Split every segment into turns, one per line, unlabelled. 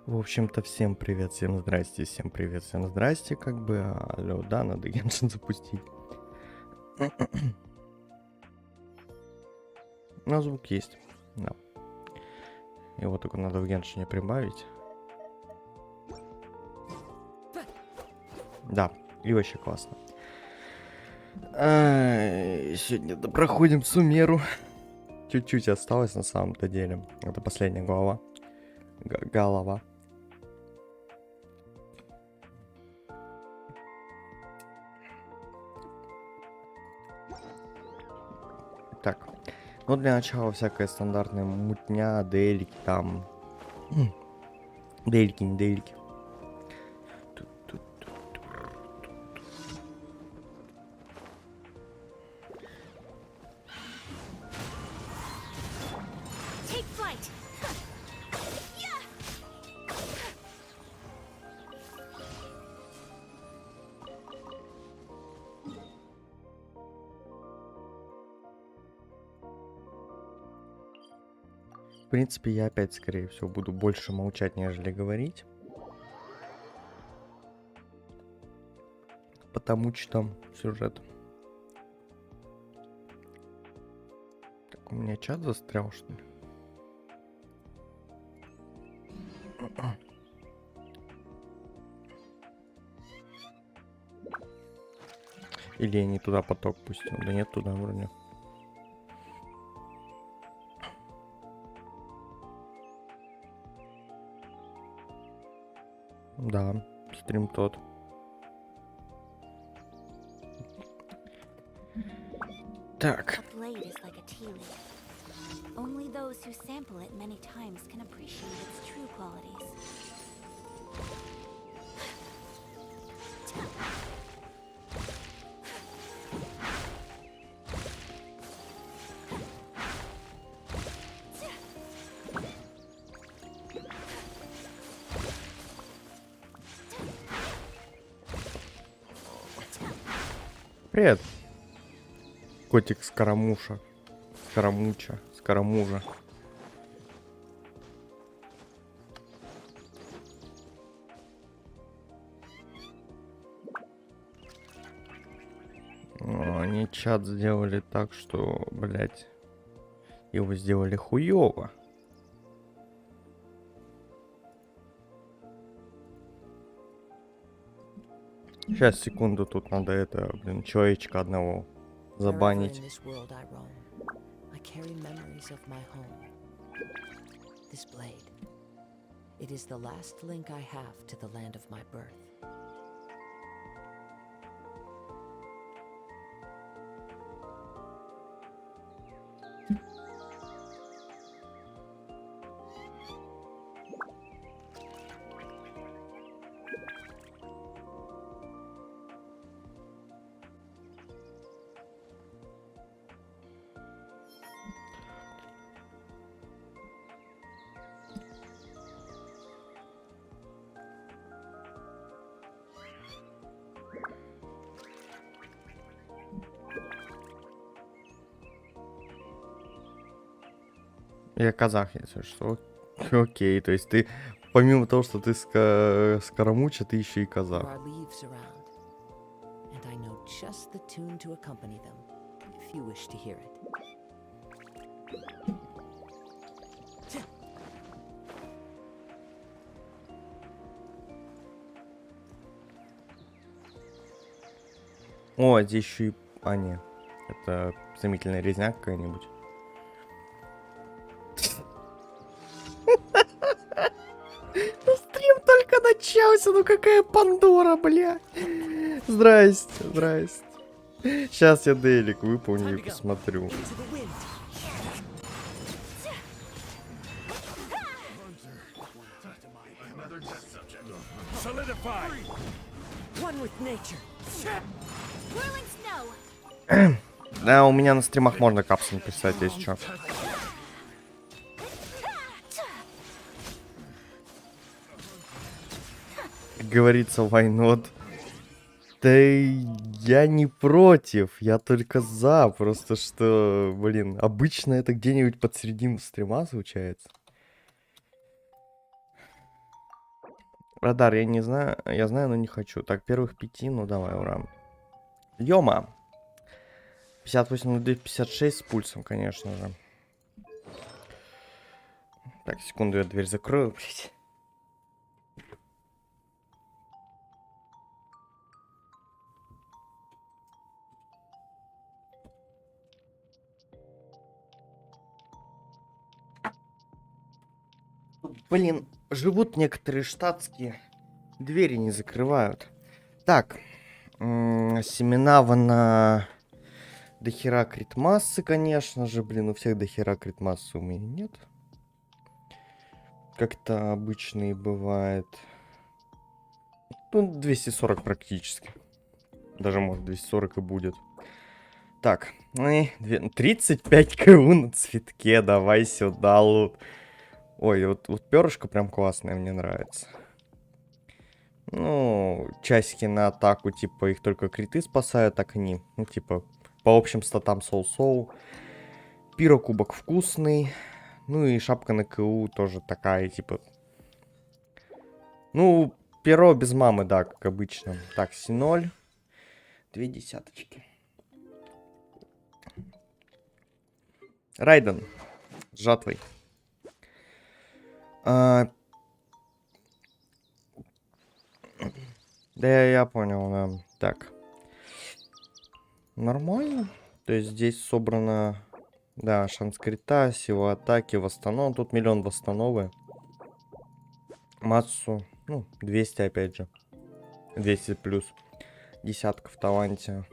В общем-то, всем привет, всем здрасте, всем привет, всем здрасте, как бы, алло, да, надо Genshin запустить. Но звук есть, да. Его только надо в Genshin прибавить. Да, и вообще классно. Сегодня проходим Сумеру. Чуть-чуть осталось на самом-то деле. Это последняя глава. Голова. Так, ну для начала всякая стандартная мутня, делики там. Делики, не делики. В принципе, я опять, скорее всего, буду больше молчать, нежели говорить. Потому что сюжет. Так, у меня чат застрял, что ли? Или я не туда поток пустил? Да нет, туда вроде. Да, стрим тот. Так.
Only those who sample it many times can appreciate its true qualities.
Привет. Котик Скоромуша. Скоромуча. Скоромужа. Они чат сделали так, что, блять, его сделали хуёво. Сейчас, секунду, тут надо это, блин, человечка одного забанить. Я казах, если что. Окей, то есть ты, помимо того, что ты скоромуча, ты еще и казах. О, здесь еще и... А, не. Это изумительная резня какая-нибудь. Стрим только начался, ну какая Пандора, бля. Здрасте, здрасте. Сейчас я делик выполню и посмотрю. Да, у меня на стримах можно капсулу писать, если что. Как говорится, why not? Да я не против, я только за, просто что, блин, обычно это где-нибудь под середину стрима случается. Радар, я не знаю, я знаю, но не хочу. Так, первых 5, ну давай, ура. Ёма. 58 на 256 с пульсом, конечно же. Так, секунду, я дверь закрою, блядь. Блин, живут некоторые штатские, двери не закрывают. Так, семена на дохера критмассы, конечно же. Блин, у всех дохера критмассы, у меня нет. Как-то обычные бывает. Ну, 240 практически. Даже, может, 240 и будет. Так, 35 КУ на цветке, давай сюда, лут. Ой, вот перышко прям классное, мне нравится. Ну, часики на атаку, типа, их только криты спасают, так они, ну, типа, по общим статам соу-соу. Пирокубок вкусный. Ну и шапка на КУ тоже такая, типа. Ну, перо без мамы, да, как обычно. Так, Си0. 2 десяточки. Райден. С жатвой. Да, я понял, да. Так. Нормально. То есть здесь собрано, да, шанс крита, сила атаки, восстанов. Тут миллион восстановы. Массу, ну, 200 опять же. 200 плюс. Десятка в таланте.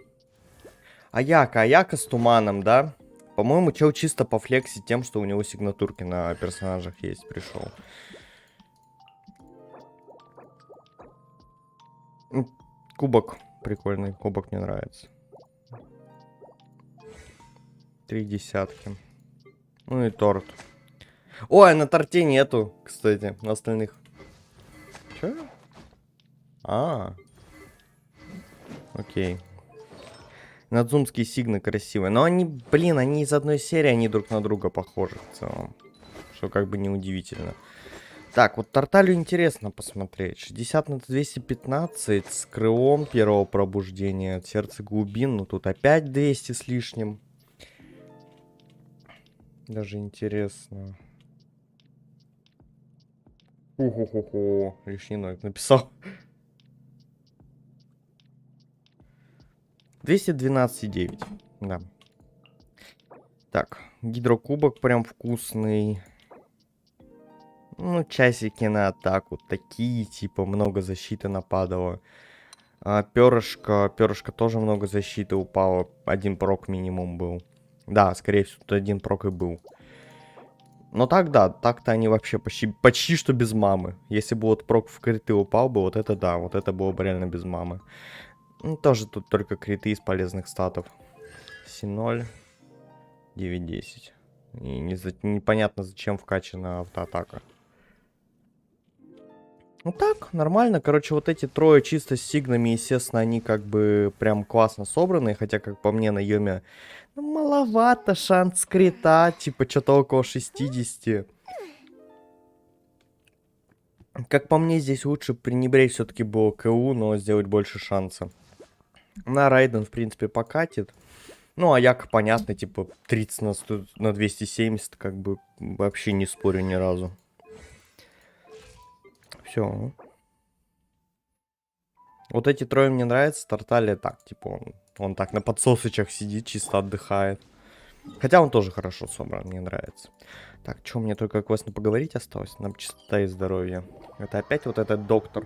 Аяка с туманом, да? По-моему, чел чисто по флексе тем, что у него сигнатурки на персонажах есть, пришел. Кубок прикольный, кубок мне нравится. 3 десятки. Ну и торт. Ой, на торте нету, кстати, на остальных. Чё? Окей. Надзумские сигны красивые. Но они, блин, они из одной серии, они друг на друга похожи в целом. Что как бы неудивительно. Так, вот Тарталью интересно посмотреть. 60 на 215 с крылом первого пробуждения. От сердца глубин. Ну тут опять 200 с лишним. Даже интересно. Ху-ху-ху-ху. Лишний ноль написал. 212,9. Да. Так, гидрокубок прям вкусный. Ну, часики на атаку. Такие, типа, много защиты нападало. Перышко тоже много защиты упало. 1 прок минимум был. Да, скорее всего, тут 1 прок и был. Но так, да, так-то они вообще почти что без мамы. Если бы вот прок в криты упал бы, вот это да, вот это было бы реально без мамы. Ну, тоже тут только криты из полезных статов. Си0, 9-10. И непонятно, зачем вкачана автоатака. Ну так, нормально. Короче, вот эти трое чисто с сигнами, естественно, они как бы прям классно собраны. Хотя, как по мне, на Йоме, ну, маловато шанс крита. Типа, что-то около 60. Как по мне, здесь лучше пренебречь все-таки было КУ, но сделать больше шанса. На Райден, в принципе, покатит. Ну, а Як, понятно, типа, 30 на, 100, на 270, как бы, вообще не спорю ни разу. Все. Вот эти трое мне нравятся. Тарталия так, типа, он так на подсосочах сидит, чисто отдыхает. Хотя он тоже хорошо собран, мне нравится. Так, что мне только классно поговорить осталось? Нам чистота и здоровье. Это опять вот этот доктор.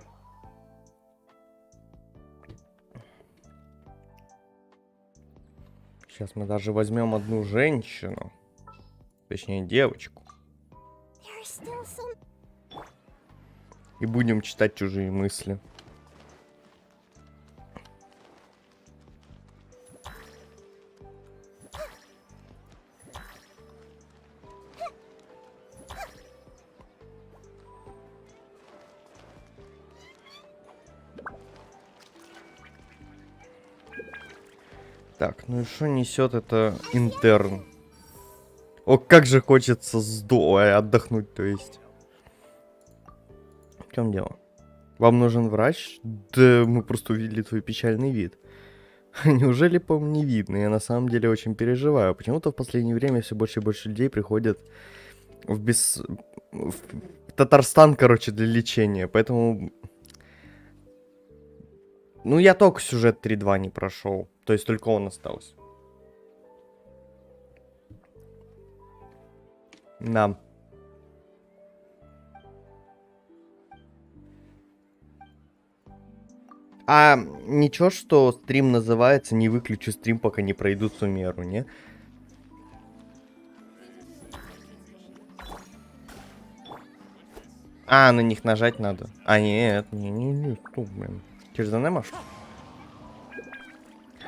Сейчас мы даже возьмем одну женщину. Точнее, девочку. И будем читать чужие мысли. Так, ну и что несет это интерн? О, как же хочется отдохнуть, то есть. В чем дело? Вам нужен врач? Да мы просто увидели твой печальный вид. Неужели по мне не видно? Я на самом деле очень переживаю. Почему-то в последнее время все больше и больше людей приходят в в Татарстан, короче, для лечения. Поэтому... Ну, я только сюжет 3.2 не прошел. То есть только он остался. Да. А ничего, что стрим называется «Не выключу стрим, пока не пройду Сумеру», не? А, на них нажать надо. А, нет, не, что, блин. Через НМ?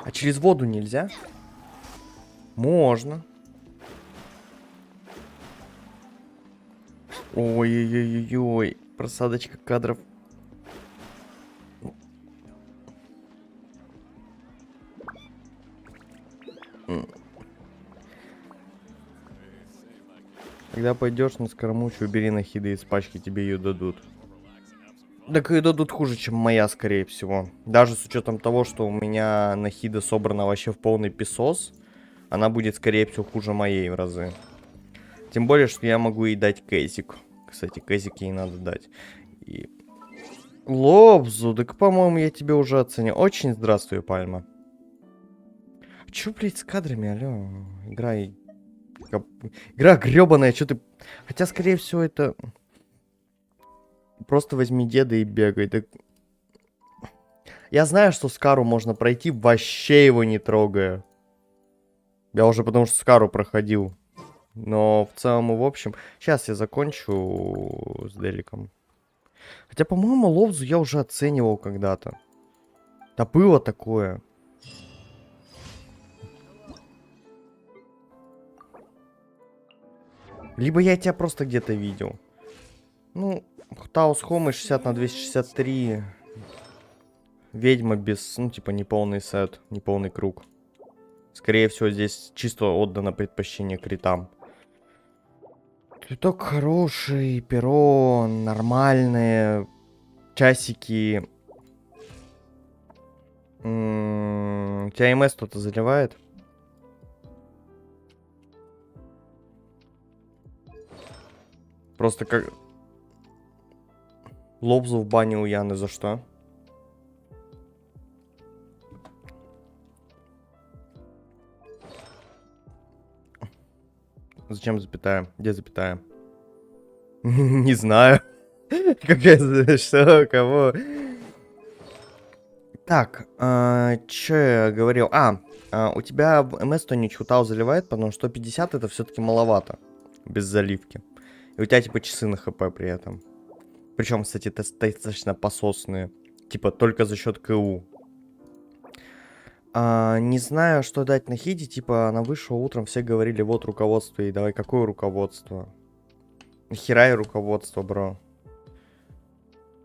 А через воду нельзя? Можно. Ой-ой-ой-ой. Просадочка кадров. Когда пойдешь на скоромучу, убери нахиды из пачки, тебе ее дадут. Так ее дадут хуже, чем моя, скорее всего. Даже с учетом того, что у меня нахида собрана вообще в полный песос, она будет, скорее всего, хуже моей в разы. Тем более, что я могу ей дать кэзик. Кстати, кэзик ей надо дать. И... Лобзу, так, по-моему, я тебе уже оценил. Очень здравствуй, Пальма. Чё, блядь, с кадрами, алё? Игра грёбаная, чё ты... Хотя, скорее всего, это... Просто возьми деда и бегай. Так... Я знаю, что Скару можно пройти, вообще его не трогая. Я уже потому что Скару проходил. Но в целом и в общем... Сейчас я закончу с Деликом. Хотя, по-моему, Ловзу я уже оценивал когда-то. Да было такое. Либо я тебя просто где-то видел. Ну, Таус Хомы 60 на 263. Ведьма без, ну, типа, неполный сет, неполный круг. Скорее всего, здесь чисто отдано предпочтение критам. Цветок хороший, перо нормальные, часики. Тебя МС кто-то заливает? Просто как... Лобзу в бане у Яны за что? Зачем запятая? Где запятая? Не знаю. Какая... Что? Кого? Так, что я говорил? У тебя в МС кто-нибудь Хутау заливает, потому что 150 это все-таки маловато. Без заливки. И у тебя типа часы на ХП при этом. Причем, кстати, достаточно пососные. Типа только за счет КУ. Не знаю, что дать на хиде. Типа, она вышла утром, все говорили, вот руководство. И давай, какое руководство? Хера и руководство, бро.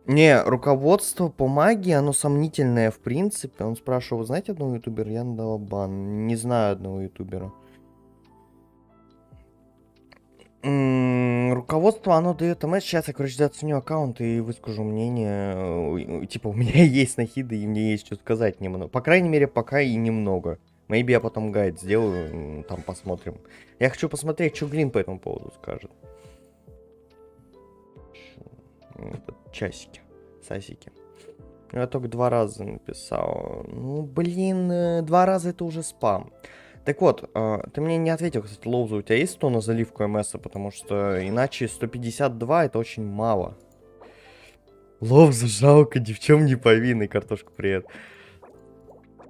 Не, руководство по магии, оно сомнительное в принципе. Он спрашивал, вы знаете одного ютубера? Я надала бан. Не знаю одного ютубера. Руководство, оно дает МС. Сейчас я, короче, заценю аккаунт и выскажу мнение. Типа, у меня есть нахиды, и мне есть что сказать немного. По крайней мере, пока и немного. Maybe я потом гайд сделаю, там посмотрим. Я хочу посмотреть, что Глин по этому поводу скажет. Часики, сасики. Я только 2 раза написал. Ну, блин, 2 раза это уже спам. Так вот, ты мне не ответил, кстати, Лоуза, у тебя есть 100 на заливку МС, потому что иначе 152 это очень мало. Лоуза жалко, ни в чем не повинный, картошку привет.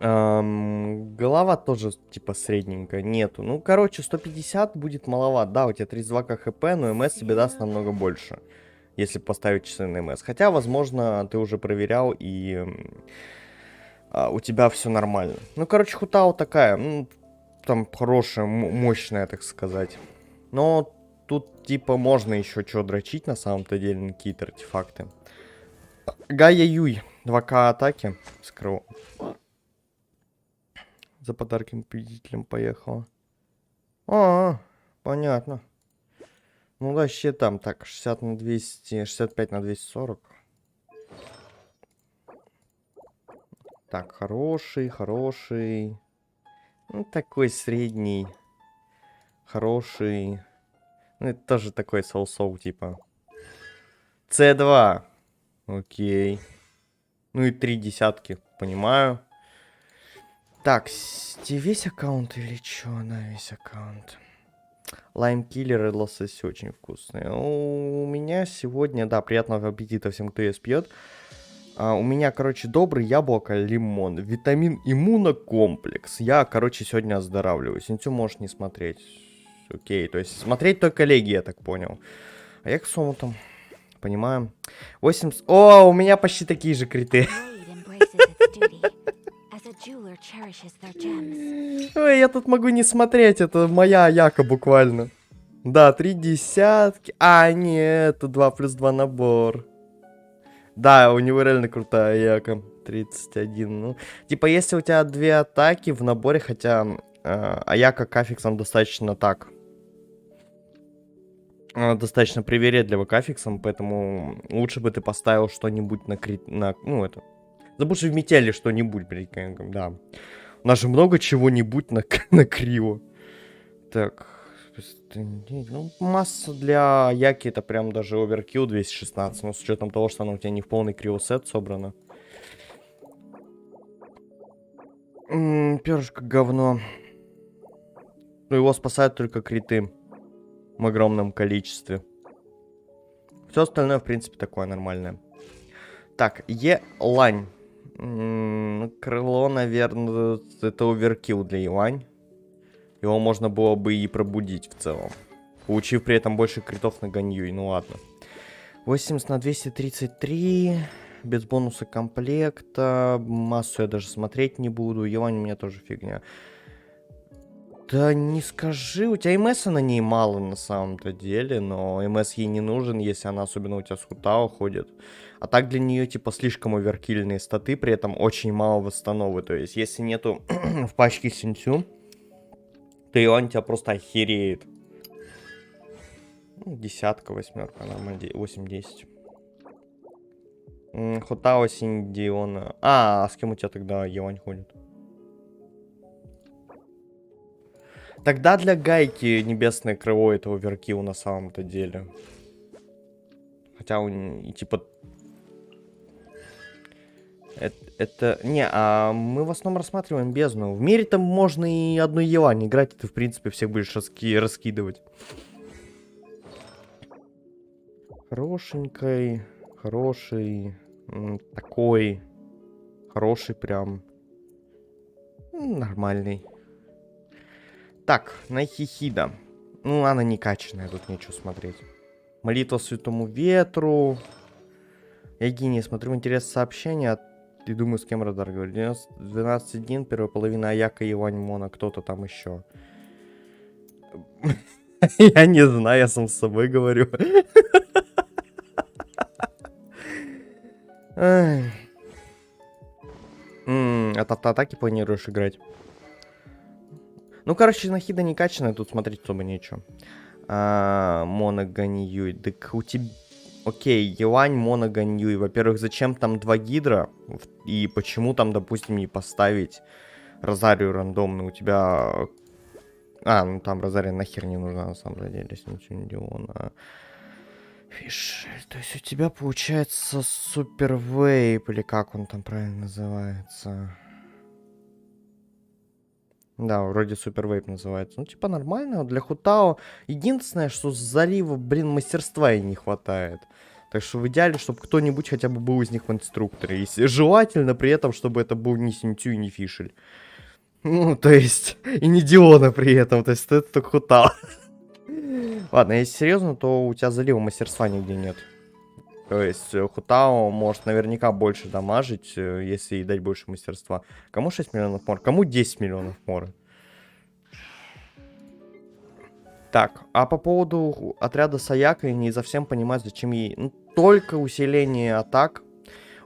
Голова тоже, типа, средненькая, нету. Ну, короче, 150 будет маловато. Да, у тебя 32 КХП, но МС тебе даст намного больше, если поставить часы на МС. Хотя, возможно, ты уже проверял и у тебя все нормально. Ну, короче, Хутао такая, ну, там хорошая, мощная, так сказать. Но тут, типа, можно еще что дрочить, на самом-то деле, на какие-то артефакты. Гая Юй, 2К атаки, скрыл. За подарком победителем поехала. Понятно. Ну, вообще там, так, 60 на 200, 65 на 240. Так, хороший, хороший. Ну, такой средний. Хороший. Ну, это тоже такой соу-соу, типа. С2. Окей. Ну и 3 десятки, понимаю. Так, весь аккаунт или чё? На весь аккаунт. Лайм-киллер и лосось очень вкусные. У меня сегодня, да, приятного аппетита всем, кто ест, пьет. У меня, короче, добрый яблоко, лимон, витамин иммунокомплекс. Я, короче, сегодня оздоравливаюсь. Интю можешь не смотреть. Окей, то есть смотреть только леги, я так понял. А я к сумму там, понимаю. 80... О, у меня почти такие же криты. Ой, я тут могу не смотреть, это моя яка буквально. Да, 3 десятки. А, нет, это 2+2 набор. Да, у него реально крутая яка. 31, ну. Типа, если у тебя 2 атаки в наборе, хотя Аяка к аффиксам достаточно так. Достаточно привередливо к аффиксам, поэтому лучше бы ты поставил что-нибудь на крит... ну, это... Забудь в метели что-нибудь, блядь, да. У нас же много чего-нибудь на криво. Так. Ну, масса для Яки это прям даже оверкилл 216. Но с учетом того, что она у тебя не в полный криосет собрана. Перышко говно. Ну, его спасают только криты. В огромном количестве. Все остальное, в принципе, такое нормальное. Так, Е-лань. Крыло, наверное, это оверкилл для Елань. Его можно было бы и пробудить в целом. Получив при этом больше критов на Ганьюй. Ну ладно. 80 на 233. Без бонуса комплекта. Массу я даже смотреть не буду. Елань у меня тоже фигня. Да не скажи. У тебя МС на ней мало на самом-то деле. Но МС ей не нужен, если она особенно у тебя с Хутао ходит. А так для нее типа слишком оверкильные статы. При этом очень мало восстановы. То есть если нету в пачке Синтю, то Илань тебя просто охереет. Ну, десятка, восьмерка, нормально, 8-10. Хотао, Синдиона. А с кем у тебя тогда Елань ходит? Тогда для Гайки небесное крыло это оверкилл на самом-то деле. Хотя он типа... Это... Не, а мы в основном рассматриваем бездну. В мире-то можно и одну Елань играть, и ты, в принципе, всех будешь раскидывать. Хорошенькой, хороший, такой, хороший прям, нормальный. Так, Найхихида. Ну, она не качественная, тут нечего смотреть. Молитва святому ветру. Я гений, смотрю интересное сообщение. И думаю, с кем радар говорит. 12-1, первая половина Аяка, Ивань, Мона, кто-то там еще. Я не знаю, я сам с собой говорю. От автоатаки планируешь играть? Ну, короче, Нахида не качанная, тут смотреть особо нечего. Моно Ганьюй. Так у тебя... Окей, Елань, Моно Ганьюй. Во-первых, зачем там 2 гидра? И почему там, допустим, не поставить Розарию рандомную? У тебя... ну там Розария нахер не нужна, на самом деле, если ничего не делала. Фиш. То есть у тебя получается супер вейп, или как он там правильно называется? Да, вроде супер вейп называется. Ну, типа нормально. Для Хутао единственное, что с залива, блин, мастерства и не хватает. Так что в идеале, чтобы кто-нибудь хотя бы был из них в инструкторе. И желательно при этом, чтобы это был не Синтю и не Фишель. Ну, то есть, и не Диона при этом. То есть, это только Хутао. Ладно, если серьезно, то у тебя залива мастерства нигде нет. То есть Хутао может наверняка больше дамажить, если ей дать больше мастерства. Кому 6 миллионов мор? Кому 10 миллионов мора? Так, а по поводу отряда Саяка, я не совсем понимаю, зачем ей... Ну, только усиление атак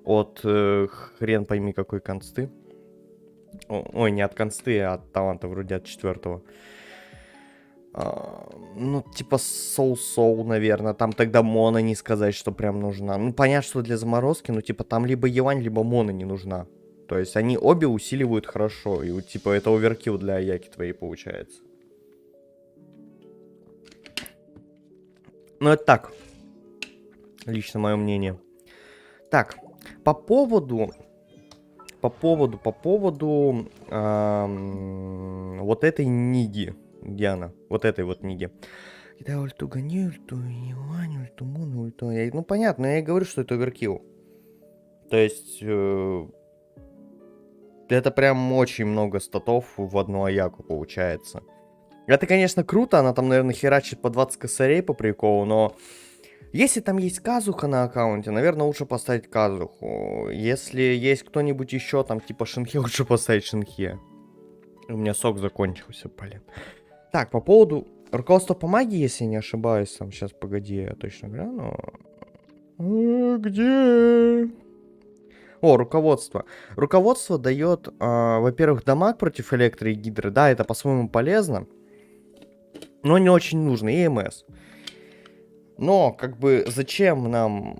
от хрен пойми какой консты. Ой, не от консты, а от таланта, вроде от 4-го. Ну, типа соу-соу, наверное. Там тогда Мона не сказать, что прям нужна. Ну, понятно, что для заморозки, но типа там либо Елань, либо Мона не нужна. То есть они обе усиливают хорошо. И типа это оверкилл для Аяки твоей получается. Ну это так. Лично мое мнение. Так, по поводу вот этой ниги, Диана, вот этой вот ниги. Ну понятно, я и говорю, что это оверкилл. То есть это прям очень много статов в одну Аяку получается. Это, конечно, круто, она там, наверное, херачит по 20 косарей по приколу, но если там есть Казуха на аккаунте, наверное, лучше поставить Казуху. Если есть кто-нибудь еще, там, типа Шинхе, лучше поставить Шинхе. У меня сок закончился, блин. Так, по поводу руководства по магии, если я не ошибаюсь, там, сейчас, погоди, я точно гляну. Где? О, руководство. Руководство дает, во-первых, дамаг против электро и гидры. Да, это по-своему полезно, но не очень нужно. И МС. Но, как бы, зачем нам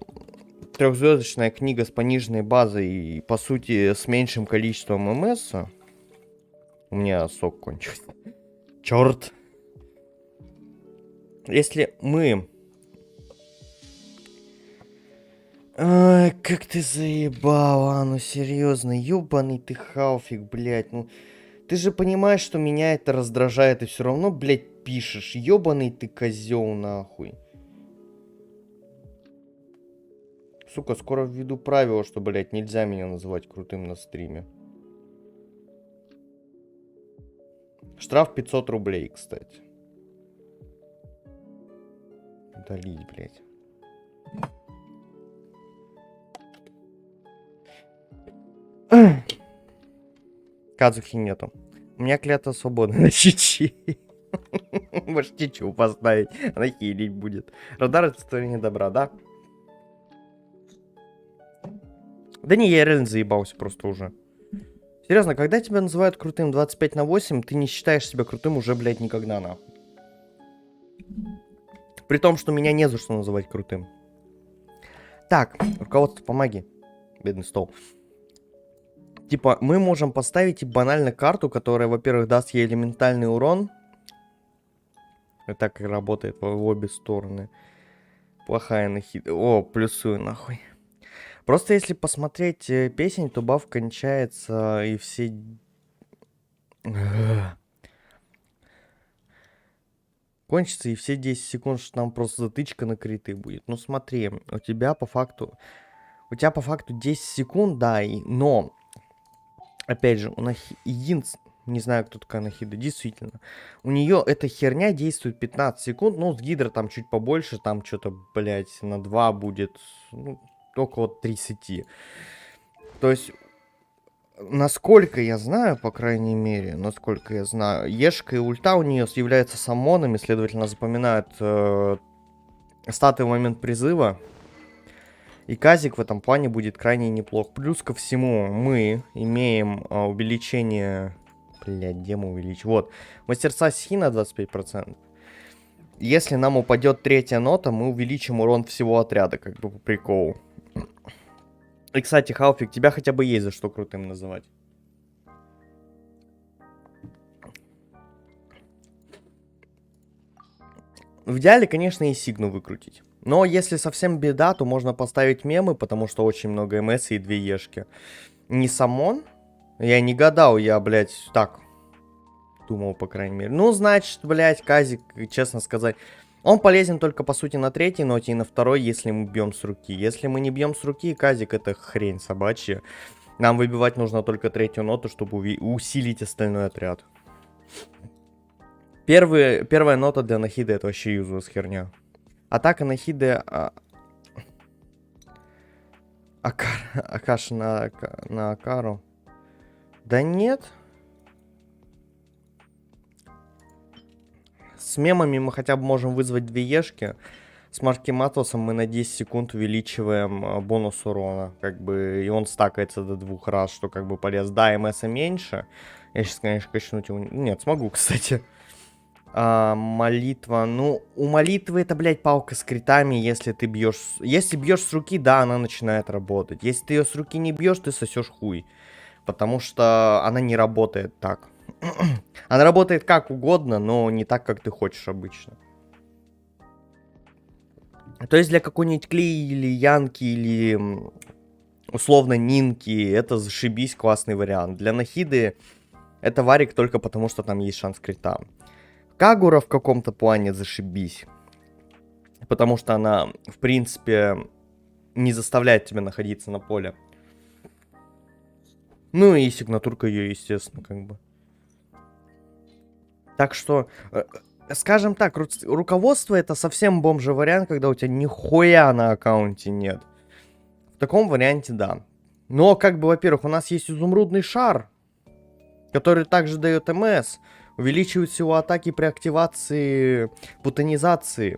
трехзвездочная книга с пониженной базой и, по сути, с меньшим количеством МС? У меня сок кончился. Черт. Если мы... Ай, как ты заебала, ну серьезно, ёбаный ты халфик, блядь, ну... Ты же понимаешь, что меня это раздражает, и все равно, блядь, пишешь. Ёбаный ты козел, нахуй. Сука, скоро введу правило, что, блядь, нельзя меня называть крутым на стриме. Штраф 500 рублей, кстати. Удалить, блядь. Казухи нету. У меня клятва свободы на чичи. Может, чичу поставить. Она хилить будет. Радар — это творение добра, да? Да не, я реально заебался просто уже. Серьезно, когда тебя называют крутым 25/8, ты не считаешь себя крутым уже, блядь, никогда, нахуй. При том, что меня не за что называть крутым. Так, руководство по магии. Бедный стол. Типа, мы можем поставить и банально карту, которая, во-первых, даст ей элементальный урон. И так и работает в обе стороны. Плохая нахида. О, плюсую нахуй. Просто если посмотреть песень, то баф кончается и все... Кончится и все 10 секунд, что нам просто затычка на криты будет. Ну смотри, у тебя по факту 10 секунд, да, но... Опять же, у Нахидинс, не знаю, кто такая Нахида, действительно. У нее эта херня действует 15 секунд, ну, с Гидро там чуть побольше, там что-то, блядь, на 2 будет, ну, около 30. То есть, насколько я знаю, по крайней мере, насколько я знаю, Ешка и ульта у нее являются саммонами, следовательно, запоминают статы в момент призыва. И казик в этом плане будет крайне неплох. Плюс ко всему мы имеем увеличение... Блядь, где мы увеличим? Вот. Мастерства стихи на 25%. Если нам упадет третья нота, мы увеличим урон всего отряда, как бы по приколу. И, кстати, Халфик, тебя хотя бы есть за что крутым называть. В идеале, конечно, и Сигну выкрутить. Но если совсем беда, то можно поставить мемы, потому что очень много МС и 2 ешки. Не самон? Я не гадал, я, блядь, так думал, по крайней мере. Ну, значит, блядь, казик, честно сказать, он полезен только, по сути, на третьей ноте и на второй, если мы бьем с руки. Если мы не бьем с руки, казик — это хрень собачья. Нам выбивать нужно только третью ноту, чтобы усилить остальной отряд. Первая нота для Нахиды — это вообще юзлess херня. Атака Нахиды... Акаш на Акару. Да нет. С мемами мы хотя бы можем вызвать 2 ешки. С Маркиматосом мы на 10 секунд увеличиваем бонус урона. Как бы, и он стакается до 2 раз, что как бы полез. Да, МС меньше. Я сейчас, конечно, качнуть его... Нет, смогу, кстати. Молитва. Ну, у молитвы это, блядь, палка с критами, если ты бьешь... Если бьешь с руки, да, она начинает работать. Если ты ее с руки не бьешь, ты сосешь хуй. Потому что она не работает так. Она работает как угодно, но не так, как ты хочешь обычно. То есть для какой-нибудь Клей или Янки или условно Нинки это зашибись классный вариант. Для Нахиды это варик только потому, что там есть шанс крита. Кагура в каком-то плане зашибись. Потому что она, в принципе, не заставляет тебя находиться на поле. Ну и сигнатурка ее, естественно, как бы. Так что, скажем так, руководство это совсем бомжий вариант, когда у тебя нихуя на аккаунте нет. В таком варианте, да. Но, как бы, во-первых, у нас есть изумрудный шар, который также дает МС, увеличивает силу атаки при активации бутонизации.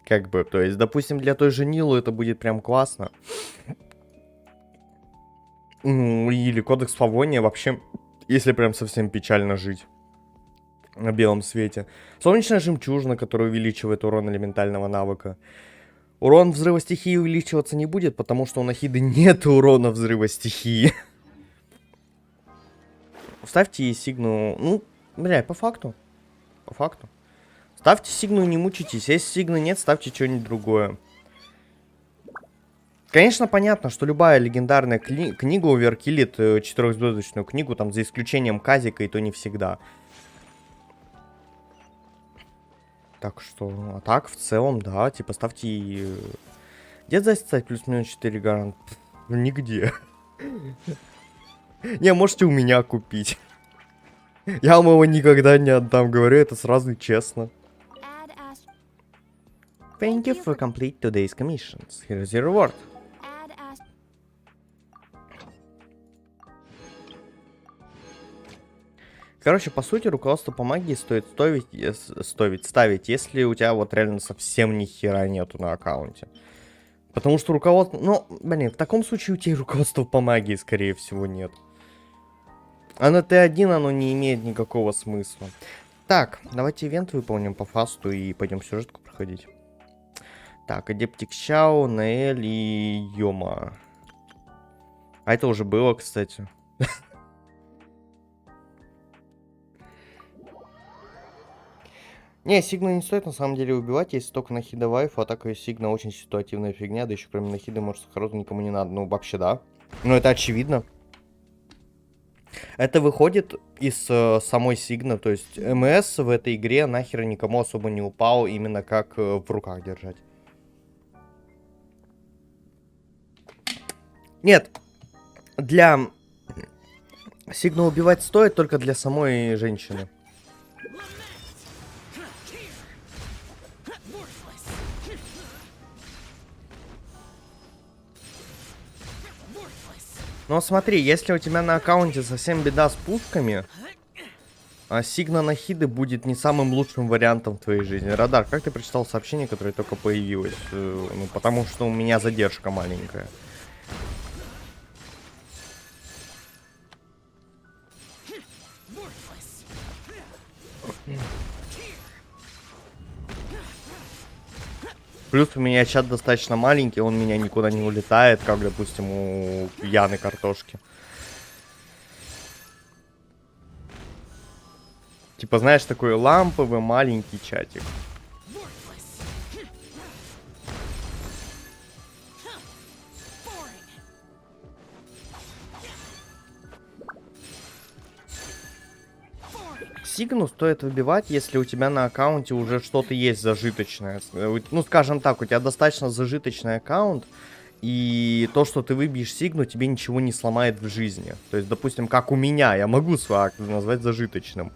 Как бы, то есть, допустим, для той же Нилу это будет прям классно. Или кодекс Фавония вообще, если прям совсем печально жить на белом свете. Солнечная жемчужина, которая увеличивает урон элементального навыка. Урон взрыва стихии увеличиваться не будет, потому что у Нахиды нет урона взрыва стихии. Ставьте ей сигну... Ну, бля, по факту. По факту. Ставьте сигну и не мучитесь. Если сигны нет, ставьте что-нибудь другое. Конечно, понятно, что любая легендарная книга оверкиллит 4-звездочную книгу, там, за исключением Казика, и то не всегда. Так что, а так, в целом, да, типа, ставьте... Где застать плюс-минус 4 гарант? Нигде. Не, можете у меня купить. Я вам его никогда не отдам, говорю это сразу и честно. Thank you for complete today's commissions. Here's your reward. Короче, по сути, руководство по магии стоит ставить, если у тебя вот реально совсем ни хера нету на аккаунте. Потому что руководство... Ну, блин, в таком случае у тебя и руководства по магии, скорее всего, нет. А на Т1 оно не имеет никакого смысла. Так, давайте ивент выполним по фасту и пойдем сюжетку проходить. Так, Адептик Чао, Наэль и Йома. А это уже было, кстати. Не, Сигну не стоит на самом деле убивать, если только Нахида вайф, атака Сигна очень ситуативная фигня, да еще кроме Нахиды, может, Сахарозу никому не надо. Ну, вообще, да. Ну, это очевидно. Это выходит из самой Сигна, то есть МС в этой игре нахер никому особо не упал, именно как в руках держать. Нет, для Сигна убивать стоит только для самой женщины. Но смотри, если у тебя на аккаунте совсем беда с пушками, Сигна Нахиды будет не самым лучшим вариантом в твоей жизни. Радар, как ты прочитал сообщение, которое только появилось? Ну, потому что у меня задержка маленькая. Плюс у меня чат достаточно маленький, он меня никуда не улетает, как, допустим, у Яны Картошки. Типа, знаешь, такой ламповый маленький чатик. Сигну стоит выбивать, если у тебя на аккаунте уже что-то есть зажиточное. Ну, скажем так, у тебя достаточно зажиточный аккаунт, и то, что ты выбьешь Сигну, тебе ничего не сломает в жизни. То есть, допустим, как у меня, я могу свой акт назвать зажиточным.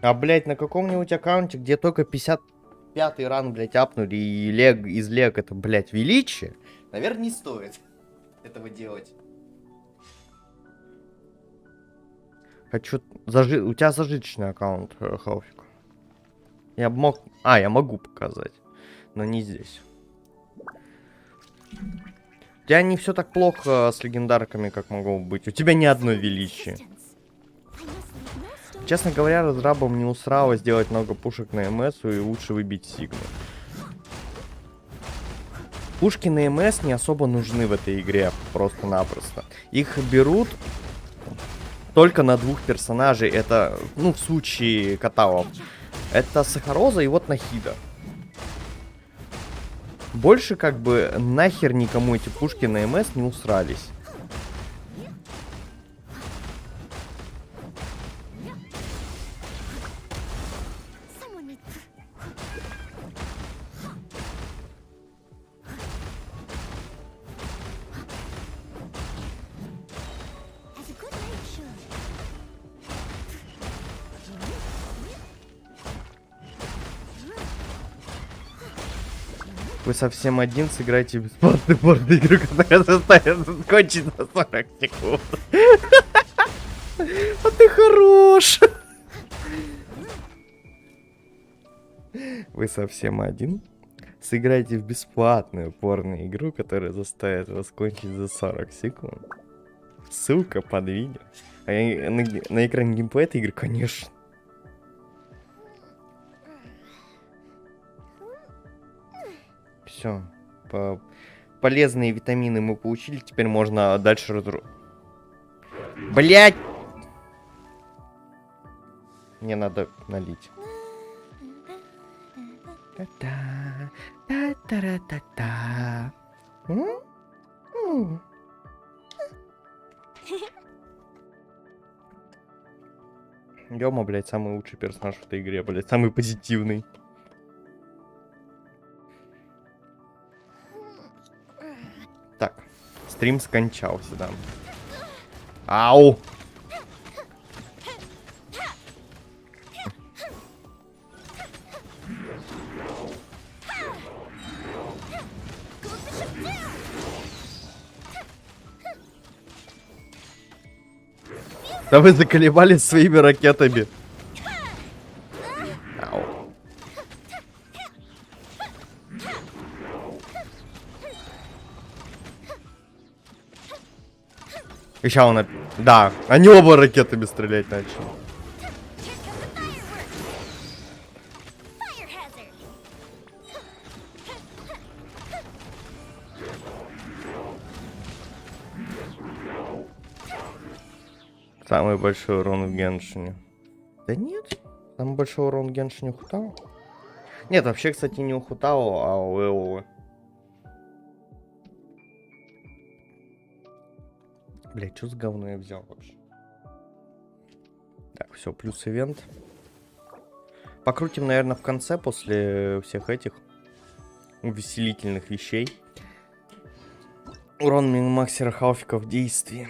А, блядь, на каком-нибудь аккаунте, где только 55-й ран, блядь, апнули, и лег из лег это, блядь, величие, наверное, не стоит этого делать. Хочу... У тебя зажиточный аккаунт, Хауфик. Я бы мог... я могу показать. Но не здесь. У тебя не все так плохо с легендарками, как могло быть. У тебя ни одно величие. Честно говоря, разрабам не усрало сделать много пушек на МС и лучше выбить Сигну. Пушки на МС не особо нужны в этой игре, просто-напросто. Их берут только на 2 персонажей. Это, ну, в случае каталов. Это Сахароза и вот Нахида. Больше, как бы, нахер никому эти пушки на МС не усрались. Вы совсем один сыграете бесплатный борт игру, которая заставит закончить за 40 секунд. А ты хорош! Вы совсем один сыграете в бесплатную порно-игру, которая заставит вас кончить за 40 секунд. Ссылка под видео. А я на экране геймплея этой игры, конечно. Все. Полезные витамины мы получили. Теперь можно дальше Блять! Мне надо налить. Та-та-та-та-та-та. Дема, блядь, самый лучший персонаж в этой игре, блядь, самый позитивный. Так, стрим скончался, да. Ау! Да вы заколебались своими ракетами. Ау. И ща он... Да, они оба ракетами стрелять начали. Самый большой урон в Геншине. Да нет, самый большой урон в Геншине у Хутао. Нет, вообще, кстати, не у Хутао, а у Эолы. Блять, что за говно я взял вообще? Так, все, плюс ивент. Покрутим, наверное, в конце, после всех этих увеселительных вещей. Урон минимаксера халфика в действии.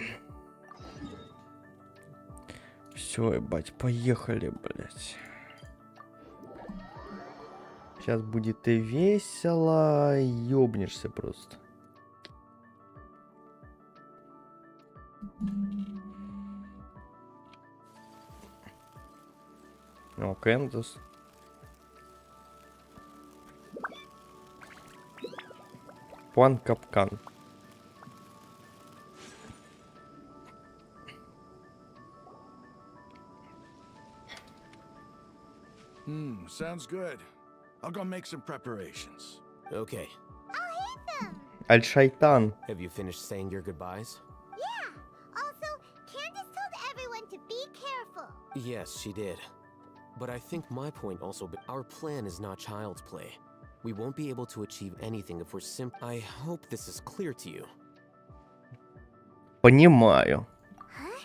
Все, ебать, поехали, блять. Сейчас будет и весело, ёбнешься просто. О, Кэндус. План капкан.
Sounds good. I'll go make some preparations.
Okay.
Аль-Шайтан.
Have you finished saying your goodbyes?
Yeah. Also, Candace told everyone to be careful.
Yes, she did. But I think my point also, our plan is not child's play. We won't be able to achieve anything if we're I hope this is clear to you.
Понимаю.
Huh?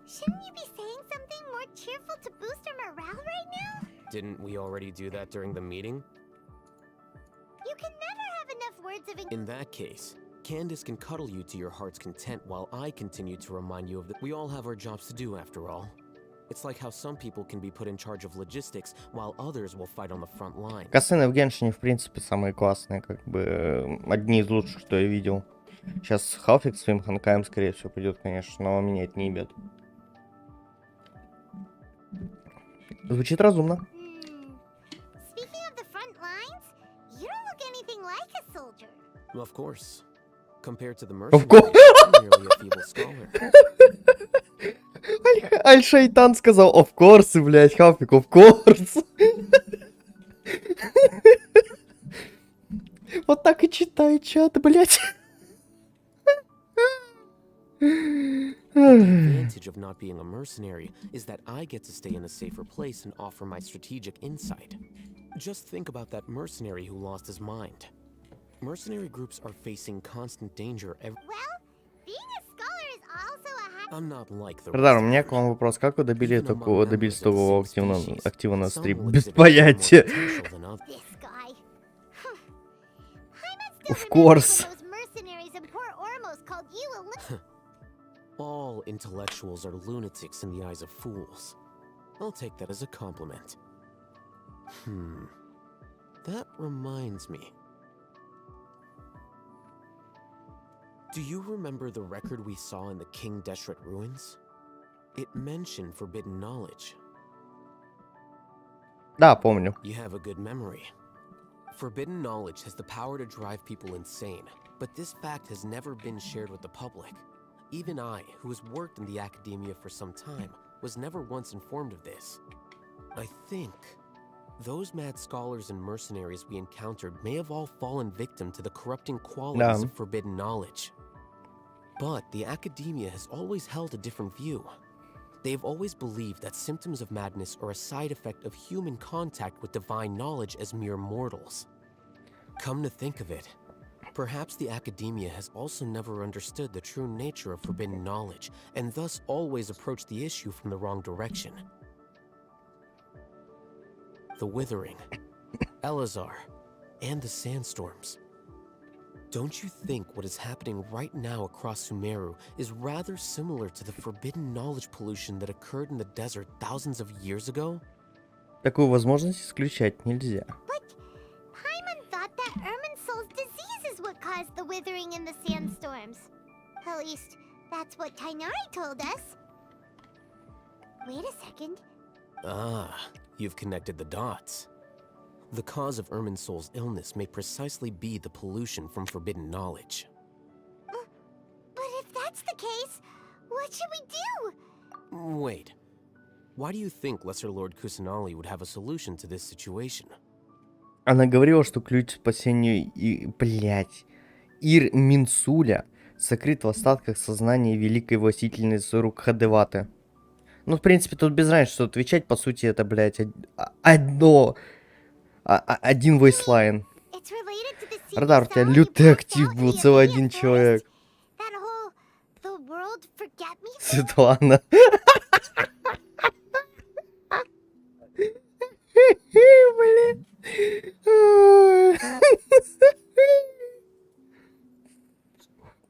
Shouldn't you be saying something more cheerful to boost our morale right now?
Didn't we already do that during the meeting?
You can never have enough words of
In that case, Candace can cuddle you to your heart's content while I continue to remind you of that we all have our jobs to do after all. It's like how some people can be put in charge of logistics while others will fight on the front line.
Касцены в Геншине, в принципе, самые классные, как бы, одни из лучших, что я видел. Сейчас Халфик своим ханкаем, скорее всего, пойдет, конечно, но меня это не ебет. Звучит разумно.
Speaking of the front lines, you don't look anything like a soldier.
Of course. Compared to the
Of course.
mercenaries, I'm merely a feeble scholar.
Аль-Шайтан сказал, of course, блядь, Халфик, of course. Вот так и читай чат, блядь.
The advantage of not being a mercenary is that I get to stay in a safer place and offer my strategic insight. Just think about that mercenary who lost his mind. Mercenary groups are facing constant danger every...
Well, being a scholar is also a high...
I'm not like the
Радар, у
rest of
меня
you.
к вам вопрос. Как вы добились
Even among
такого,
members
добились
of the
такого
same species,
актива на
some
стрим?
will
Без
exhibit far more
понятия.
potential than others.
This guy. Paimon
Of
still
course.
remembers when those mercenaries in Port Ormos called you a
All intellectuals are lunatics in the eyes of fools. I'll take that as a compliment. That reminds me. Do you remember the record we saw in the King Deshret ruins? It mentioned forbidden knowledge.
Да, помню.
You have a good memory. Forbidden knowledge has the power to drive people insane, but this fact has never been shared with the public. Even I, who has worked in the academia for some time, was never once informed of this. I think those mad scholars and mercenaries we encountered may have all fallen victim to the corrupting qualities of forbidden knowledge. But the academia has always held a different view. They've always believed that symptoms of madness are a side effect of human contact with divine knowledge as mere mortals. Come to think of it, perhaps the academia has also never understood the true nature of forbidden knowledge, and thus always approached the issue from the wrong direction. The Withering, Elazar, and the Sandstorms. Don't you think what is happening right now across Sumeru is rather similar to the forbidden knowledge pollution that occurred in the desert thousands of years ago?
Такую возможность исключать нельзя.
But Paimon thought that Irminsul's disease is what caused the withering and the sandstorms. At least, that's what Tainari told us. Wait a second.
Ah, you've connected the dots. The cause of Irminsul's illness may precisely be the pollution from forbidden knowledge.
But if that's the case, what should we do?
Wait. Why do you think Lesser Lord Kusanali would have a solution to this situation?
Она говорила, что ключ к спасению Ирминсуля сокрыт в остатках сознания великой властительницы Рукхадеваты. Ну, в принципе, тут без разницы, что отвечать, по сути, это, блядь, один вейслайн. Радар, у тебя лютый актив был, целый один человек. Светлана.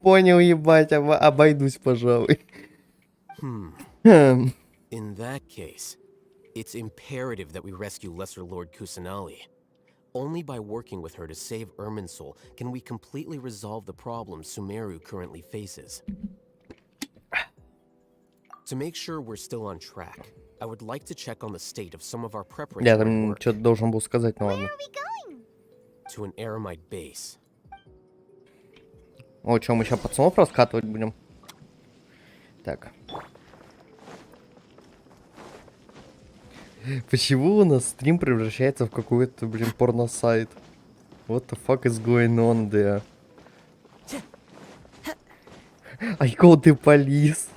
Понял, ебать, обойдусь, пожалуй.
In that case, it's imperative that we rescue Lesser Lord Kusanali. Only by working with her to save Irminsul can we completely resolve the problems Sumeru currently faces. To make sure we're still on track, I would like to check on the state of some of our
Я
preparatory
там
work.
что-то должен был сказать, но
Where
ладно.
are we going?
To an Aramite base.
О, что, мы сейчас пацанов раскатывать будем? Так. Почему у нас стрим превращается в какой-то, блин, порно-сайт? What the fuck is going on there? I called the police.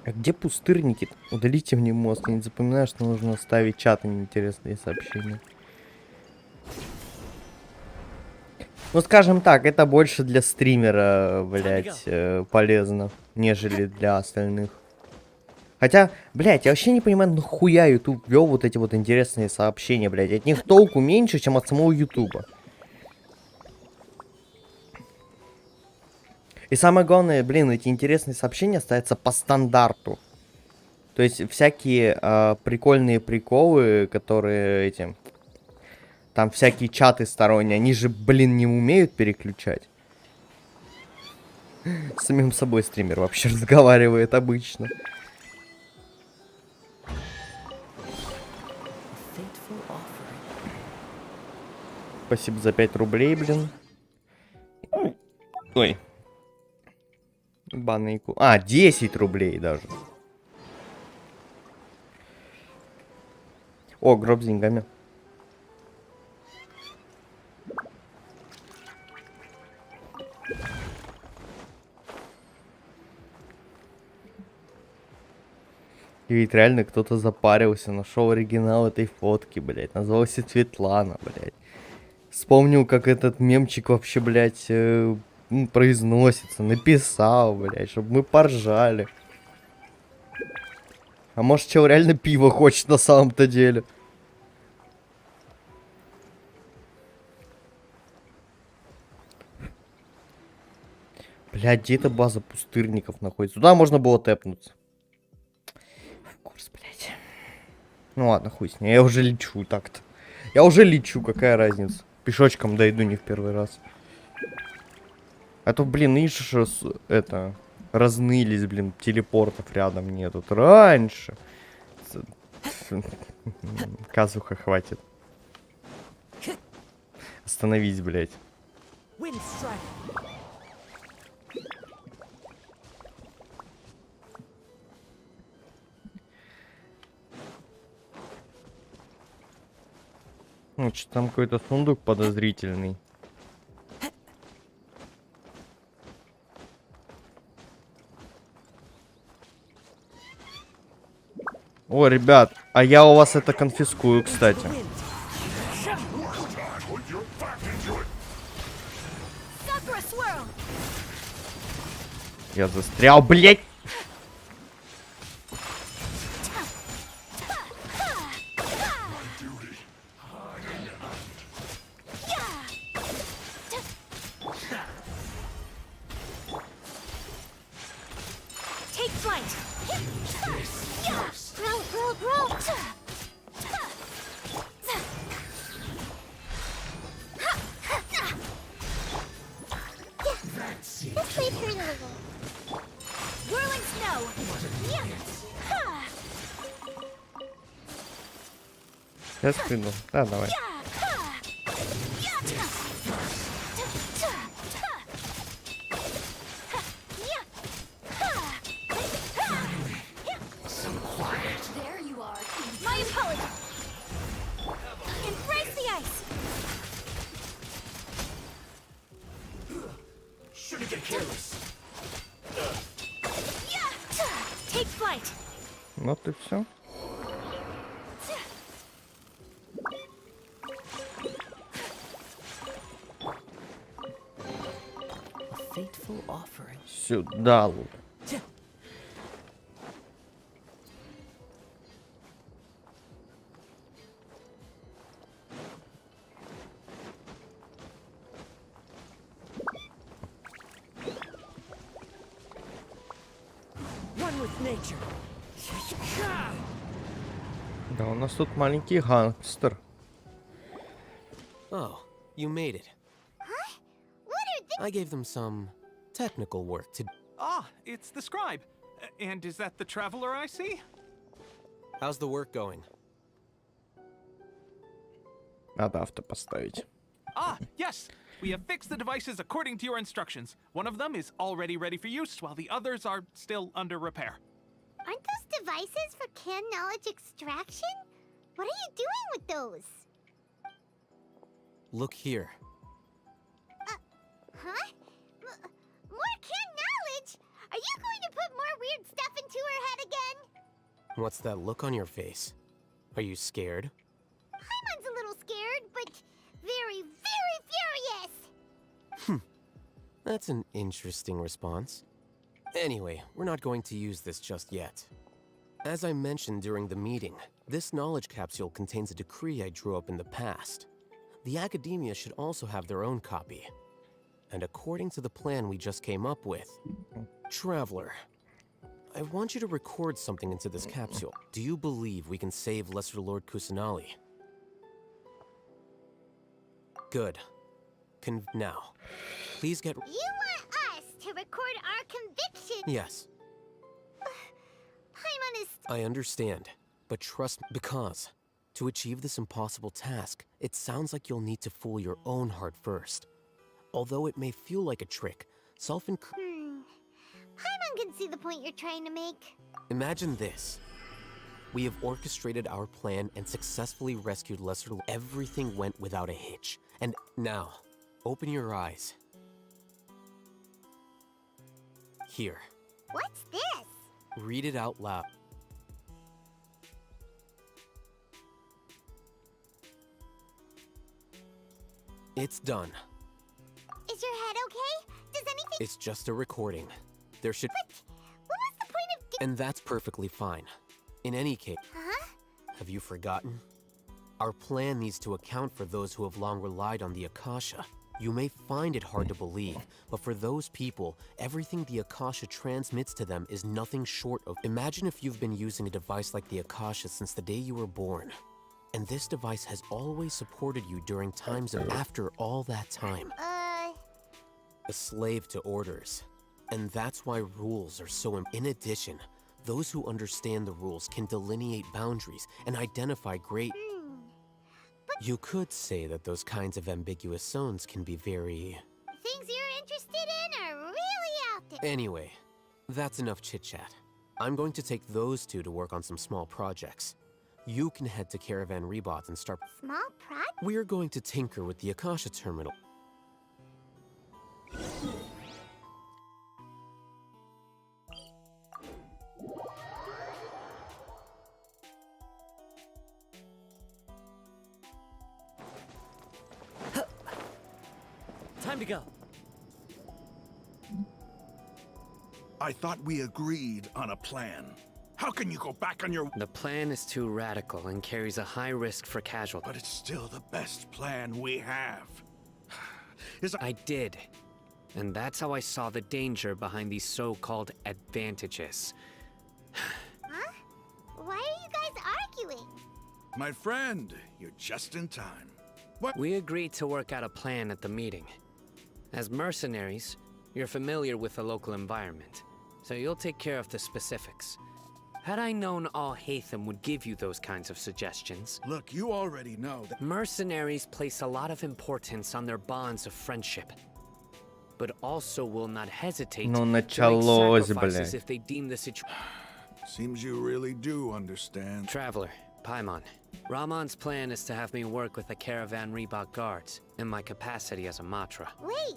А где пустырники? Удалите мне мозг. Я не запоминаю, что нужно ставить чат, а не интересные сообщения. Ну, скажем так, это больше для стримера, блять, полезно, нежели для остальных. Хотя, блять, я вообще не понимаю, нахуя YouTube вел вот эти вот интересные сообщения, блять. От них толку меньше, чем от самого YouTube. И самое главное, блин, эти интересные сообщения ставятся по стандарту. То есть всякие прикольные приколы, которые эти... Там всякие чаты сторонние, они же, блин, не умеют переключать. С самим собой стример вообще разговаривает обычно. Спасибо за 5 рублей, блин. Ой. Банейку. А, 10 рублей даже. О, гроб с деньгами. И ведь реально кто-то запарился, нашел оригинал этой фотки, блядь. Назвался Светлана, блядь. Вспомнил, как этот мемчик вообще, блядь, произносится. Написал, блядь, чтобы мы поржали. А может, чел реально пиво хочет на самом-то деле? Блядь, где эта база пустырников находится? Туда можно было тэпнуться. В курс, блядь. Ну ладно, хуй с ней. Я уже лечу так-то. Я уже лечу, какая разница. Пешочком дойду не в первый раз. А то, блин, ишь, это... Разнылись, блин, телепортов рядом нету. Раньше. Казуха хватит. Остановись, блядь. Ну, что там какой-то сундук подозрительный. О, ребят, а я у вас это конфискую, кстати. Я застрял, блять! Я спину. Да, давай. Вот и все. Сюда лук. Да, у нас тут маленький гангстер.
Oh, you made it.
Huh? What are they?
I gave them some technical work to...
Ah, it's the scribe. And is that the traveler I see?
How's the work going?
Надо авто поставить.
Ah, yes. We have fixed the devices according to your instructions. One of them is already ready for use, while the others are still under repair.
Aren't those devices for can knowledge extraction? What are you doing with those?
Look here.
Huh? More can knowledge? Are you going to put more weird stuff into her head again?
What's that look on your face? Are you scared?
Paimon's a little scared, but very, very furious.
That's an interesting response. Anyway, we're not going to use this just yet. As I mentioned during the meeting, this knowledge capsule contains a decree I drew up in the past. The academia should also have their own copy. And according to the plan we just came up with, Traveler, I want you to record something into this capsule. Do you believe we can save Lesser Lord Kusanali? Good. Now, please get...
You want us to record our conviction?
Yes,
Paimon is...
I understand, but trust because To achieve this impossible task, it sounds like you'll need to fool your own heart first. Although it may feel like a trick,
Paimon can see the point you're trying to make.
Imagine this. We have orchestrated our plan and successfully rescued Lesser. Everything went without a hitch. And now, open your eyes. Here.
What's this?
Read it out loud. It's done.
Is your head okay? Does anything...
It's just a recording. There should...
What was the point of...
And that's perfectly fine. In any case...
Huh?
Have you forgotten? Our plan needs to account for those who have long relied on the Akasha. You may find it hard to believe, but for those people, everything the Akasha transmits to them is nothing short of... Imagine if you've been using a device like the Akasha since the day you were born. And this device has always supported you during times of after all that time. A slave to orders. And that's why rules are so In addition, those who understand the rules can delineate boundaries and identify great... You could say that those kinds of ambiguous zones can be very...
Things you're interested in are really out there.
Anyway, that's enough chit-chat. I'm going to take those two to work on some small projects. You can head to Caravan Rebot and start...
Small project?
We're going to tinker with the Akasha terminal.
Time to go.
I thought we agreed on a plan. How can you go back on your...
The plan is too radical and carries a high risk for casualties.
But it's still the best plan we have.
I did. And that's how I saw the danger behind these so-called advantages.
Huh? Why are you guys arguing?
My friend, you're just in time. What?
We agreed to work out a plan at the meeting. As mercenaries, you're familiar with the local environment, so you'll take care of the specifics. Had I known All Hatham would give you those kinds of suggestions...
Look, you already know that...
Mercenaries place a lot of importance on their bonds of friendship, but also will not hesitate
Ну,
to make
началось,
sacrifices
блядь.
if they deem the situation...
Seems you really do understand.
Traveler, Paimon. Ramon's plan is to have me work with the Caravan Rebot guards in my capacity as a Matra.
Wait,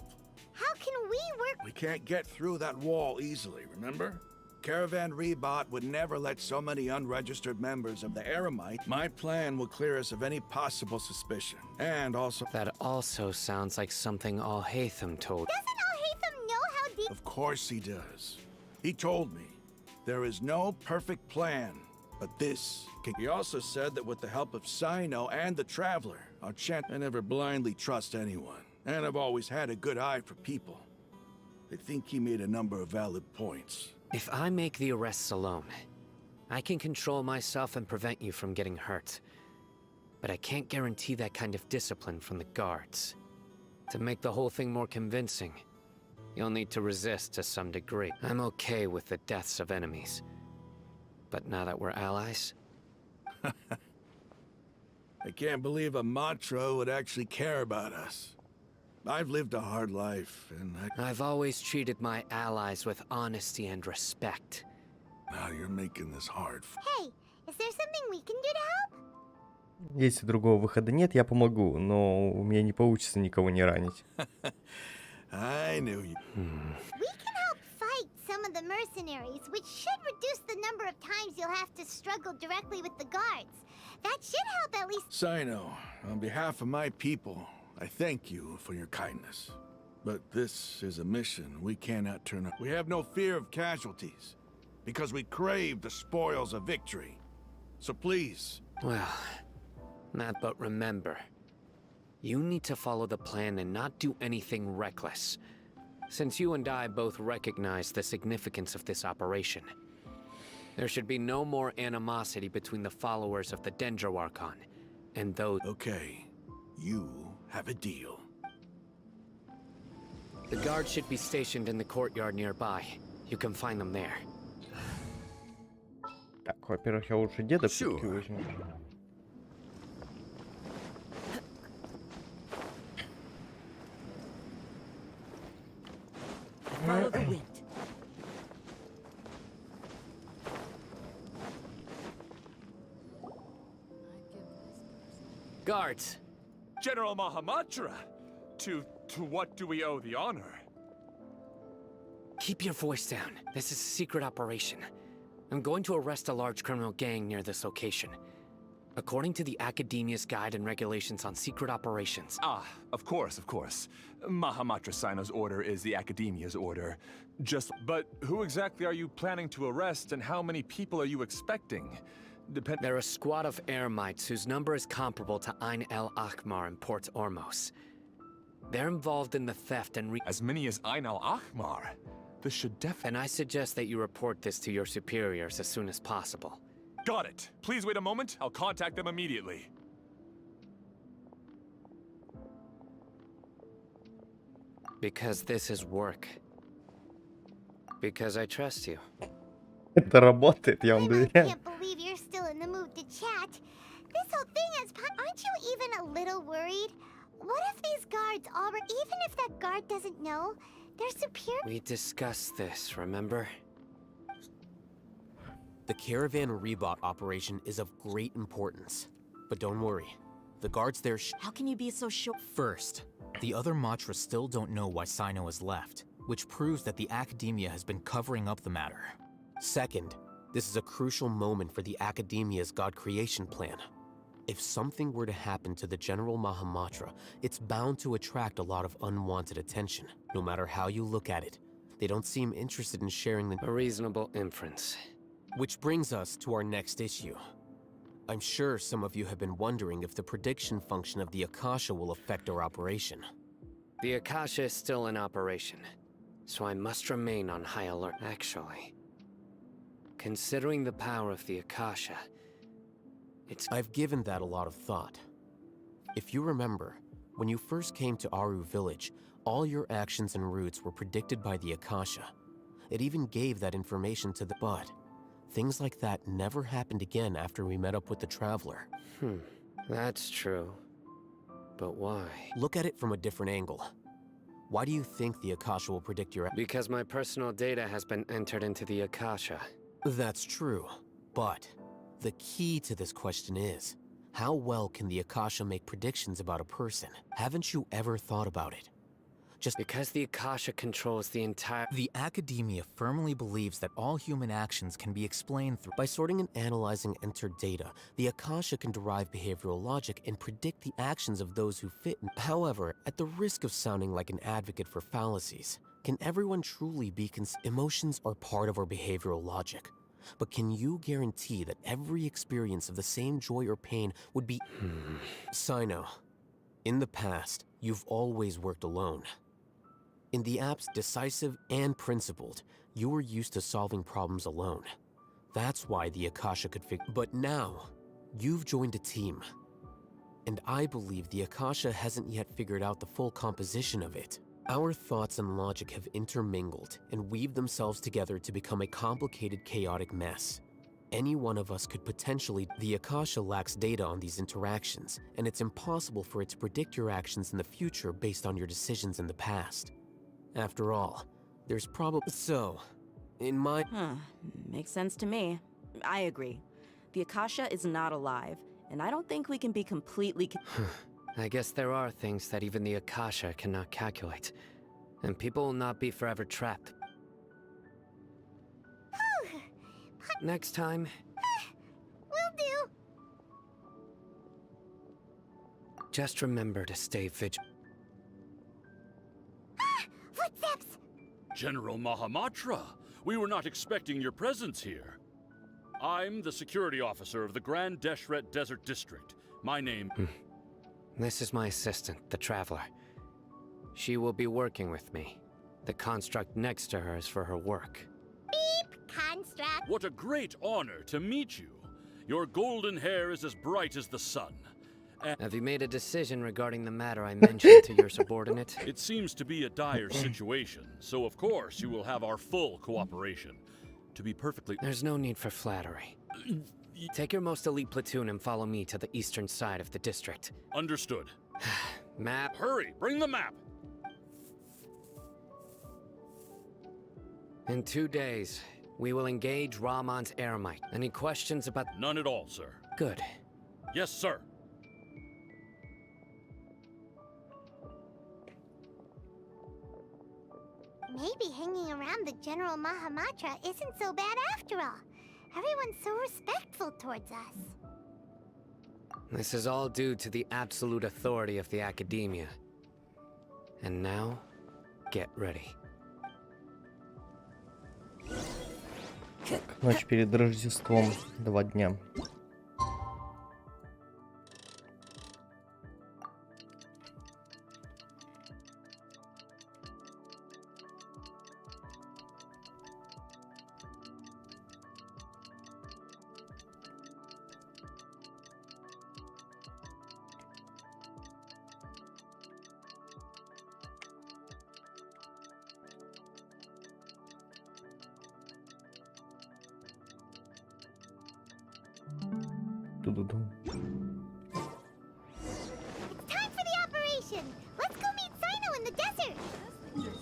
how can we work?
We can't get through that wall easily, remember? Caravan Rebot would never let so many unregistered members of the Eremite. My plan will clear us of any possible suspicion. And also...
That also sounds like something All Hatham told.
Doesn't All Hatham know how deep...
Of course he does. He told me. There is no perfect plan, but this... He also said that with the help of Sino and the Traveler, our chance... I never blindly trust anyone, and I've always had a good eye for people. I think he made a number of valid points.
If I make the arrests alone, I can control myself and prevent you from getting hurt. But I can't guarantee that kind of discipline from the guards. To make the whole thing more convincing, you'll need to resist to some degree. I'm okay with the deaths of enemies. But now that we're allies...
I can't believe a Matra would actually care about us. I've lived a hard life, and
I've always treated my allies with honesty and respect.
Now you're making this hard.
Hey, is there something we can do to help?
Если другого выхода нет, я помогу, но у меня не получится никого не ранить.
I knew you.
We can help fight some of the mercenaries, which should reduce the number of times you'll have to struggle directly with the guards. That should help at least...
Sino, on behalf of my people, I thank you for your kindness. But this is a mission we cannot turn up. We have no fear of casualties, because we crave the spoils of victory. So please...
Well, but remember, you need to follow the plan and not do anything reckless. Since you and I both recognize the significance of this operation, there should be no more animosity between the followers of the Dendroarchon and those...
Okay, you have a deal.
The guards should be stationed in the courtyard nearby. You can find them there.
Так, во-первых, я лучше деда все-таки возьму.
follow the wind.
Guards,
General Mahamatra! To what do we owe the honor?
keep your voice down. This is a secret operation. I'm going to arrest a large criminal gang near this location. According to the Academia's Guide and Regulations on Secret Operations.
Ah, of course, of course. Mahamatra Sino's order is the Academia's order. But who exactly are you planning to arrest, and how many people are you expecting?
They're a squad of Eremites whose number is comparable to Ain el Ahmar in Port Ormos. They're involved in the theft and
As many as Ain al-Ahmar? This should definitely...
And I suggest that you report this to your superiors as soon as possible.
Got it. Please wait a moment. I'll contact them immediately.
Because this is work. Because I trust you.
Это работает, я вам
I
доверяю.
can't believe you're still in the mood to chat. This whole thing has... Aren't you even a little worried? What if these guards already... Even if that guard doesn't know, they're superior...
We discussed this, remember?
The Caravan Rebot operation is of great importance. But don't worry, the guards there
How can you be so sure?
First, the other Matra still don't know why Sino has left, which proves that the Academia has been covering up the matter.
Second, this is a crucial moment for the Academia's God creation plan. If something were to happen to the General Mahamatra, it's bound to attract a lot of unwanted attention. No matter how you look at it, they don't seem interested in sharing the...
A reasonable inference.
Which brings us to our next issue. I'm sure some of you have been wondering if the prediction function of the Akasha will affect our operation.
The Akasha is still in operation, so I must remain on high alert. Actually, considering the power of the Akasha,
I've given that a lot of thought. If you remember, when you first came to Aru Village, all your actions and routes were predicted by the Akasha. It even gave that information to the... But things like that never happened again after we met up with the Traveler.
That's true. But why?
Look at it from a different angle. Why do you think the Akasha will predict your...
Because my personal data has been entered into the Akasha.
That's true, but the key to this question is, how well can the Akasha make predictions about a person? Haven't you ever thought about it? Just
because the Akasha controls the entire...
The Academia firmly believes that all human actions can be explained through...
By sorting and analyzing entered data, the Akasha can derive behavioral logic and predict the actions of those who fit. However, at the risk of sounding like an advocate for fallacies, can everyone truly be emotions are part of our behavioral logic. But can you guarantee that every experience of the same joy or pain would be... Sino, in the past, you've always worked alone. In the apps decisive and principled, you were used to solving problems alone. That's why the Akasha could But now, you've joined a team. And I believe the Akasha hasn't yet figured out the full composition of it. Our thoughts and logic have intermingled and weaved themselves together to become a complicated, chaotic mess. Any one of us could potentially... The Akasha lacks data on these interactions, and it's impossible for it to predict your actions in the future based on your decisions in the past. After all, there's probably... So, in my...
Makes sense to me. I agree. The Akasha is not alive, and I don't think we can be completely...
I guess there are things that even the Akasha cannot calculate, and people will not be forever trapped. Next time...
Will do.
Just remember to stay vigilant.
Footsteps!
General Mahamatra, we were not expecting your presence here. I'm the security officer of the Grand Deshret Desert District. My name...
This is my assistant, the Traveler. She will be working with me. The construct next to her is for her work.
Beep, construct.
What a great honor to meet you. Your golden hair is as bright as the sun.
Have you made a decision regarding the matter I mentioned to your subordinate?
It seems to be a dire situation, so of course you will have our full cooperation. To be perfectly...
There's no need for flattery. Take your most elite platoon and follow me to the eastern side of the district.
Understood.
Map.
Hurry, bring the map!
In 2 days, we will engage Ramon's Eremite. Any questions about...
None at all, sir.
Good.
Yes, sir.
Maybe hanging around the General Mahamatra isn't so bad after all. Everyone's so respectful towards us.
This is all due to the absolute authority of the Academia. And now, get ready.
Ночь перед Рождеством. 2 дня. Ту-ду-ду.
It's time for the operation. Let's go meet Sino in the desert.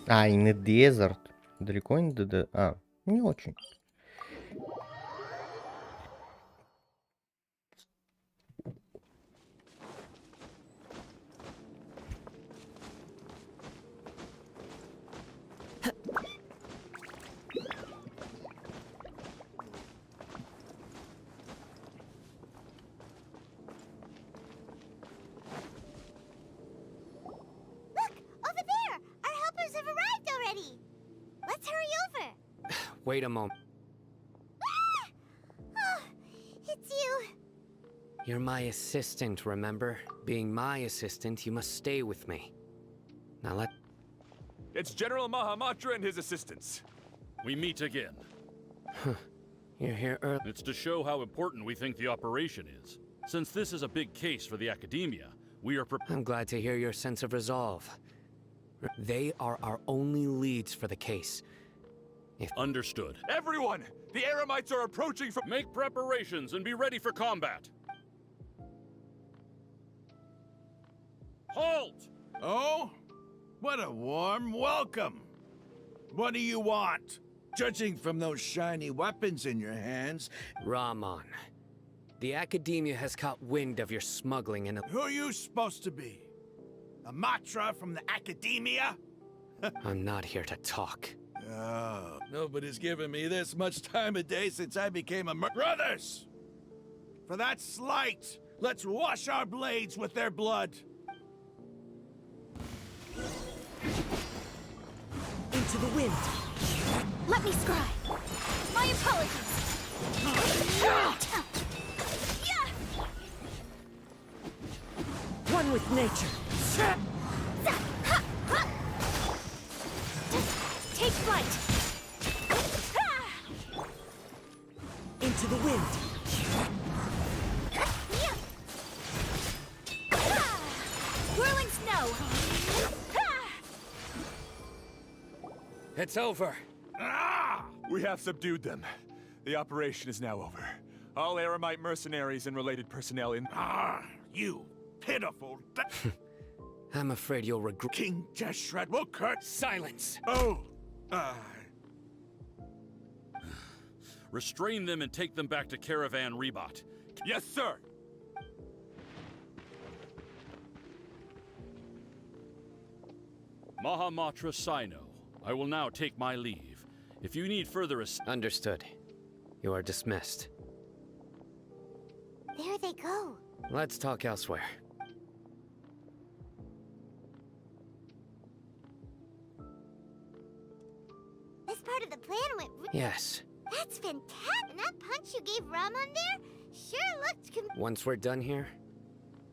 А, in the desert. Далеко не до... А, не очень.
Look, over there. Our helpers have arrived already. Let's hurry over.
Wait a moment.
Ah! Oh, it's you.
You're my assistant, remember? Being my assistant, you must stay with me. Now let...
It's General Mahamatra and his assistants.
We meet again.
You're here early.
It's to show how important we think the operation is. Since this is a big case for the Academia, we are
I'm glad to hear your sense of resolve. They are our only leads for the case.
Understood.
Everyone! The Eremites are approaching from...
Make preparations and be ready for combat. Halt!
Oh? What a warm welcome. What do you want? Judging from those shiny weapons in your hands,
Ramon, the Academia has caught wind of your smuggling and...
who are you supposed to be? A Matra from the Academia?
I'm not here to talk.
Oh, nobody's given me this much time of day since I became a brothers! For that slight, let's wash our blades with their blood.
Into the wind.
Let me scry. My apologies.
One with nature.
Take flight.
Into the wind.
Whirling snow.
It's over.
We have subdued them. The operation is now over. All Eremite mercenaries and related personnel in...
You pitiful...
I'm afraid you'll regret...
King Deshret will cut...
Silence!
Oh!
Restrain them and take them back to Caravan Rebot.
Yes, sir!
Mahamatra Sino, I will now take my leave. If you need further
Understood. You are dismissed.
There they go.
Let's talk elsewhere.
This part of the plan went
Yes.
That's fantastic. And that punch you gave Ramon there sure looked
Once we're done here,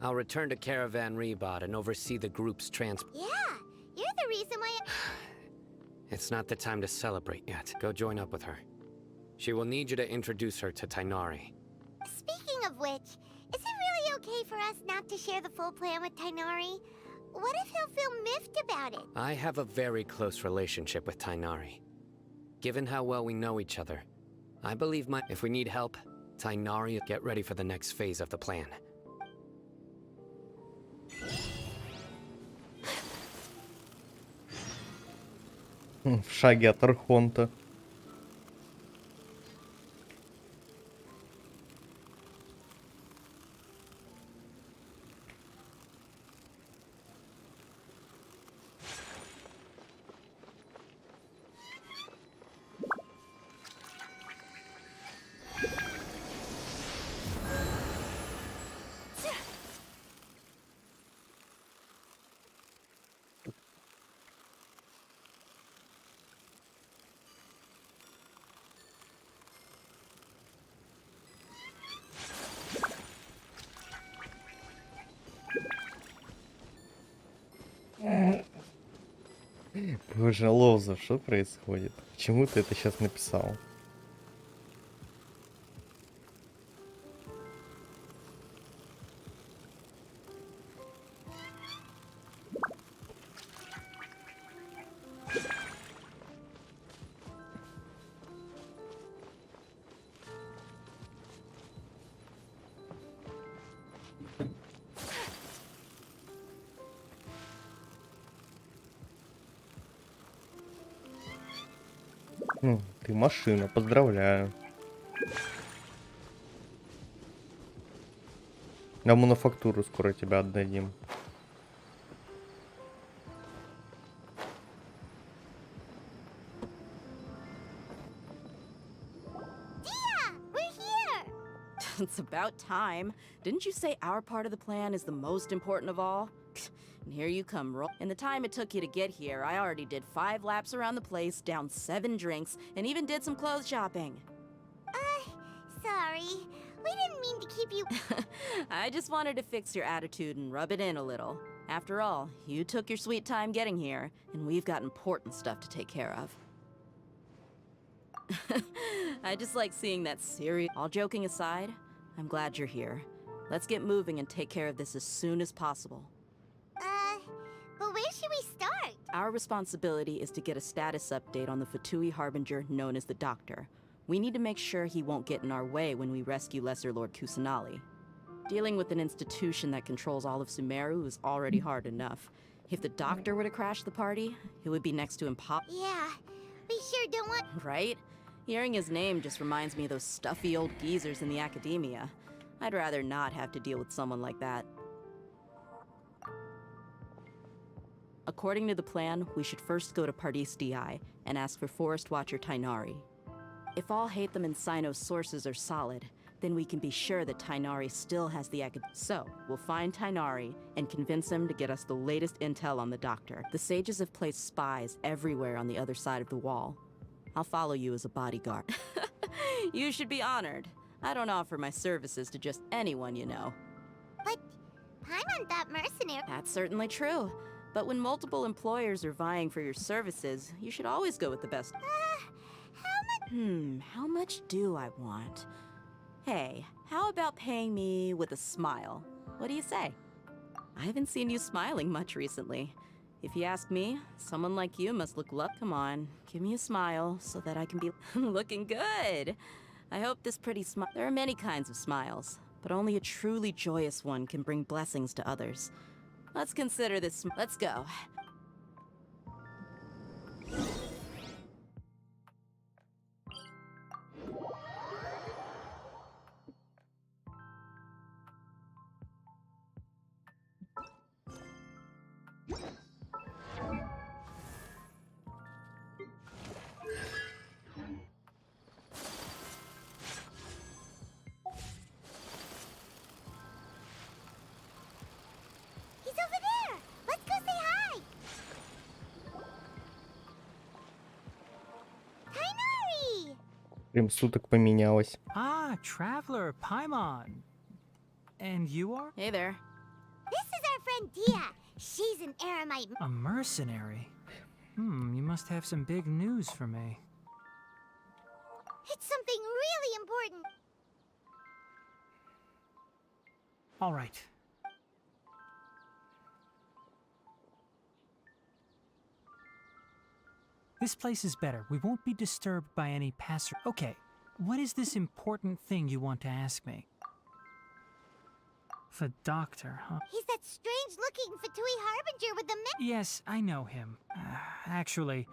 I'll return to Caravan Rebot and oversee the group's transport.
Yeah, you're the reason why
It's not the time to celebrate yet. Go join up with her. She will need you to introduce her to Tainari.
Speaking of which, is it really okay for us not to share the full plan with Tainari? What if he'll feel miffed about it?
I have a very close relationship with Tainari. Given how well we know each other, I believe if we need help, Tainari will get ready for the next phase of the plan.
В шаге от Архонта. Боже, Лоза, что происходит? Почему ты это сейчас написал? Ну, ты машина, поздравляю. На мануфактуру скоро тебя отдадим.
We're here!
It's about time. Didn't you say our part of the plan is the most important of all? And here you come, In the time it took you to get here, I already did 5 laps around the place, downed 7 drinks, and even did some clothes shopping.
Sorry. We didn't mean to keep you.
I just wanted to fix your attitude and rub it in a little. After all, you took your sweet time getting here, and we've got important stuff to take care of. I just like seeing that serious. All joking aside, I'm glad you're here. Let's get moving and take care of this as soon as possible.
But where should we start?
Our responsibility is to get a status update on the Fatui Harbinger known as the Doctor. We need to make sure he won't get in our way when we rescue Lesser Lord Kusanali. Dealing with an institution that controls all of Sumeru is already hard enough. If the Doctor were to crash the party, it would be next to impossible.
Yeah, we sure don't want.
Right? Hearing his name just reminds me of those stuffy old geezers in the academia. I'd rather not have to deal with someone like that. According to the plan, we should first go to Pardis DI and ask for Forest Watcher Tainari. If all Hatham and Sino's sources are solid, then we can be sure that Tainari still has the So, we'll find Tainari and convince him to get us the latest intel on the Doctor. The sages have placed spies everywhere on the other side of the wall. I'll follow you as a bodyguard. You should be honored. I don't offer my services to just anyone you know.
But I'm that mercenary.
That's certainly true. But when multiple employers are vying for your services, you should always go with the best.
How much?
How much do I want? Hey, how about paying me with a smile? What do you say? I haven't seen you smiling much recently. If you ask me, someone like you must look Come on, give me a smile so that I can be looking good. I hope this pretty smile. There are many kinds of smiles, but only a truly joyous one can bring blessings to others. Let's consider this. Let's go.
He's over there. Let's go say hi. Tainari!
Время суток поменялось.
Ah, Traveler Paimon. And you are?
Hey there.
This is our friend Dia. She's an Aramite.
A mercenary? You must have some big news for me.
It's something really important.
All right. This place is better. We won't be disturbed by any passer. Okay, what is this important thing you want to ask me? The Doctor, huh?
He's that strange-looking Fatui Harbinger with the
Yes, I know him. Actually,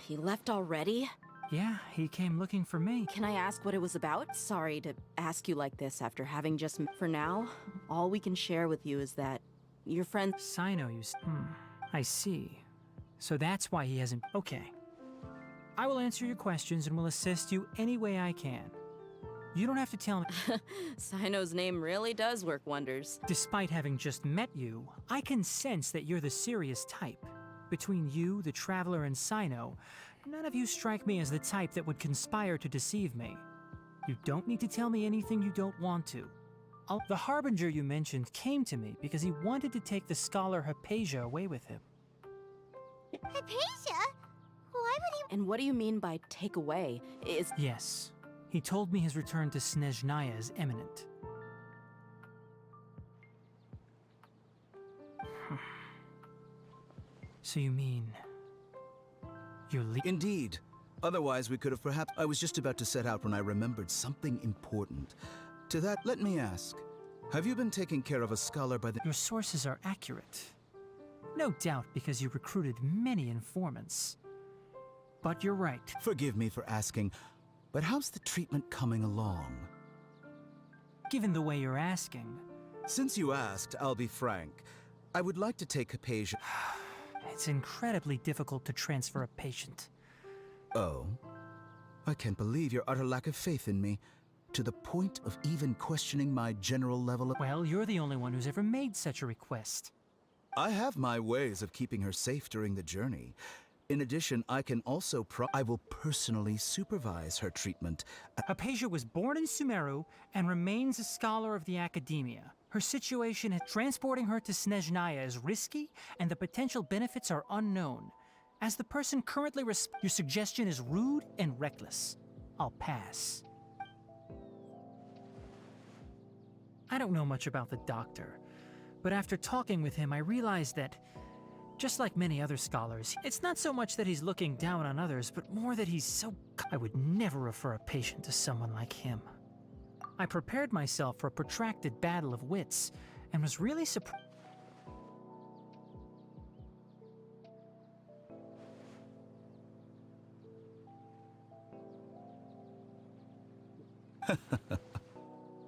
He left already?
yeah, he came looking for me.
Can I ask what it was about? Sorry to ask you like this after having just For now, all we can share with you is that your friend
Sino, I see. So that's why he hasn't... Okay. I will answer your questions and will assist you any way I can. You don't have to tell me...
Sino's name really does work wonders.
Despite having just met you, I can sense that you're the serious type. Between you, the Traveler, and Sino, none of you strike me as the type that would conspire to deceive me. You don't need to tell me anything you don't want to. The Harbinger you mentioned came to me because he wanted to take the scholar Hypatia away with him.
Hypatia? Why would he?
And what do you mean by take away? Is
Yes. He told me his return to Snezhnaya is imminent. So you mean... you're
Indeed. Otherwise, we could have perhaps... I was just about to set out when I remembered something important. To that, let me ask. Have you been taking care of a scholar by the...
Your sources are accurate. No doubt because you recruited many informants. But you're right.
Forgive me for asking, but how's the treatment coming along?
Given the way you're asking...
Since you asked, I'll be frank. I would like to take Hypatia...
It's incredibly difficult to transfer a patient.
Oh? I can't believe your utter lack of faith in me, to the point of even questioning my general level of...
Well, you're the only one who's ever made such a request.
I have my ways of keeping her safe during the journey. In addition, I can also I will personally supervise her treatment.
Hypatia was born in Sumero and remains a scholar of the academia. Her situation at transporting her to Snezhnaya is risky, and the potential benefits are unknown. As the person currently your suggestion is rude and reckless. I'll pass. I don't know much about the doctor, but after talking with him, I realized that, just like many other scholars, it's not so much that he's looking down on others, but more that he's so... I would never refer a patient to someone like him. I prepared myself for a protracted battle of wits, and was really surprised.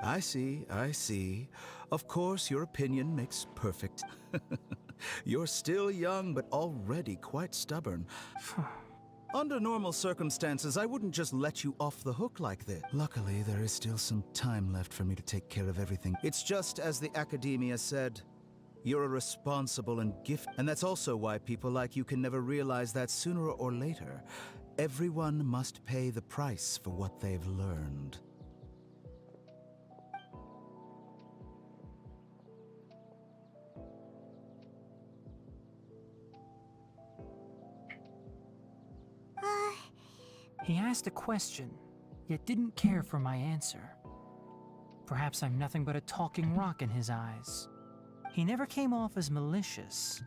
I see, I see. Of course, your opinion makes perfect. You're still young, but already quite stubborn. Under normal circumstances, I wouldn't just let you off the hook like this. Luckily, there is still some time left for me to take care of everything. It's just as the academia said. You're a responsible and and that's also why people like you can never realize that sooner or later, everyone must pay the price for what they've learned.
He asked a question, yet didn't care for my answer. Perhaps I'm nothing but a talking rock in his eyes. He never came off as malicious,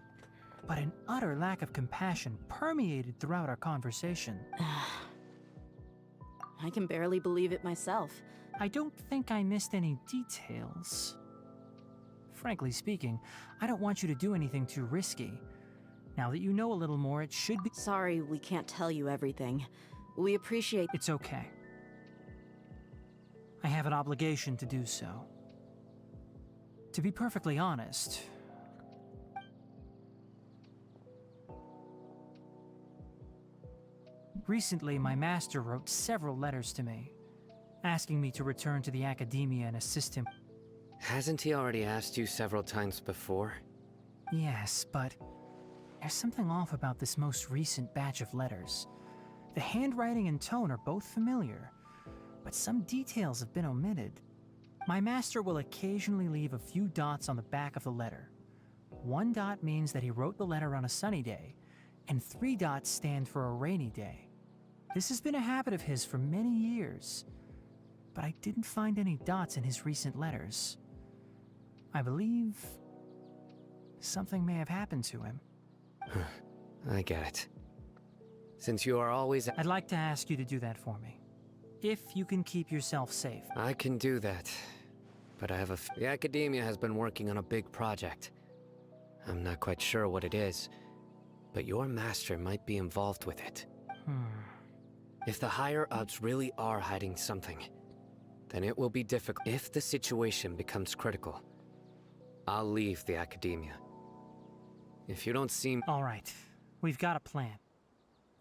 but an utter lack of compassion permeated throughout our conversation.
I can barely believe it myself.
I don't think I missed any details. Frankly speaking, I don't want you to do anything too risky. Now that you know a little more, it should be—
Sorry, we can't tell you everything. We appreciate—
It's okay. I have an obligation to do so. To be perfectly honest, recently my master wrote several letters to me, asking me to return to the academia and assist him.
Hasn't he already asked you several times before?
Yes, but there's something off about this most recent batch of letters. The handwriting and tone are both familiar, but some details have been omitted. My master will occasionally leave a few dots on the back of the letter. 1 dot means that he wrote the letter on a sunny day, and 3 dots stand for a rainy day. This has been a habit of his for many years, but I didn't find any dots in his recent letters. I believe something may have happened to him.
I get it. Since you are always—
I'd like to ask you to do that for me. If you can keep yourself safe.
I can do that. But I have the academia has been working on a big project. I'm not quite sure what it is, but your master might be involved with it. If the higher-ups really are hiding something, then it will be difficult. If the situation becomes critical, I'll leave the academia. If you don't seem—
All right. We've got a plan.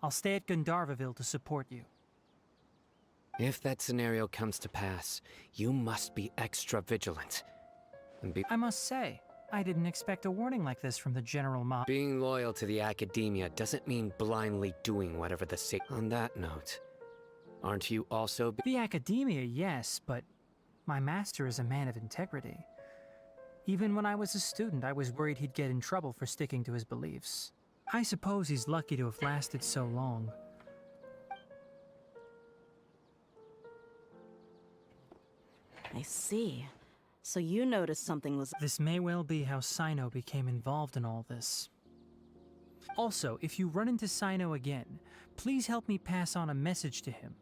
I'll stay at Gandharvaville to support you.
If that scenario comes to pass, you must be extra vigilant. And be—
I must say, I didn't expect a warning like this from the General Ma—
Being loyal to the academia doesn't mean blindly doing whatever the sick— On that note, aren't you also—
The academia, yes, but my master is a man of integrity. Even when I was a student, I was worried he'd get in trouble for sticking to his beliefs. I suppose he's lucky to have lasted so long.
I see. So you noticed something was...
This may well be how Sino became involved in all this. Also, if you run into Sino again, please help me pass on a message to him.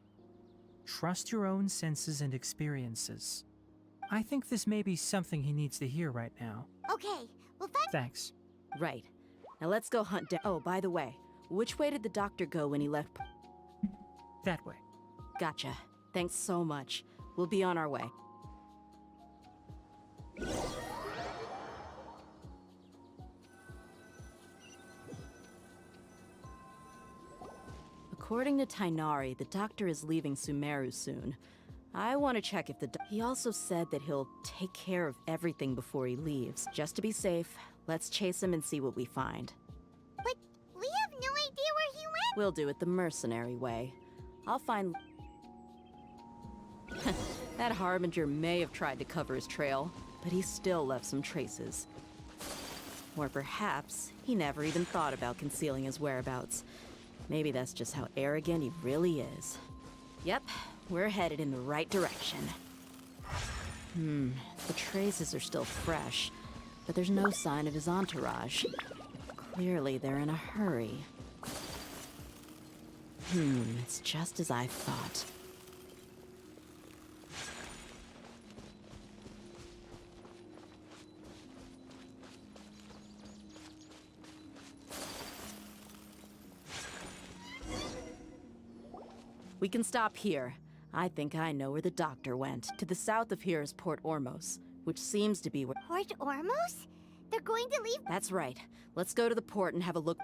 Trust your own senses and experiences. I think this may be something he needs to hear right now.
Okay, well thanks.
Thanks.
Right. Now let's go hunt down... Oh, by the way, which way did the doctor go when he left...
That way.
Gotcha. Thanks so much. We'll be on our way. According to Tainari, the doctor is leaving Sumeru soon. I want to check if the he also said that he'll take care of everything before he leaves. Just to be safe, let's chase him and see what we find.
But we have no idea where he went.
We'll do it the mercenary way. I'll find... That Harbinger may have tried to cover his trail, but he still left some traces. Or perhaps he never even thought about concealing his whereabouts. Maybe that's just how arrogant he really is. Yep, we're headed in the right direction. The traces are still fresh, but there's no sign of his entourage. Clearly they're in a hurry. It's just as I thought. We can stop here. I think I know where the doctor went. To the south of here is Port Ormos, which seems to be where...
Port Ormos? They're going to leave?
That's right. Let's go to the port and have a look.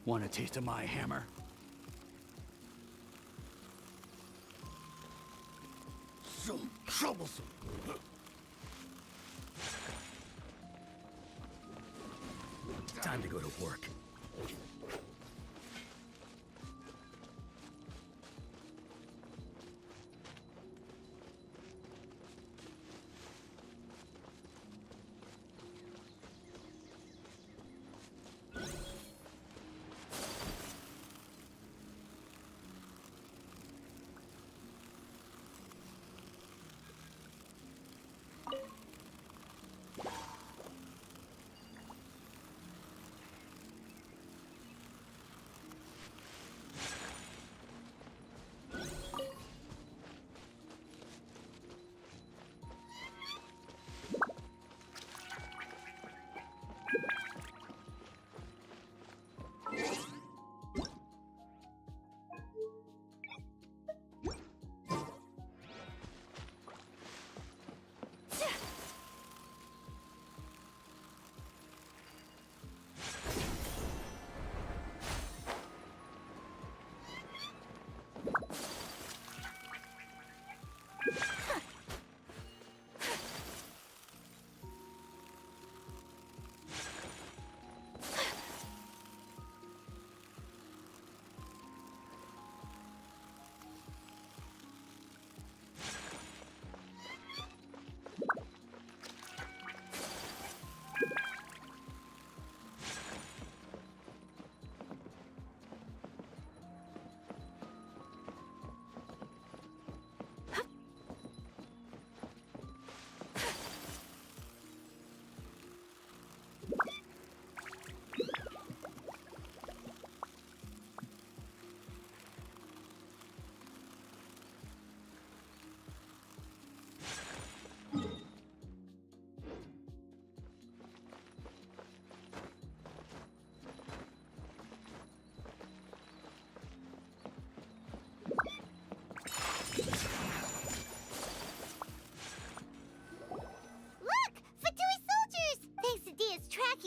Want a taste of my hammer? So troublesome. Time to go to work.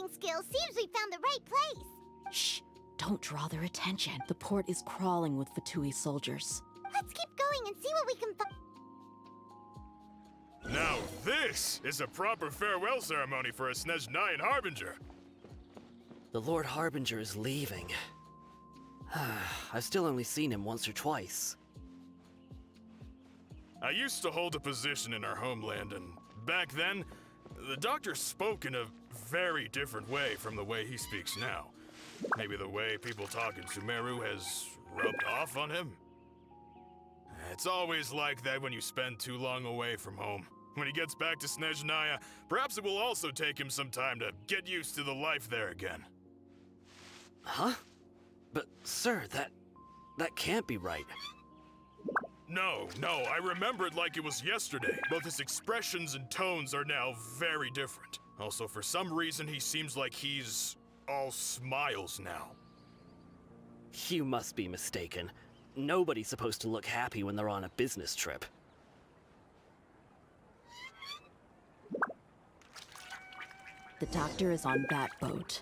navigating skills, seems we found the right place.
Shh! Don't draw their attention. The port is crawling with Fatui soldiers.
Let's keep going and see what we can find.
Now this is a proper farewell ceremony for a Snezhnayan Harbinger.
The Lord Harbinger is leaving. I've still only seen him once or twice.
I used to hold a position in our homeland, and back then, the doctor spoke in a very different way from the way he speaks now. Maybe the way people talk in Sumeru has rubbed off on him? It's always like that when you spend too long away from home. When he gets back to Snezhnaya, perhaps it will also take him some time to get used to the life there again.
Huh? But, sir, that can't be right.
No, I remember it like it was yesterday. Both his expressions and tones are now very different. Also, for some reason, he seems like he's all smiles now.
You must be mistaken. Nobody's supposed to look happy when they're on a business trip.
The doctor is on that boat.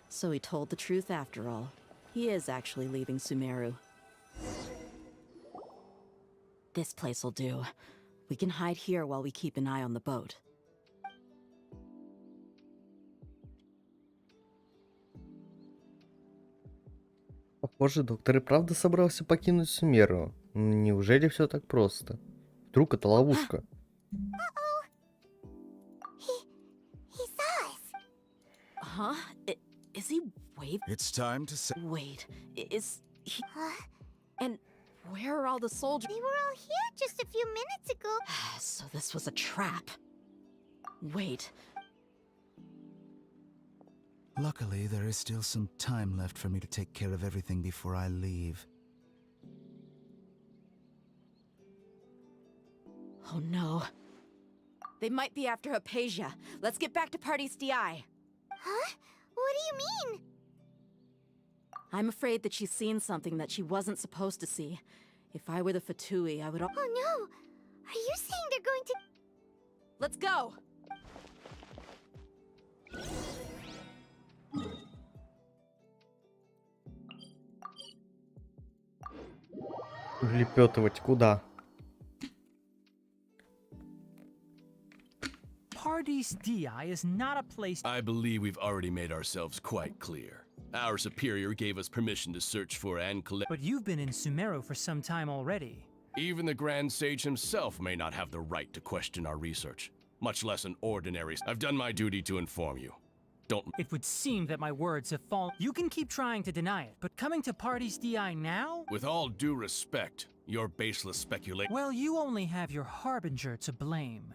So he told the truth after all. He is actually leaving Sumeru. This place'll do. We can hide here while we keep an eye on the boat.
Похоже, доктор и правда собрался покинуть Сумеру. Неужели все так просто? Вдруг это ловушка?
He saw us.
Huh? Is he waving?
It's time to say.
Wait, is he... And where are all the soldiers?
They were all here just a few minutes ago.
So this was a trap. Wait.
Luckily, there is still some time left for me to take care of everything before I leave.
Oh no. They might be after Hypatia. Let's get back to Party's DI.
Huh? What do you mean?
I'm afraid that she's seen something that she wasn't supposed to see. If I were the Fatui, I would...
Oh no! Are you saying they're going to...
Let's go!
Влепетывать куда?
Party's DI is not a place...
I believe we've already made ourselves quite clear. Our superior gave us permission to search for and collect...
But you've been in Sumeru for some time already.
Even the Grand Sage himself may not have the right to question our research, much less an ordinary... I've done my duty to inform you. Don't...
It would seem that my words have fallen... You can keep trying to deny it, but coming to Party's DI now?
With all due respect, your baseless speculation...
Well, you only have your Harbinger to blame.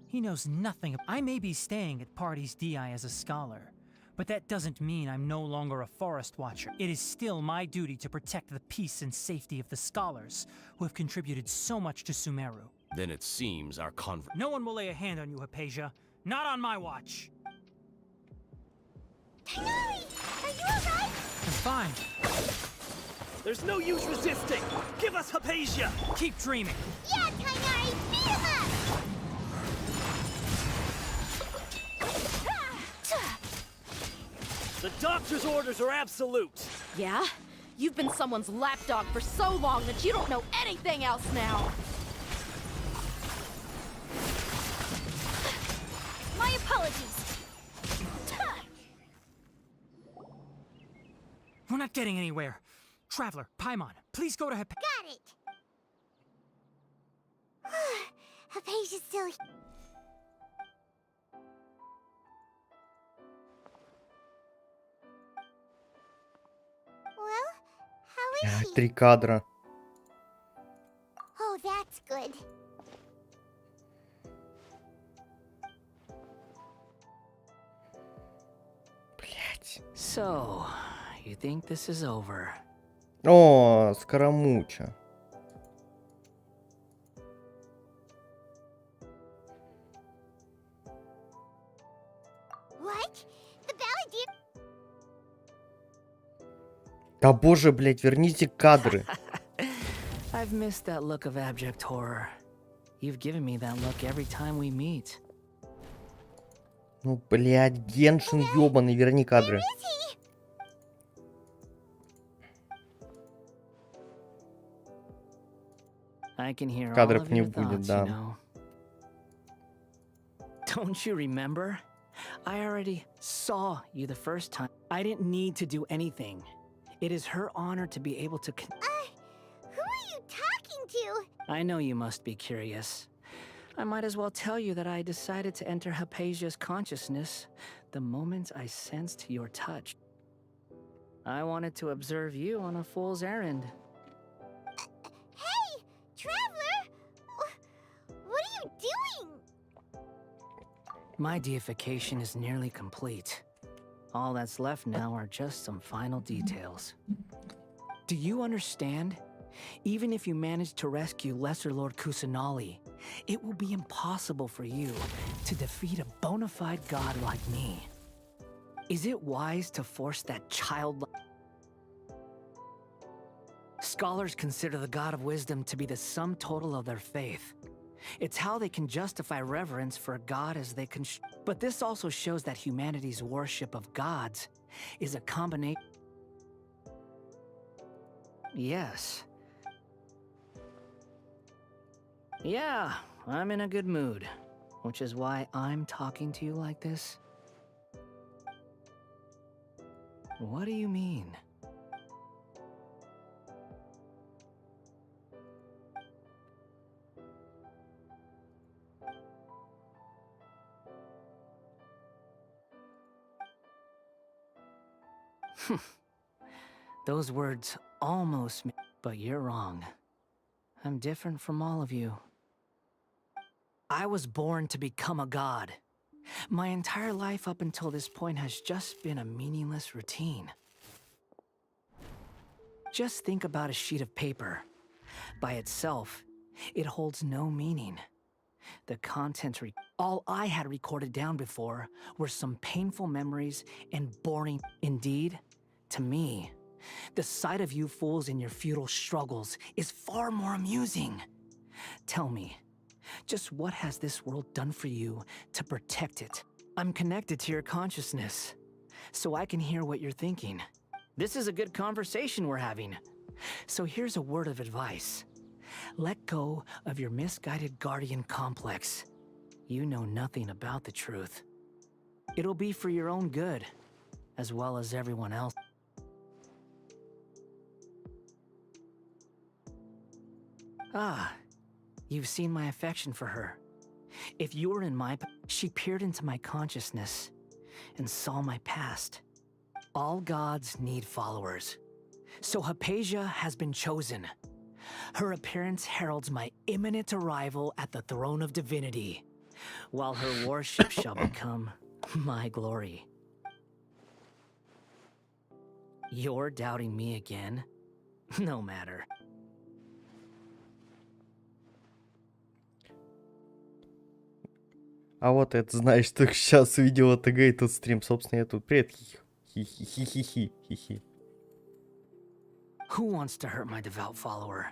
He knows nothing. I may be staying at Party's DI as a scholar, but that doesn't mean I'm no longer a forest watcher. It is still my duty to protect the peace and safety of the scholars who have contributed so much to Sumeru.
Then it seems our
No one will lay a hand on you, Hypatia. Not on my watch.
Tighnari! Are you alright?
I'm fine.
There's no use resisting! Give us Hypatia!
Keep dreaming.
Yeah, Tighnari! Beat him up!
The doctor's orders are absolute!
Yeah? You've been someone's lapdog for so long that you don't know anything else now!
My apologies!
We're not getting anywhere. Traveler, Paimon, please go to
Got it! Hypatia's still here. Well, how is she?
3 кадра.
Oh, that's good.
Блять.
So, you think this is over?
О, скоромуча.
What? The Balladeer?
Да боже, блять, верните кадры.
I've missed that look of abject horror. You've given me that look every time we meet.
Ну, блядь, Геншин ёбаный, верни кадры.
I can hear all
Кадров
of
не
your
будет,
thoughts,
да.
you know. Don't you remember? I already saw you the first time. I didn't need to do anything. It is her honor to be able to
Who are you talking to?
I know you must be curious. I might as well tell you that I decided to enter Hypatia's consciousness the moment I sensed your touch. I wanted to observe you on a fool's errand.
Hey, Traveler! What are you doing?
My deification is nearly complete. All that's left now are just some final details. Do you understand? Even if you manage to rescue Lesser Lord Kusanali, it will be impossible for you to defeat a bona fide god like me. Is it wise to force that child? Scholars consider the God of Wisdom to be the sum total of their faith. It's how they can justify reverence for a god as they can. But this also shows that humanity's worship of gods is a combination. Yes. Yeah, I'm in a good mood, which is why I'm talking to you like this. What do you mean? Those words almost, but you're wrong. I'm different from all of you. I was born to become a god. My entire life up until this point has just been a meaningless routine. Just think about a sheet of paper. By itself, it holds no meaning. The content, all I had recorded down before were some painful memories and boring. Indeed, to me, the sight of you fools in your futile struggles is far more amusing. Tell me, just what has this world done for you to protect it? I'm connected to your consciousness, so I can hear what you're thinking. This is a good conversation we're having. So here's a word of advice. Let go of your misguided guardian complex. You know nothing about the truth. It'll be for your own good, as well as everyone else. Ah, you've seen my affection for her. If you were in my... She peered into my consciousness and saw my past. All gods need followers. So Hypatia has been chosen. Her appearance heralds my imminent arrival at the throne of divinity, while her worship shall become my glory. You're doubting me again? No matter.
А вот это знаешь, что сейчас видео тагает тут стрим. Собственно, я тут. Привет, хи-хи-хи-хи-хи.
Who wants to hurt my devout follower?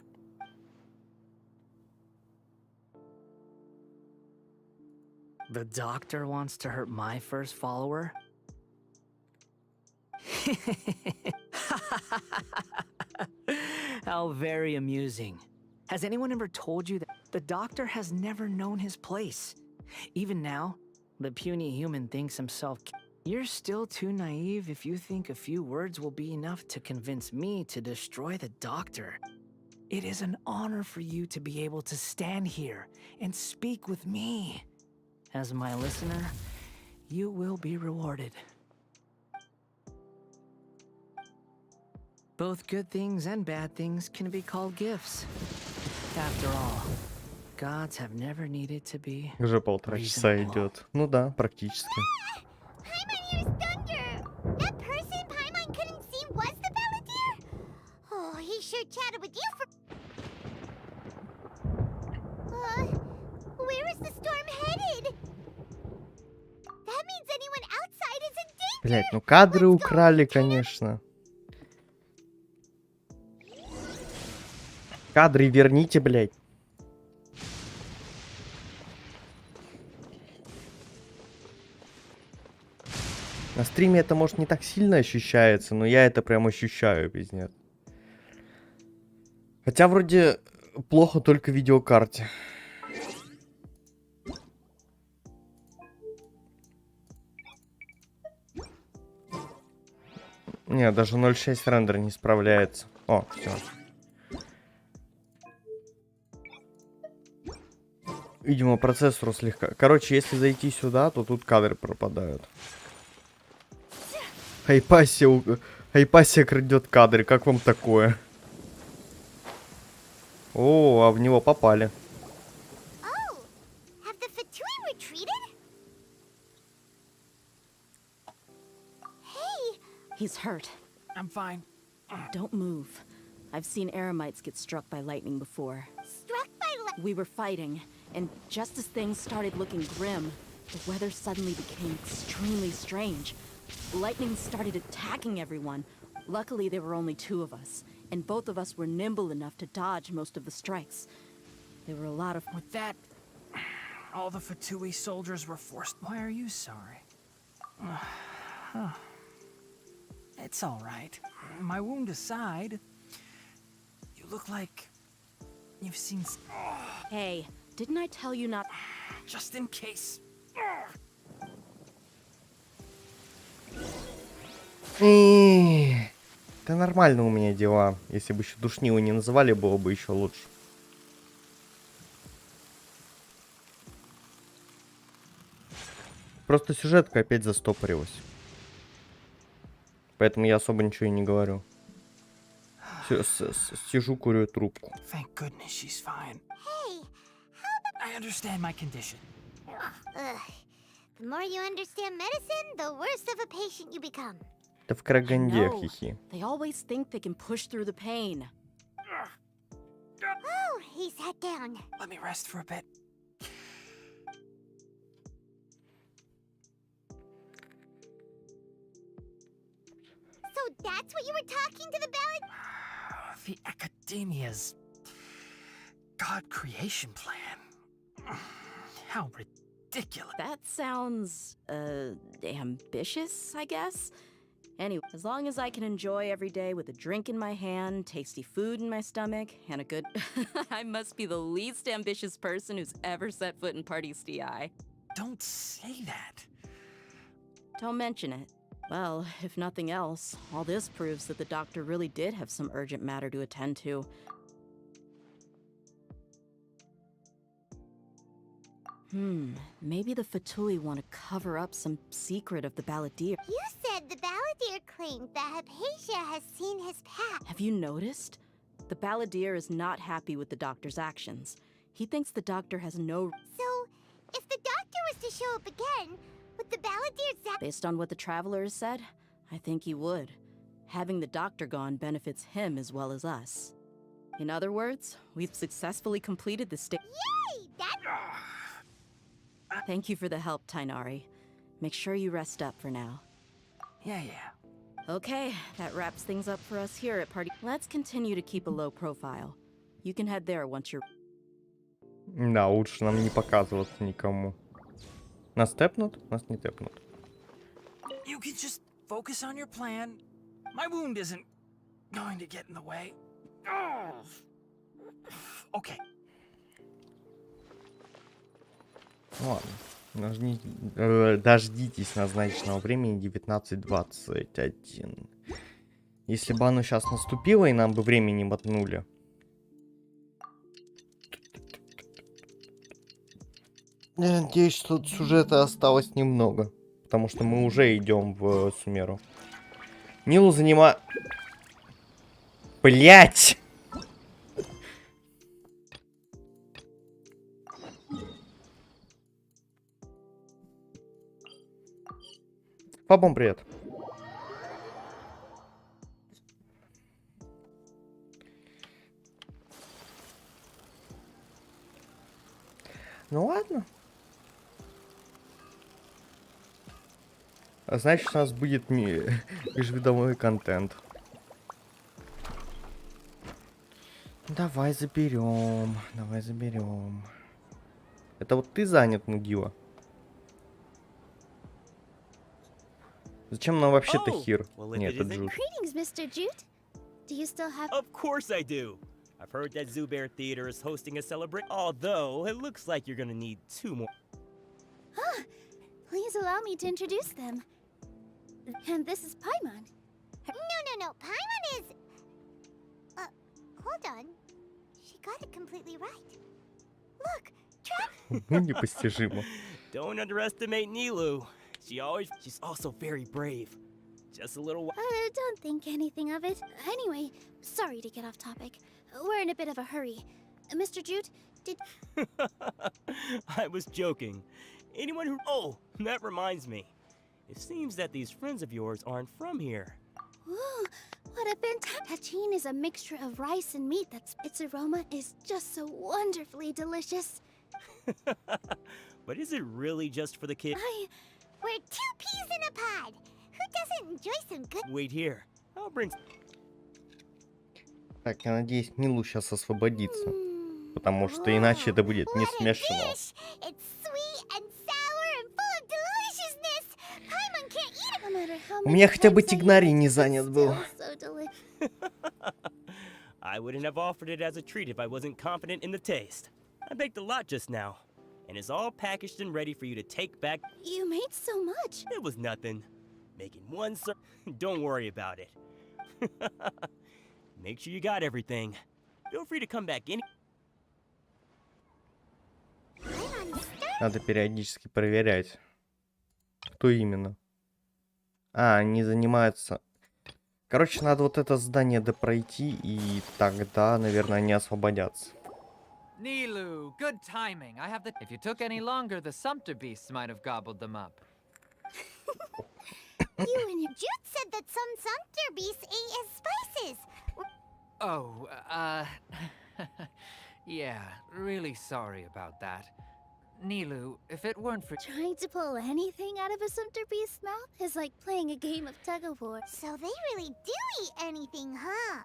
The doctor wants to hurt my first follower? How very amusing. Has anyone ever told you that the doctor has never known his place? Even now, the puny human thinks himself. You're still too naive if you think a few words will be enough to convince me to destroy the doctor. It is an honor for you to be able to stand here and speak with me. As my listener, you will be rewarded. Both good things and bad things can be called gifts. After all, gods have never needed to be.
Уже 1,5 часа идет. Ну да, практически.
Paimon, here's Thunder! That person Paimon couldn't see was the Balladeer? Oh, he sure chatted with you for... Where is the storm headed? That means anyone outside is in danger!
Блять, ну кадры украли, конечно. Кадры верните, блять. На стриме это, может, не так сильно ощущается, но я это прям ощущаю, пиздец. Хотя вроде плохо только в видеокарте. Не, даже 0.6 рендер не справляется. О, все. Видимо, процессору слегка... Короче, если зайти сюда, то тут кадры пропадают. Хайпасия крадет кадры. Как вам такое? О, а в него попали.
Have the Fatui retreated? Hey!
He's hurt.
I'm fine.
Don't move. I've seen Eremites get struck by lightning before.
Struck by
We were fighting, and just as things started looking grim, the weather suddenly became extremely strange. Lightning started attacking everyone. Luckily, there were only 2 of us, and both of us were nimble enough to dodge most of the strikes. There were a lot of...
With that, all the Fatui soldiers were forced. Why are you sorry? It's all right. My wound aside, you look like you've seen...
Hey, didn't I tell you not...
Just in case.
Да нормально у меня дела. Если бы еще душнило не называли, было бы еще лучше. Просто сюжетка опять застопорилась. Поэтому я особо ничего и не говорю. Сижу, курю трубку.
Thank goodness she's fine.
Hey,
I understand my condition.
ugh. The more you understand medicine, the worse of a patient you become.
Да в Караганде,
No,
хихи.
they always think they can push through the pain.
Oh, he sat down.
Let me rest for a bit.
So that's what you were talking to the ballad?
The Academia's God creation plan. How ridiculous.
That sounds, ambitious, I guess? Anyway, as long as I can enjoy every day with a drink in my hand, tasty food in my stomach, and a good... I must be the least ambitious person who's ever set foot in Party's DI.
Don't say that.
Don't mention it. Well, if nothing else, all this proves that the doctor really did have some urgent matter to attend to. Maybe the Fatui want to cover up some secret of the Balladeer.
You said the Balladeer claimed that Hypatia has seen his past.
Have you noticed? The Balladeer is not happy with the doctor's actions. He thinks the doctor has no...
So, if the doctor was to show up again, would the Balladeer
Based on what the Traveler has said, I think he would. Having the doctor gone benefits him as well as us. In other words, we've successfully completed the stage.
Yay! That's...
Thank you for the help, Tainari. Make sure you rest up for now.
Yeah.
Okay, that wraps things up for us here at Party. Let's continue to keep a low profile. You can head there once you're...
Да, лучше нам не показываться никому. Нас тэпнут? Нас не тэпнут.
You can just focus on your plan. My wound isn't going to get in the way. Okay.
Ладно. Дождитесь назначенного времени 19:21. Если бы оно сейчас наступило и нам бы времени мотнули. Я надеюсь, что сюжета осталось немного. Потому что мы уже идем в Сумеру. Нилу занима... Блять! Фабом, привет. Ну ладно. А значит, у нас будет межвидовой контент. Давай заберем. Давай заберем. Это вот ты занят, Мудила? Зачем нам вообще
Oh,
Тахир?
well, if
Нет,
it
это
isn't-
Джуд.
Greetings, Mr. Jute. Do you still have...
Of course I do. I've heard that Zubair Theater is hosting a celebration. Although, it looks like you're gonna need 2 more.
Please allow me to introduce them. And this is Paimon. No. Paimon is... hold on. She got it completely right. Look,
Непостижимо.
Don't underestimate Nilu. She's also very brave. Just a little
don't think anything of it. Anyway, sorry to get off topic. We're in a bit of a hurry. Mr. Jute, did...
I was joking. Anyone who... Oh, that reminds me. It seems that these friends of yours aren't from here.
Ooh, what a fantastic... Tachin is a mixture of rice and meat its aroma is just so wonderfully delicious.
But is it really just for the kid?
We're 2 peas in a pod. Who doesn't enjoy some good...
Wait here. I'll bring...
Так, я надеюсь, Нилу сейчас освободится. Потому что иначе это будет не смешно.
It's sweet and sour and full of deliciousness. Paimon can't eat it. No matter how
У
many
меня хотя бы
times I
Тигнарий
eat it,
не
it's
занят был.
still so delicious.
I wouldn't have offered it as a treat if I wasn't confident in the taste. I baked a lot just now, and it's all packaged and ready for you to take back.
You made so much.
It was nothing. Making one Don't worry about it. Make sure you got everything. Feel free to come back any...
Надо периодически проверять. Кто именно? А, они занимаются... Короче, надо вот это здание допройти, и тогда, наверное, они освободятся.
Nilu, good timing. I have the... If you took any longer, the Sumpter beasts might have gobbled them up.
You and your Jute said that some Sumpter beasts ate as spices.
Oh, yeah, really sorry about that. Nilu, if it weren't for...
Trying to pull anything out of a Sumpter beast's mouth is like playing a game of tug-of-war. So they really do eat anything, huh?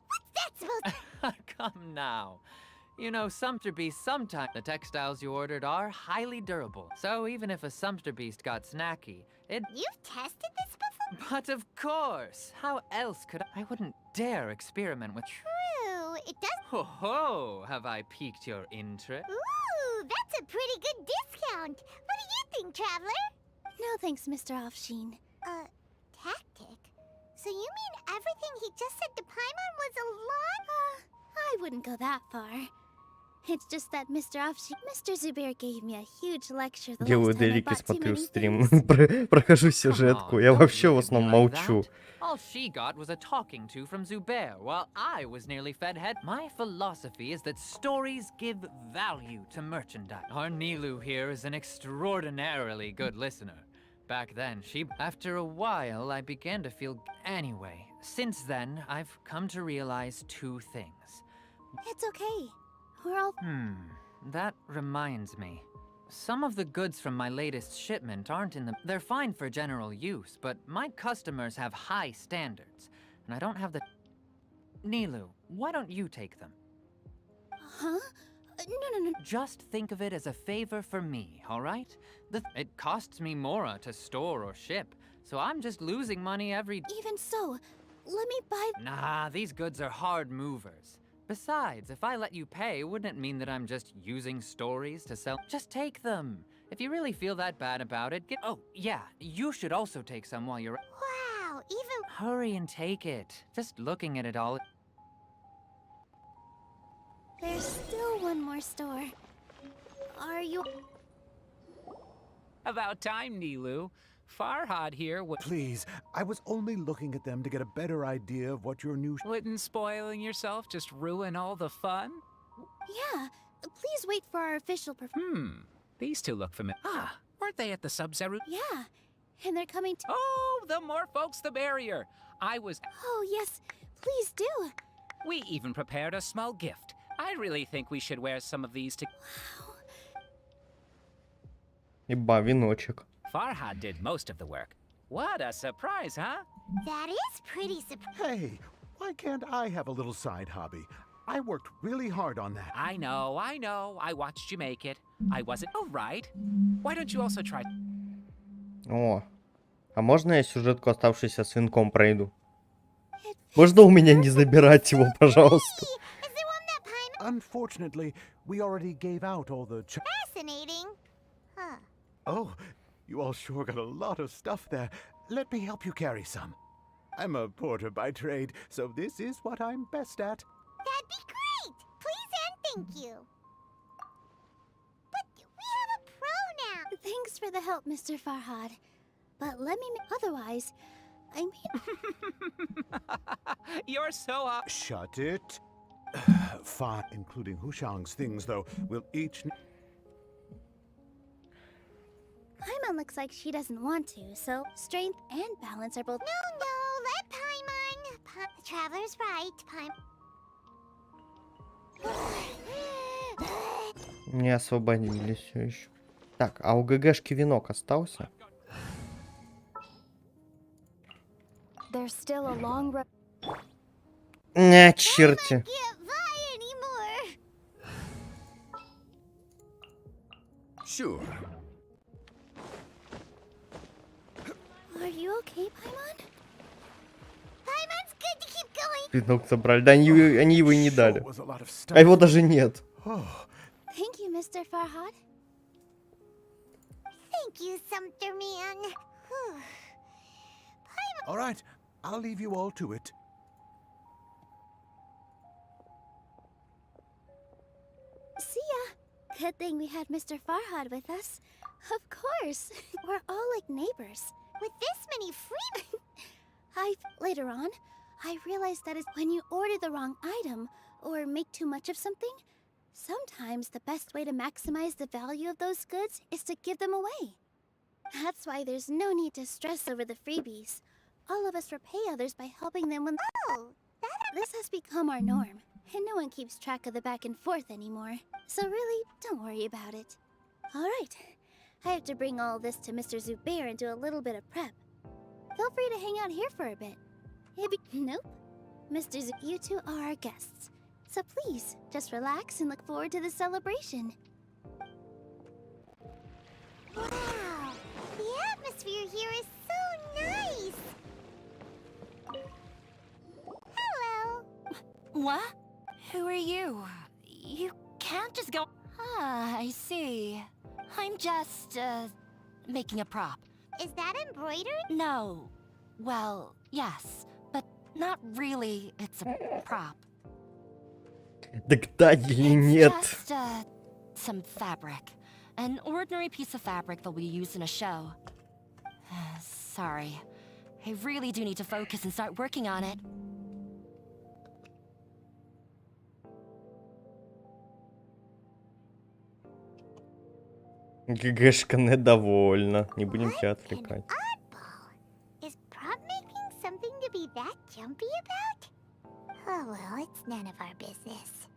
What's that supposed to...
Come now. You know, Sumpter beasts sometimes... The textiles you ordered are highly durable. So even if a Sumpter beast got snacky, it...
You've tested this before?
But of course! How else could I wouldn't dare experiment with...
True, it does...
Ho ho! Have I piqued your interest?
Ooh, that's a pretty good discount. What do you think, Traveler? No thanks, Mr. Offsheen. Tactic? So you mean everything he just said to Paimon was a lie? I wouldn't go that far. It's just that Mr. Zubair gave me a huge lecture the
Делаю
last time I
делики,
bought too
смотрю
many
стрим,
things.
прохожу сюжетку. Я вообще в основном молчу.
All she got was a talking to from Zubair, while I was nearly fed head. My philosophy is that stories give value to merchandise. Our Nilu here is an extraordinarily good listener. Back then, after a while, I began to feel... Anyway, since then, I've come to realize 2 things.
It's okay. We're all...
That reminds me. Some of the goods from my latest shipment aren't in the... They're fine for general use, but my customers have high standards, and I don't have the... Nilu, why don't you take them?
Huh? No.
Just think of it as a favor for me, all right? It costs me Mora to store or ship, so I'm just losing money every...
Even so, let me buy...
Nah, these goods are hard movers. Besides, if I let you pay, wouldn't it mean that I'm just using stories to sell? Just take them. If you really feel that bad about it, Oh, yeah, you should also take some while you're...
Wow, even...
Hurry and take it. Just looking at it all...
There's still one more store. Are you...
About time, Nilu. Farhad here
Please, I was only looking at them to get a better idea of what your new...
Wouldn't spoiling yourself just ruin all the fun?
Yeah, please wait for our official
These 2 look familiar. Ah, weren't they at the Sub-Zero?
Yeah, and they're coming to...
Oh, the more folks, the merrier.
Oh, yes, please do.
We even prepared a small gift. I really think we should wear some of these to...
Еба, веночек.
Farhad did most of the work. What a surprise, huh?
That is pretty surprising.
Hey, why can't I have a little side hobby? I worked really hard on that.
I know. I watched you make it. I wasn't... Oh, right. Why don't you also try...
О, А можно я сюжетку оставшийся свинком пройду? Можно у меня не забирать его, пожалуйста?
Unfortunately, we already gave out all the
Fascinating. Huh.
Oh, you all sure got a lot of stuff there. Let me help you carry some. I'm a porter by trade, so this is what I'm best at.
That'd be great. Please and thank you. But we have a pro now.
Thanks for the help, Mr. Farhad. But let me otherwise, I mean...
You're so
Shut it. Fine, including Hushang's things, though, we'll each...
Paimon looks like she doesn't want to, so strength and balance are both...
No, let Paimon. The traveler's right, Paimon.
Не освободили все еще. Так, а у ГГшки венок остался?
There's still a long road...
Не, черти.
Sure.
Are you okay, Paimon?
Paimon's good to keep going.
Венок забрали. Да они его и не дали. А его даже нет.
Thank you, Mr. Farhad.
Thank you, Sumter Man.
All right, I'll leave you all to it.
See ya. Good thing we had Mr. Farhad with us. Of course. We're all like neighbors.
With this many free...
Later on, I realized that is when you order the wrong item or make too much of something, sometimes the best way to maximize the value of those goods is to give them away. That's why there's no need to stress over the freebies. All of us repay others by helping them when... This has become our norm, and no one keeps track of the back and forth anymore. So really, don't worry about it. Alright, I have to bring all this to Mr. Zubair and do a little bit of prep. Feel free to hang out here for a bit. Nope. Mr. You two are our guests. So please, just relax and look forward to the celebration.
Wow, the atmosphere here is so nice. Hello.
What? Who are you? You can't just go... Ah, I see. I'm just, making a prop.
Is that embroidered?
No. Well, yes, but not really. It's a prop.
Так да или нет?
Just, some fabric. An ordinary piece of fabric that we use in a show. Sorry. I really do need to focus and start working on it.
ГГшка недовольна. Не будем тебя отвлекать.
Is prop making something to be that jumpy about? Oh well, it's none of our business.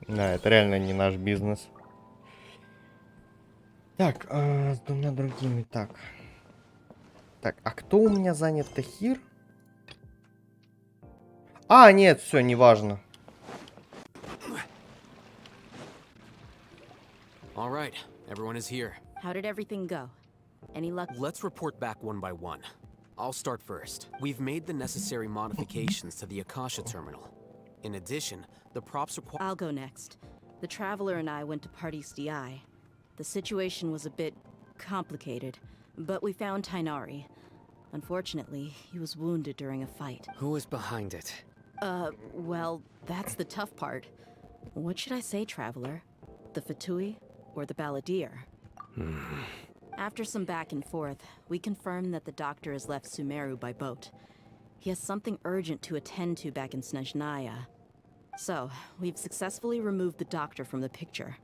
Да, это реально не наш бизнес. Так, с двумя другими. Так, а кто у меня занят? Тахир? А, нет, все, неважно.
All right, everyone is here.
How did everything go? Any luck?
Let's report back one by one. I'll start first. We've made the necessary modifications to the Akasha terminal. In addition, the props require...
I'll go next. The Traveler and I went to Party's DI. The situation was a bit complicated, but we found Tainari. Unfortunately, he was wounded during a fight.
Who was behind it?
Well, that's the tough part. What should I say, Traveler? The Fatui or the Balladeer? After some back and forth, we confirmed that the doctor has left Sumero by boat. He has something urgent to attend to back in Snezhnaya. So, we've successfully removed the doctor from the picture.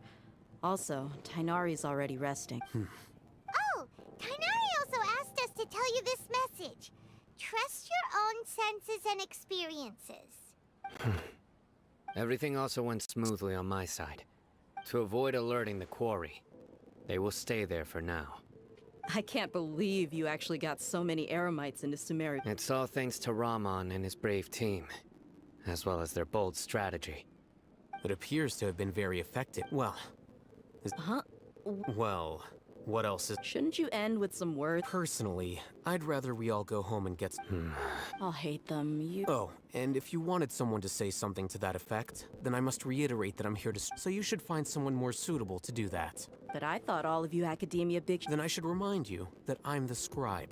Also, Tainari's already resting.
Oh, Tainari also asked us to tell you this message. Trust your own senses and experiences.
Everything also went smoothly on my side. To avoid alerting the quarry, they will stay there for now.
I can't believe you actually got so many Eremites into Sumero.
It's all thanks to Rahman and his brave team, as well as their bold strategy.
It appears to have been very effective. Well...
Huh?
Well, What else is...
Shouldn't you end with some words?
Personally, I'd rather we all go home and get...
I'll hate them. You...
Oh, and if you wanted someone to say something to that effect, then I must reiterate that I'm here to... So you should find someone more suitable to do that.
But I thought all of you academia big...
Then I should remind you that I'm the scribe.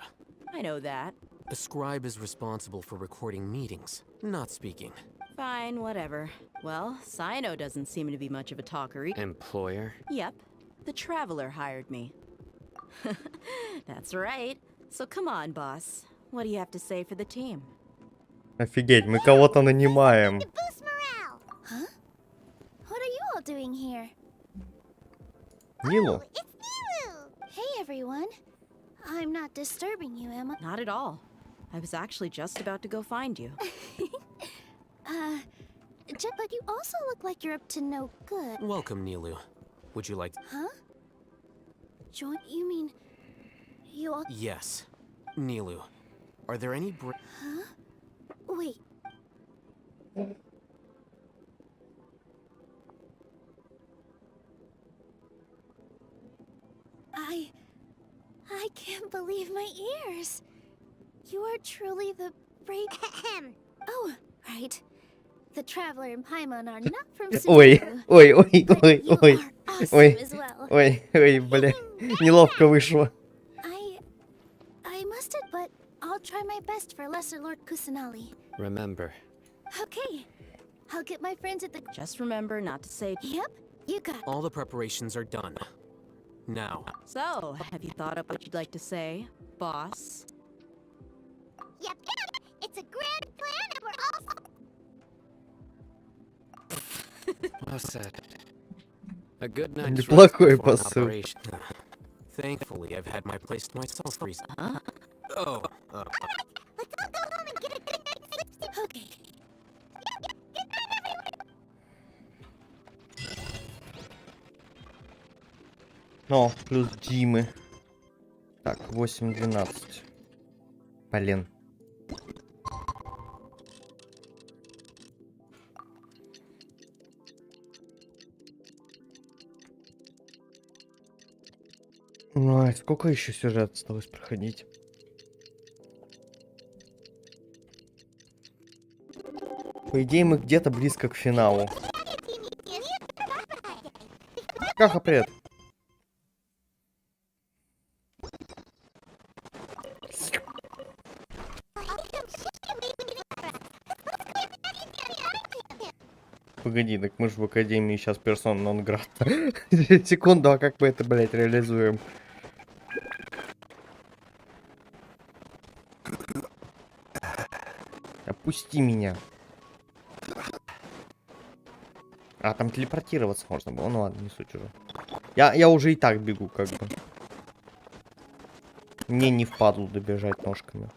I know that.
A scribe is responsible for recording meetings, not speaking.
Fine, whatever. Well, Sino doesn't seem to be much of a talker.
Employer?
Yep. The Traveler hired me. That's right. So come on, boss. What do you have to say for the team?
Офигеть, мы кого-то нанимаем.
Huh? What are you all doing here?
Нилу?
Hey everyone. I'm not disturbing you, am I?
Not at all. I was actually just about to go find you.
But you also look like you're up to no good.
Welcome, Nilu. Would you like...
Huh? Join? You mean... You all...
Yes. Nilu, are there any
Huh? Wait. I can't believe my ears. You are truly the brave... Oh, right. The Traveler and Paimon are not from
Ой,
Sumero.
ой, ой, ой,
You
ой,
are awesome
ой,
as well.
ой, ой, бля, неловко вышло.
I must admit, I'll try my best for Lesser Lord Kusanali.
Remember.
Okay. I'll get my friends at the...
Just remember not to say...
Yep, you got it.
All the preparations are done. Now.
So, have you thought up what you'd like to say, boss?
Yep, it's a grand plan and we're all...
Well said. A good night's rest
Неплохой
before an
посыл.
operation.
Thankfully, I've had my place to myself recently.
Huh?
Oh,
Let's all go home and get a good night's sleep.
Okay.
Good night, everyone.
О, плюс Димы. Так, 8-12. Блин. Ой, сколько еще сюжет осталось проходить? По идее, мы где-то близко к финалу. Каха, привет. Погоди, так мы же в Академии сейчас персона нон грата. Секунду, а как мы это, блядь, реализуем? Опусти меня. А, там телепортироваться можно было. Ну ладно, не суть уже. Я уже и так бегу, как бы. Мне не впадлу добежать ножками.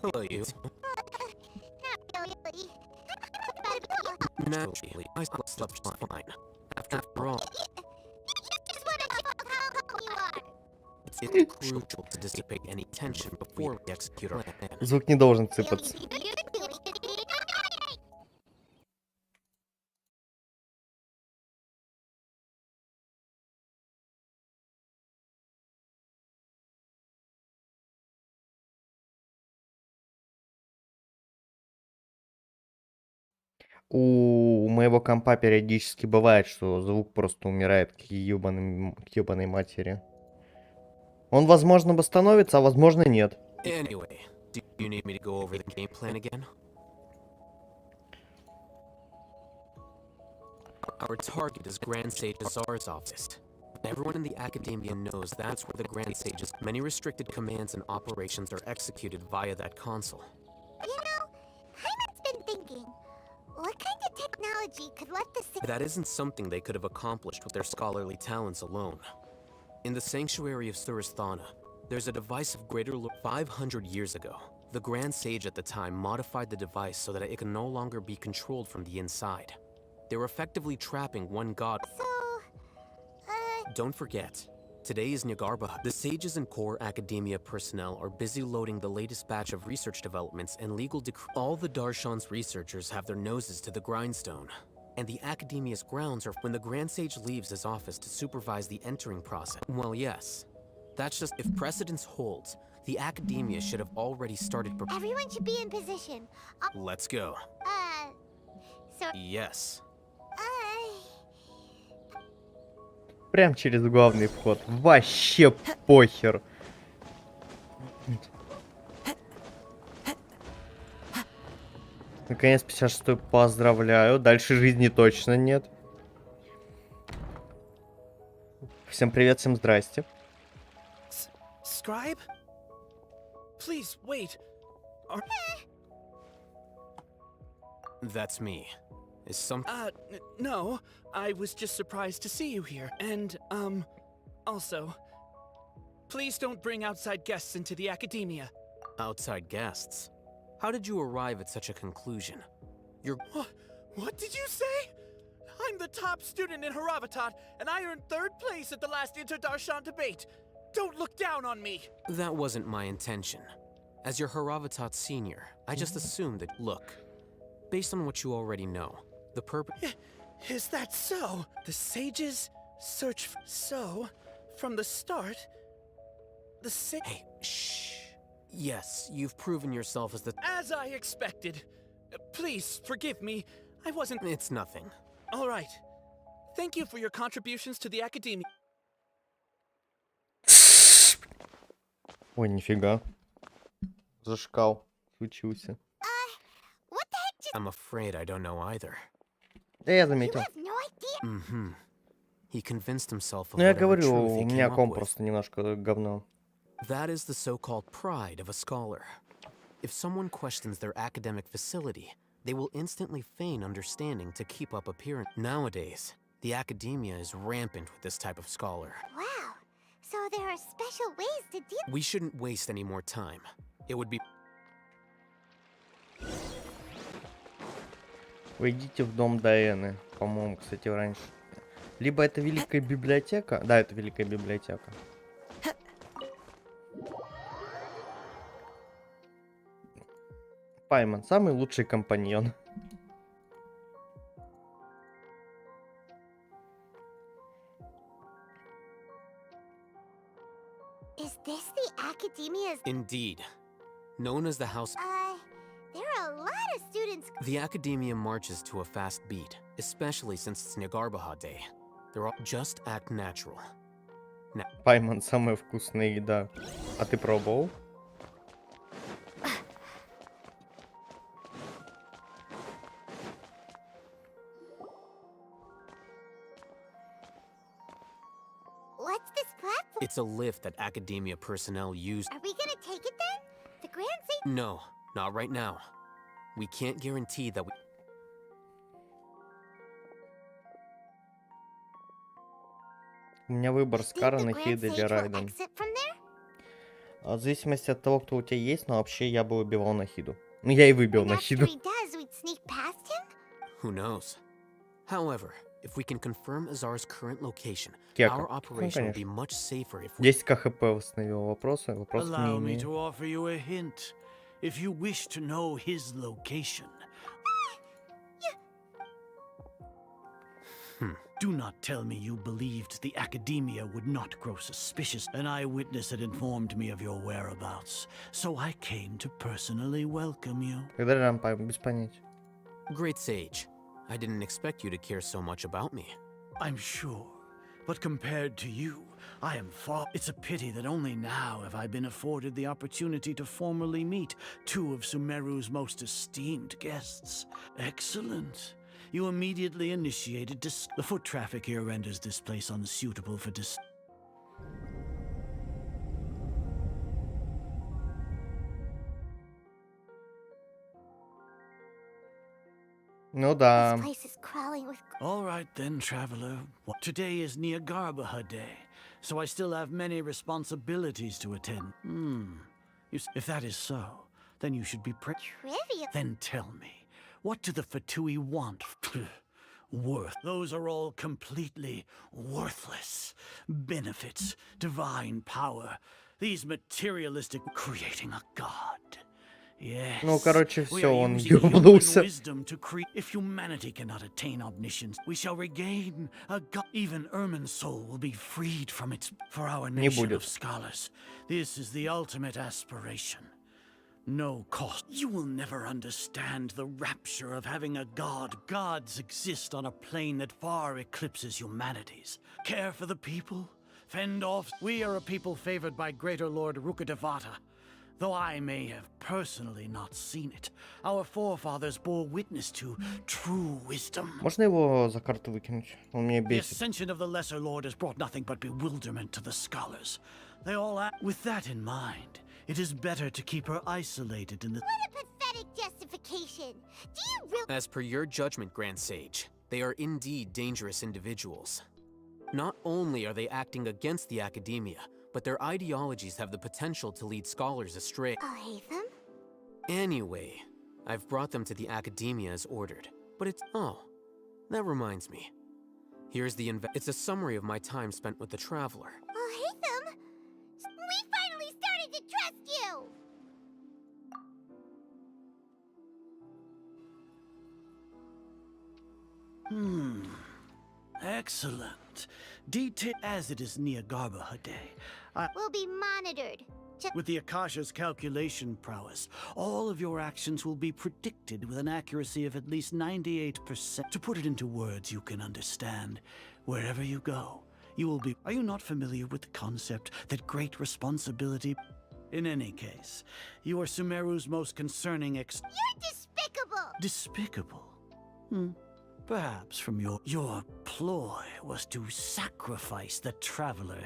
hello, you. Naturally, I slept fine. After all, it's crucial to dissipate any tension before we execute our plan.
Звук не должен цепаться. У моего компа периодически бывает, что звук просто умирает к ебаной матери. Он, возможно, восстановится, а возможно, нет.
Anyway, do you need me to go over the game plan again? Our target is Grand Sage Azar's office. Everyone in the Academia knows that's where the Grand Sage's many restricted commands and operations are executed via that console.
You know, Hyman's been thinking, what kind of technology could let the...
That isn't something they could have accomplished with their scholarly talents alone. In the Sanctuary of Suristhana, there's a device of greater 500 years ago. The Grand Sage at the time modified the device so that it can no longer be controlled from the inside. They were effectively trapping one god.
So,
Don't forget, Today is Nagarbaha. The sages and core academia personnel are busy loading the latest batch of research developments and legal decree. All the Darshan's researchers have their noses to the grindstone. And the academia's grounds are when the Grand Sage leaves his office to supervise the entering process. Well, yes. That's just if precedence holds, the academia should have already started.
Everyone should be in position.
Let's go.
So.
Yes.
Прям через главный вход. Вообще похер. Наконец, 56-й поздравляю. Дальше жизни точно нет. Всем привет, всем здрасте.
Scribe? Please, wait.
That's me. Is some...
No. I was just surprised to see you here. And, also, please don't bring outside guests into the academia.
Outside guests? How did you arrive at such a conclusion? You're...
What did you say? I'm the top student in Haravatat, and I earned 3rd place at the last Inter-Darshan debate. Don't look down on me!
That wasn't my intention. As your Haravatat senior, I just assumed that... Look, based on what you already know, the purpose...
Is that so? The sages search for... So, from the start, the
Hey, shh. Yes, you've proven yourself as the...
As I expected. Please, forgive me. I wasn't...
It's nothing.
All right. Thank you for your contributions to the academia.
Ой, нифига. Зашкал. Случился.
What the heck just...
I'm afraid I don't know either.
Да я заметил.
No idea.
Mm-hmm. He convinced himself of
Ну я
whatever
говорю,
truth he
у
came
меня
up
комп
with.
просто немножко говно.
That is the so-called pride of a scholar. If someone questions their academic facility, they will instantly feign understanding to keep up appearance. Nowadays, the academia is rampant with this type of scholar.
Wow. So there are special ways to deal...
We shouldn't waste any more time. It would be...
Вы идите в дом Даэны. По-моему, кстати, раньше. Либо это Великая библиотека. Да, это Великая библиотека. Пайман, самый лучший компаньон.
Is this the academia's...
Indeed. Known as the House...
there are a lot of students...
The academia marches to a fast beat, especially since it's Nagarbaha Day. They're all... Just act natural.
Пайман, самая вкусная еда. А ты пробовал?
What's this platform?
It's a lift that academia personnel use.
Are we gonna take it then? The Grand Sage...
No, not right now. We can't guarantee that we...
У меня выбор Скара, Нахида или Райден. В зависимости от того, кто у тебя есть, но вообще я бы выбивал Нахиду. Ну я и выбил Нахиду.
Who knows? However, if we can confirm Azar's current location,
Кека.
our
Ну,
operation will be
конечно.
much safer if we...
10 КХП восстановил вопросы. Вопрос не
Allow me
имею.
to offer you a hint. If you wish to know his location, do not tell me you believed the academia would not grow suspicious. An eyewitness had informed me of your whereabouts, so I came to personally welcome you.
Когда рампа, без понятия.
Great Sage, I didn't expect you to care so much about me.
I'm sure, but compared to you, I am far... It's a pity that only now have I been afforded the opportunity to formally meet 2 of Sumeru's most esteemed guests. Excellent. You immediately initiated the foot traffic here renders this place unsuitable for
Ну да.
This place is crawling with...
All right then, traveler. Today is Niagarbaha Day, so I still have many responsibilities to attend. If that is so, then you should be
Trivial.
Then tell me, what do the Fatui want? worth. Those are all completely worthless. Benefits, divine power, these materialistic creating a god. Yes.
Ну, короче,
we
все,
are
он
using human
ёбнулся.
wisdom to create. If humanity cannot attain omniscience, we shall regain a god. Even Ermin's soul will be freed from its. For our
Не
nation
будет.
of scholars, this is the ultimate aspiration. No cost. You will never understand the rapture of having a god. Gods exist on a plane that far eclipses humanity's. Care for the people, fend off. We are a people favored by Greater Lord Rukadevata. Though I may have personally not seen it, our forefathers bore witness to true wisdom.
Можно его за карту выкинуть? Он меня
The
бесит.
ascension of the Lesser Lord has brought nothing but bewilderment to the scholars. They all act. With that in mind, it is better to keep her isolated in the.
What a pathetic justification. Do you really?
As per your judgment, Grand Sage, they are indeed dangerous individuals. Not only are they acting against the academia, but their ideologies have the potential to lead scholars astray.
I'll hate them.
Anyway, I've brought them to the academia as ordered. But it's... oh, that reminds me. Here's the it's a summary of my time spent with the Traveler.
I'll hate them. We finally started to trust you.
Excellent. Detail as it is near Garbahade.
We'll be monitored.
With the Akasha's calculation prowess, all of your actions will be predicted with an accuracy of at least 98%. To put it into words you can understand, wherever you go, you will be. Are you not familiar with the concept that great responsibility? In any case, you are Sumeru's most concerning
You're despicable!
Despicable? Perhaps from your ploy was to sacrifice the Traveler.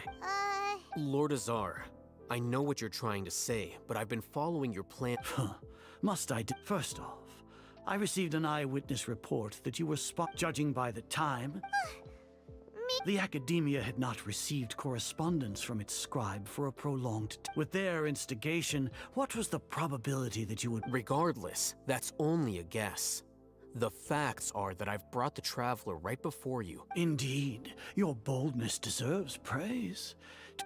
Lord Azar, I know what you're trying to say, but I've been following your plan.
Must I First off, I received an eyewitness report that you were judging by the time. The academia had not received correspondence from its scribe for a prolonged With their instigation, what was the probability that you would...
Regardless, that's only a guess. The facts are that I've brought the Traveler right before you.
Indeed, your boldness deserves praise.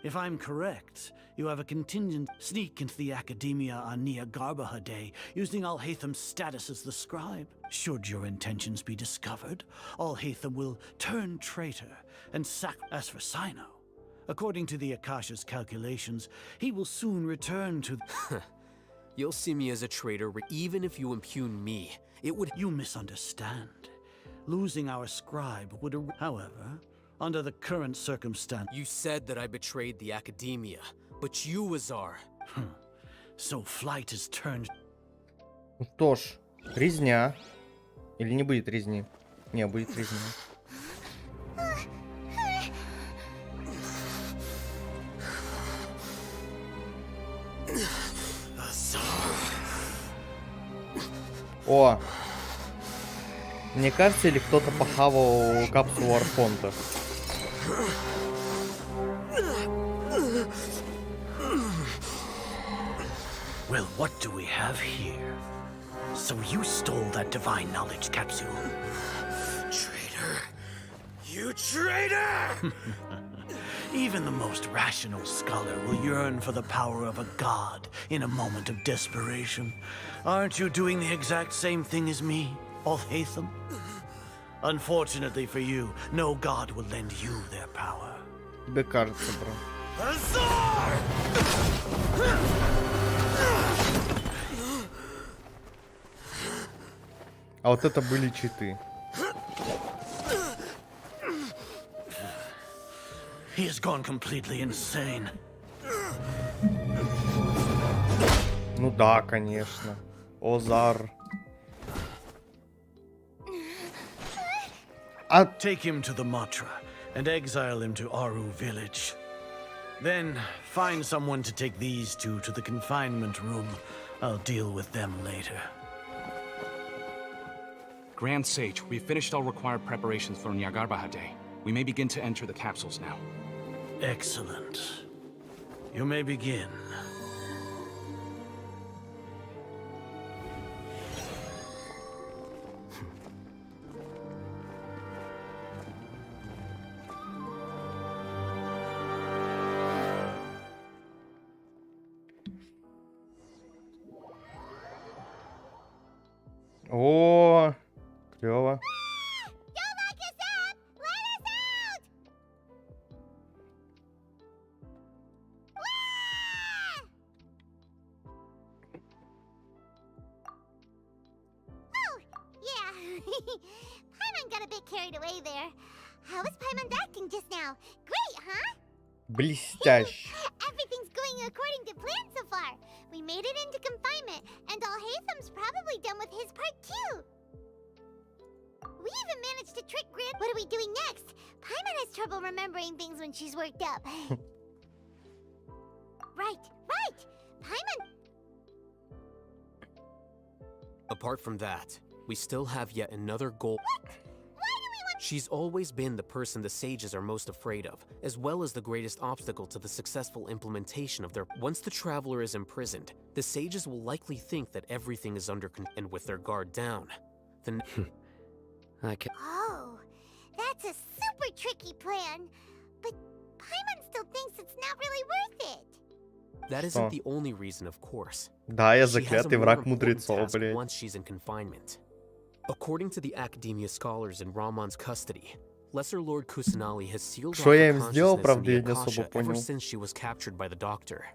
If I'm correct, you have a contingent sneak into the academia on Nia Garbahade, using Alhaitham's status as the scribe. Should your intentions be discovered, Alhaitham will turn traitor and As for Sino, according to the Akasha's calculations, he will soon return to...
You'll see me as a traitor even if you impugn me. It would...
You misunderstand. Losing our scribe would... However, under the current circumstance...
You said that I betrayed the academia, but you, Azar...
So flight has turned...
Что ж, резня. Или не будет резни? Не, будет резня. О! Мне кажется, или кто-то похавал капсулу Архонта.
Well, what do we have here? So you stole that divine knowledge capsule.
Traitor! You traitor!
Even the most rational scholar will yearn for the power of a god in a moment of desperation. Aren't you doing the exact same thing as me, Alhaitham? Unfortunately for you, no god will lend you their power.
Тебе кажется, бро. А вот это были читы.
He has gone completely insane.
Ну да, конечно. Озар.
Take him to the Matra and exile him to Aru village. Then find someone to take these two to the confinement room. I'll deal with them later.
Grand Sage, we've finished all required preparations for Nyagarbahade. We may begin to enter the capsules now.
Excellent. You may begin.
О, клево.
Don't lock us up! Let us out! Oh, yeah. Paimon got a bit carried away there. How was Paimon's acting just now? Great, huh?
Блестяще.
Everything's going according to plan so far. We made it into confinement, and Alhaitham's probably done with his part too. We even managed to trick Grid. What are we doing next? Paimon has trouble remembering things when she's worked up. Right. Paimon.
Apart from that, we still have yet another goal.
What? Why do we want?
She's always been the person the sages are most afraid of, as well as the greatest obstacle to the successful implementation of their. Once the traveler is imprisoned, the sages will likely think that everything is under control, and with their guard down, then.
Oh, that's a super tricky plan. But Paimon still thinks it's not really worth it.
That isn't the only reason, of course.
Да, я
She has a
заклятый
more
враг
important
мудрецов,
task
блядь.
once she's in confinement. According to the academia scholars in Ramon's custody, Lesser Lord Kusanali has sealed off
Что я
her
им сделал,
consciousness in
правда,
the
я не особо
Akasha ever
понял.
since she was captured by the doctor.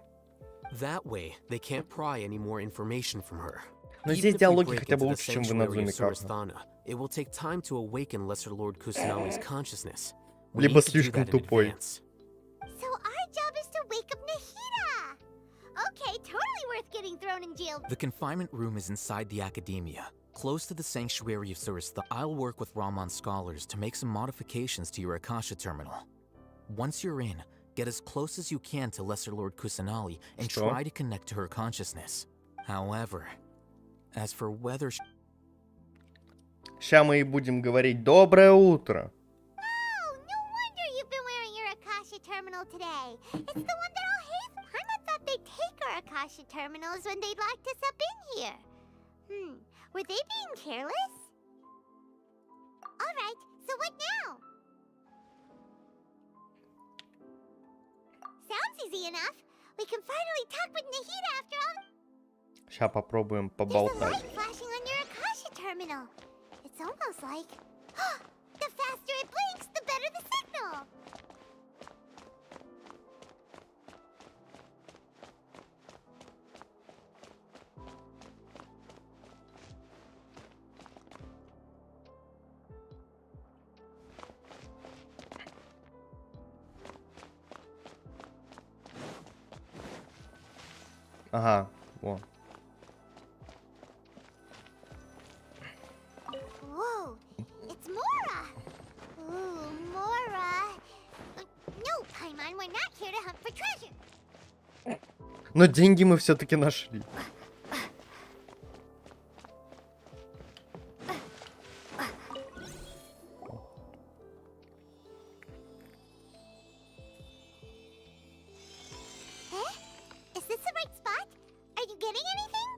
That way, they can't pry any more information from her.
Но
Even
здесь
if we
диалоги
break
хотя бы
into the
лучше, чем в
sanctuary of
Инадзуме как.
Surasthana, it will take time to awaken Lesser Lord Kusanali's consciousness. We
Либо
need to do
слишком
that in
тупой.
advance.
So our job is to wake up Nahida. Okay, totally worth getting thrown in jail.
The confinement room is inside the academia, close to the sanctuary of Surasthana. I'll work with Ramon's scholars to make some modifications to your Akasha terminal. Once you're in, get as close as you can to Lesser Lord Kusanali and
Что?
try to connect to her consciousness. However, as for whether
Ща мы и будем говорить доброе утро.
Oh, no wonder you've been wearing your Akasha terminal today. It's the one that Paimon thought they'd take our Akasha terminals when they locked us up in here. Were they being careless? Alright, so what now? Sounds easy enough. We can finally talk with Nahida after all.
Ща попробуем
There's a
поболтать.
light flashing on your Akasha terminal. It's almost like... the faster it blinks, the better the signal.
Ага, во.
Whoa, it's Mora! Ooh, Mora! No, Paimon, we're not here to hunt for treasure.
Но деньги мы все-таки нашли.
Is this the right spot? Are you getting anything?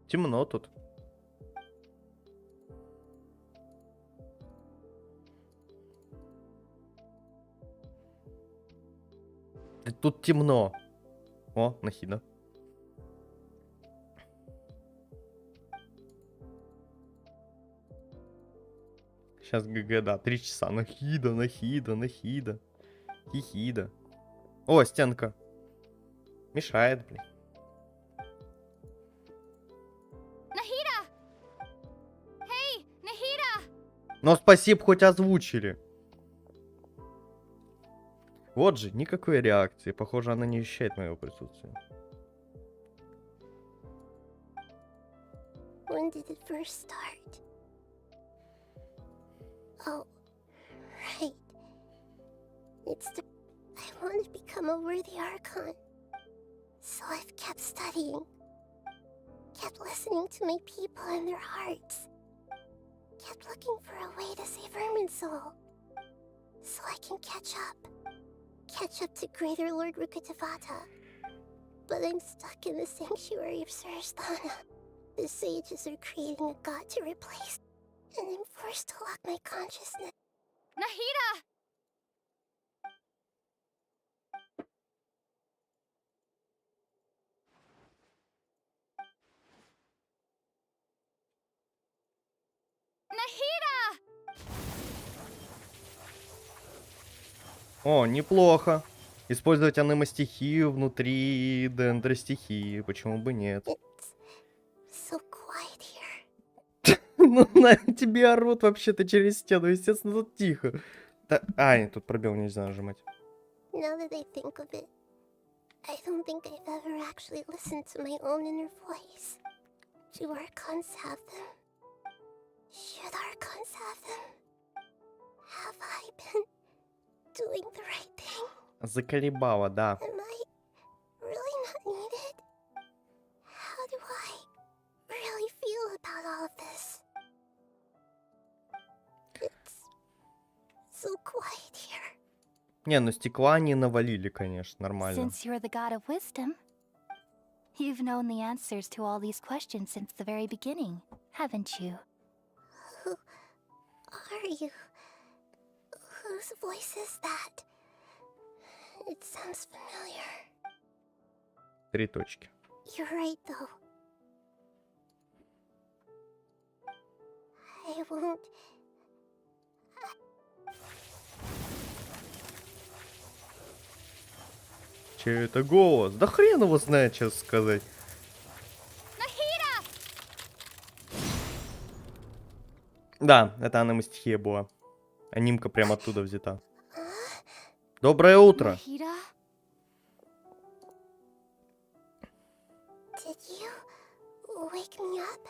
Темно тут. Тут темно. О, Нахида. Сейчас ГГ, да, 3 часа. Нахида, Нахида. Хихида. О, стенка. Мешает, блин.
Nahida! Hey, Nahida!
Но спасибо, хоть озвучили. Вот же, никакой реакции. Похоже, она не ощущает моего присутствия.
When did it first start? Oh, right. I want to become a worthy Archon. So I've kept studying. Kept listening to my people and their hearts. Kept looking for a way to save Irminsul. So I can catch up. Catch up to Greater Lord Rukkhadevata. But I'm stuck in the sanctuary of Surasthana. The sages are creating a god to replace.
and I'm forced to lock my consciousness.
Nahida! Nahida!
О, неплохо. Использовать аниме-стихию внутри дендростихии. Почему бы нет?
So quiet here.
Ну, на тебе орут вообще-то через стену. Естественно, тут тихо. Да, нет, тут пробел нельзя нажимать.
Now that I think of it, I don't think I've ever actually listened to my own inner voice. Do archons have them? Should archons have them? Have I been doing the right thing?
Заколебало, да.
Am I really not needed? How do I really feel about all of this? It's so quiet here.
Не, ну стекла они навалили, конечно, нормально.
Since you're the god of wisdom, you've known the answers to all these questions since the very beginning, haven't you?
Who are you? Whose voice is that? It sounds familiar.
3 точки.
You're right, though. I won't.
Че это голос? Да хрен его знает, честно сказать. Да, это аниме-стихия была. Анимка прямо оттуда взята. Доброе утро.
Nahida?
Did you wake me up?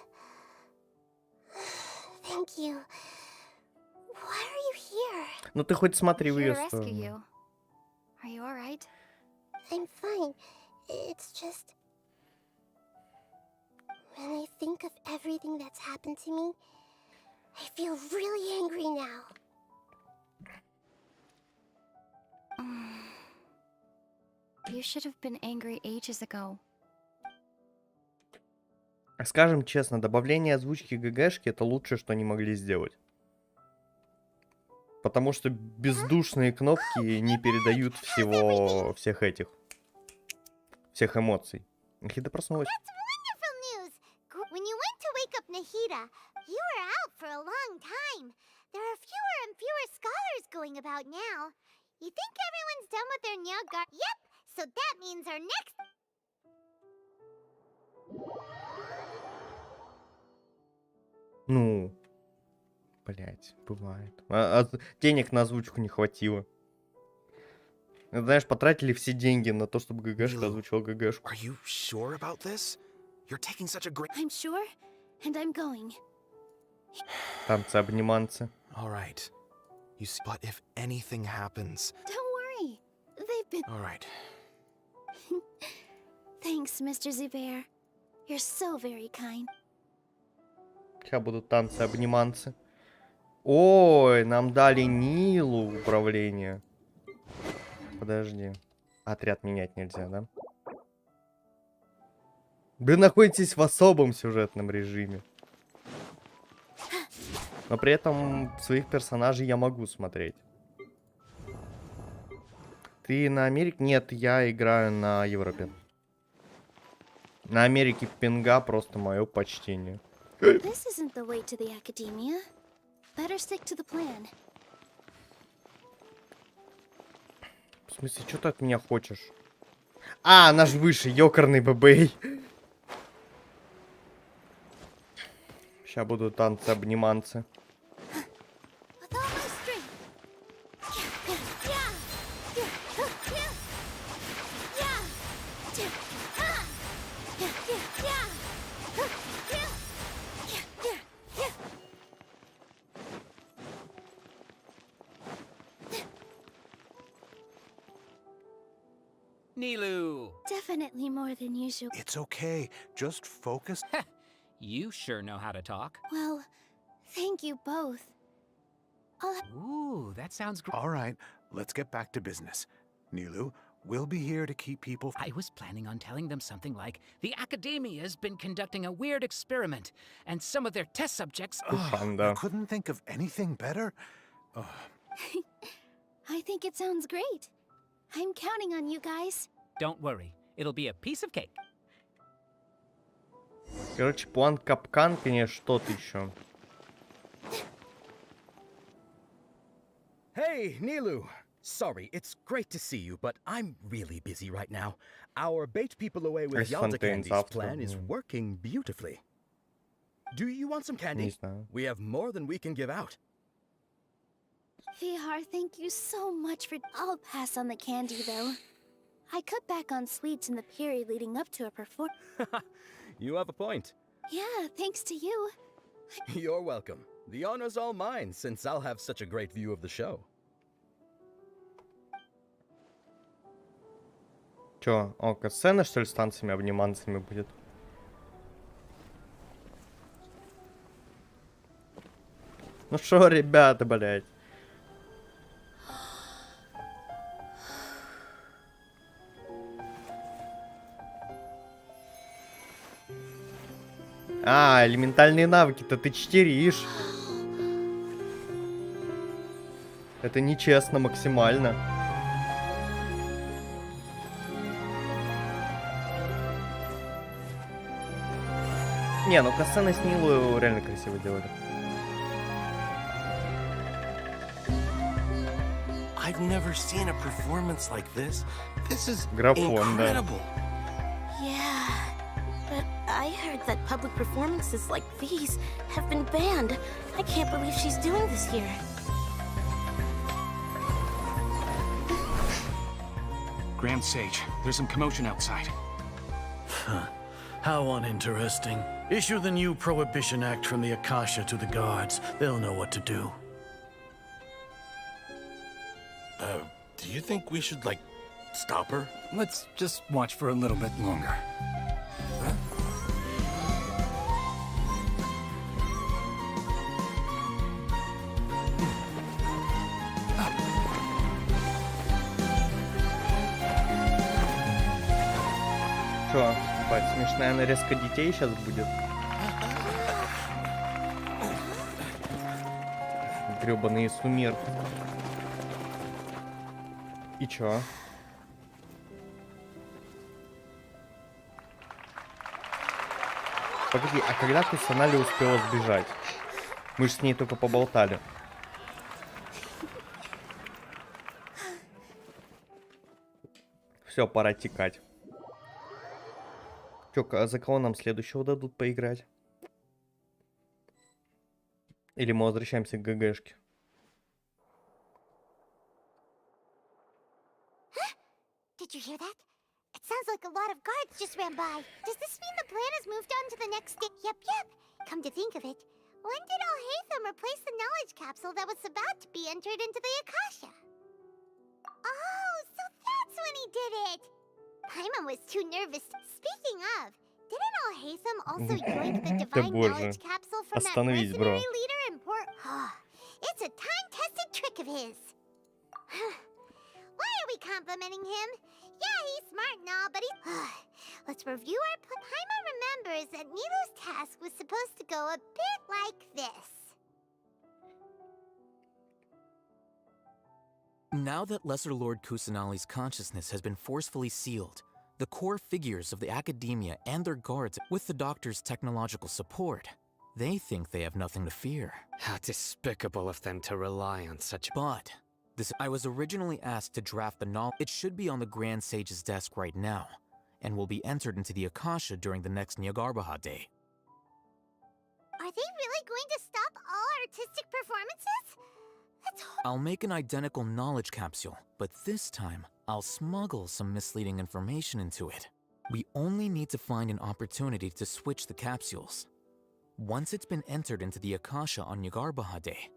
Thank you. Why are you here?
Ну ты хоть смотри в
Here
ее
to rescue
сторону.
you. Are you alright?
I'm fine. It's just... When I think of everything that's happened to me, I feel really angry now.
You should have been angry ages ago.
Скажем честно, добавление озвучки ГГшки это лучшее, что они могли сделать. Потому что бездушные кнопки не передают всех эмоций. Нахида проснулась.
Wonderful news! When you went to wake up Nahida, you were out for a long time. There are fewer and fewer scholars going about now. You think everyone's done with their Nyagar? Yep! So that means our next...
Ну, блять, бывает. Денег на озвучку не хватило. Знаешь, потратили все деньги на то, чтобы ГГшка озвучила ГГшку.
Are you sure about this? You're taking such a great...
I'm sure, and I'm going.
Танцы-обниманцы.
All right. You see, but if anything happens...
Don't worry. They've been...
All right.
Thanks, Mr. Zubair. You're so very kind.
Сейчас будут танцы-обниманцы. Ой, нам дали Нилу управление. Подожди. Отряд менять нельзя, да? Вы находитесь в особом сюжетном режиме. Но при этом своих персонажей я могу смотреть. Ты на Америке? Нет, я играю на Европе. На Америке пинга просто мое почтение.
This isn't the way to the academia. Better stick to the plan.
В смысле, что ты от меня хочешь? А, наш выше, ёкарный бэбэй. Сейчас будут танцы-обниманцы.
Nilu!
Definitely more than usual.
It's okay. Just focus.
You sure know how to talk.
Well, thank you both.
Ooh, that sounds great.
All right, let's get back to business. Nilu, We'll be here to keep people.
I was planning on telling them something like, the Academia's been conducting a weird experiment, and some of their test subjects...
I couldn't think of anything better.
I think it sounds great. I'm counting on you guys.
Don't worry, it'll be a piece of cake.
Короче, план капкан, конечно, что-то еще.
Hey, Nilu! Sorry, it's great to see you, but I'm really busy right now. Our bait people away with Yalda Candy's plan is working beautifully. Do you want some candy? We have more than we can give out.
VR, thank you so much for... I'll pass on the candy, though. I cut back on sweets in the period leading up to a perform...
You have a point.
Yeah, thanks to you.
You're welcome. The honor's all mine, since I'll have such a great view of the show.
Чё, катсцена, что ли, с танцами, обниманцами будет? Ну шо, ребята, блядь. Элементальные навыки-то ты читеришь. Это нечестно максимально. Не, ну касцены с Нилу реально красиво делали.
I've never seen a performance like this. This is
Графон, да.
Yeah, but I heard that public performances like these have been banned. I can't believe she's doing this here.
Grand Sage, there's some commotion outside.
How uninteresting. Issue the new Prohibition Act from the Akasha to the guards. They'll know what to do.
Do you think we should, like, stop her?
Let's just watch for a little bit longer.
Чё, ебать, смешная нарезка детей сейчас будет. Грёбаные Сумеру. И чё? Погоди, а когда Кусанали успела сбежать? Мы же с ней только поболтали. Все, пора текать. Чё, за кого нам следующего дадут поиграть? Или мы возвращаемся к ГГшке?
Did you hear that? It sounds like a lot of guards just ran by. Does this mean the plan has moved on to the next day? Yep. Come to think of it, when did Al-Haytham replace the knowledge capsule that was about to be entered into the Akasha? Oh, so that's when he did it! Paimon was too nervous. Speaking of, didn't Al-Haytham also yoink the divine knowledge capsule from that mercenary leader in Port... It's a time-tested trick of his. Why are we complimenting him? Yeah, he's smart and all, but Let's review our plan. Paimon remembers that Nilu's task was supposed to go a bit like this.
Now that Lesser Lord Kusanali's consciousness has been forcefully sealed, the core figures of the Academia and their guards, with the Doctor's technological support, they think they have nothing to fear.
How despicable of them to rely on such...
But I was originally asked to draft the novel. It should be on the Grand Sage's desk right now, and will be entered into the Akasha during the next Nyagarbha Day.
Are they really going to stop all artistic performances?
I'll make an identical knowledge capsule, but this time, I'll smuggle some misleading information into it. We only need to find an opportunity to switch the capsules. Once it's been entered into the Akasha on Nyagarbha Day,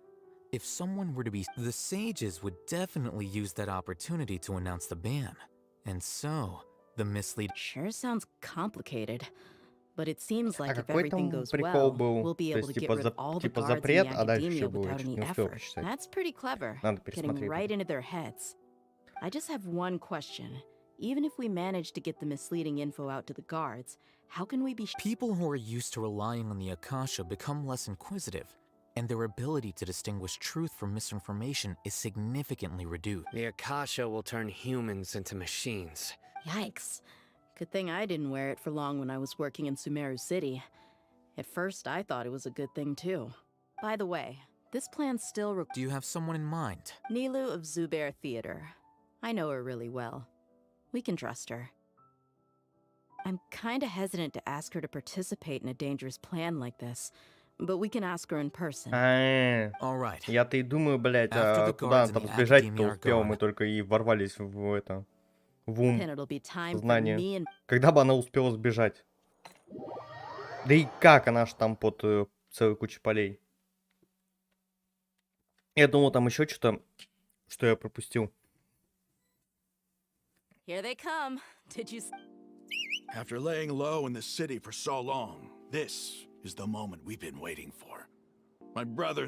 if someone were to be... The sages would definitely use that opportunity to announce the ban. And so, the mislead...
Sure sounds complicated. But it seems like
А
if
какой
everything
там
goes
прикол
well,
был?
we'll be
То
able
есть
to get rid of all the guards in the
запрет, а дальше
Academia
что будет?
without
Чуть
any
не успел
effort.
почитать.
That's pretty clever.
Надо
Getting
пересмотреть.
right into their heads. I just have one question. Even if we manage to get the misleading info out to the guards, how can we be
People who are used to relying on the Akasha become less inquisitive, and their ability to distinguish truth from misinformation is significantly reduced.
The Akasha will turn humans into machines.
Yikes. Good thing I didn't wear it for long when I was working in Sumeru City. At first, I thought it was a good thing too. By the way, this plan still
Do you have someone in mind?
Nilu of Zubair Theater. I know her really well. We can trust her. I'm kinda hesitant to ask her to participate in a dangerous plan like this, but we can ask her in person.
Я-то и думаю, блядь, а куда она там сбежать-то успела, мы только и ворвались в это... в ум, в знание. Когда бы она успела сбежать? Да и как, она ж там под целой кучей полей. Я думал, там еще что-то, что я пропустил.
Here they come. Did you...
After laying low in the city for so long, this is the moment we've been waiting for. My brother...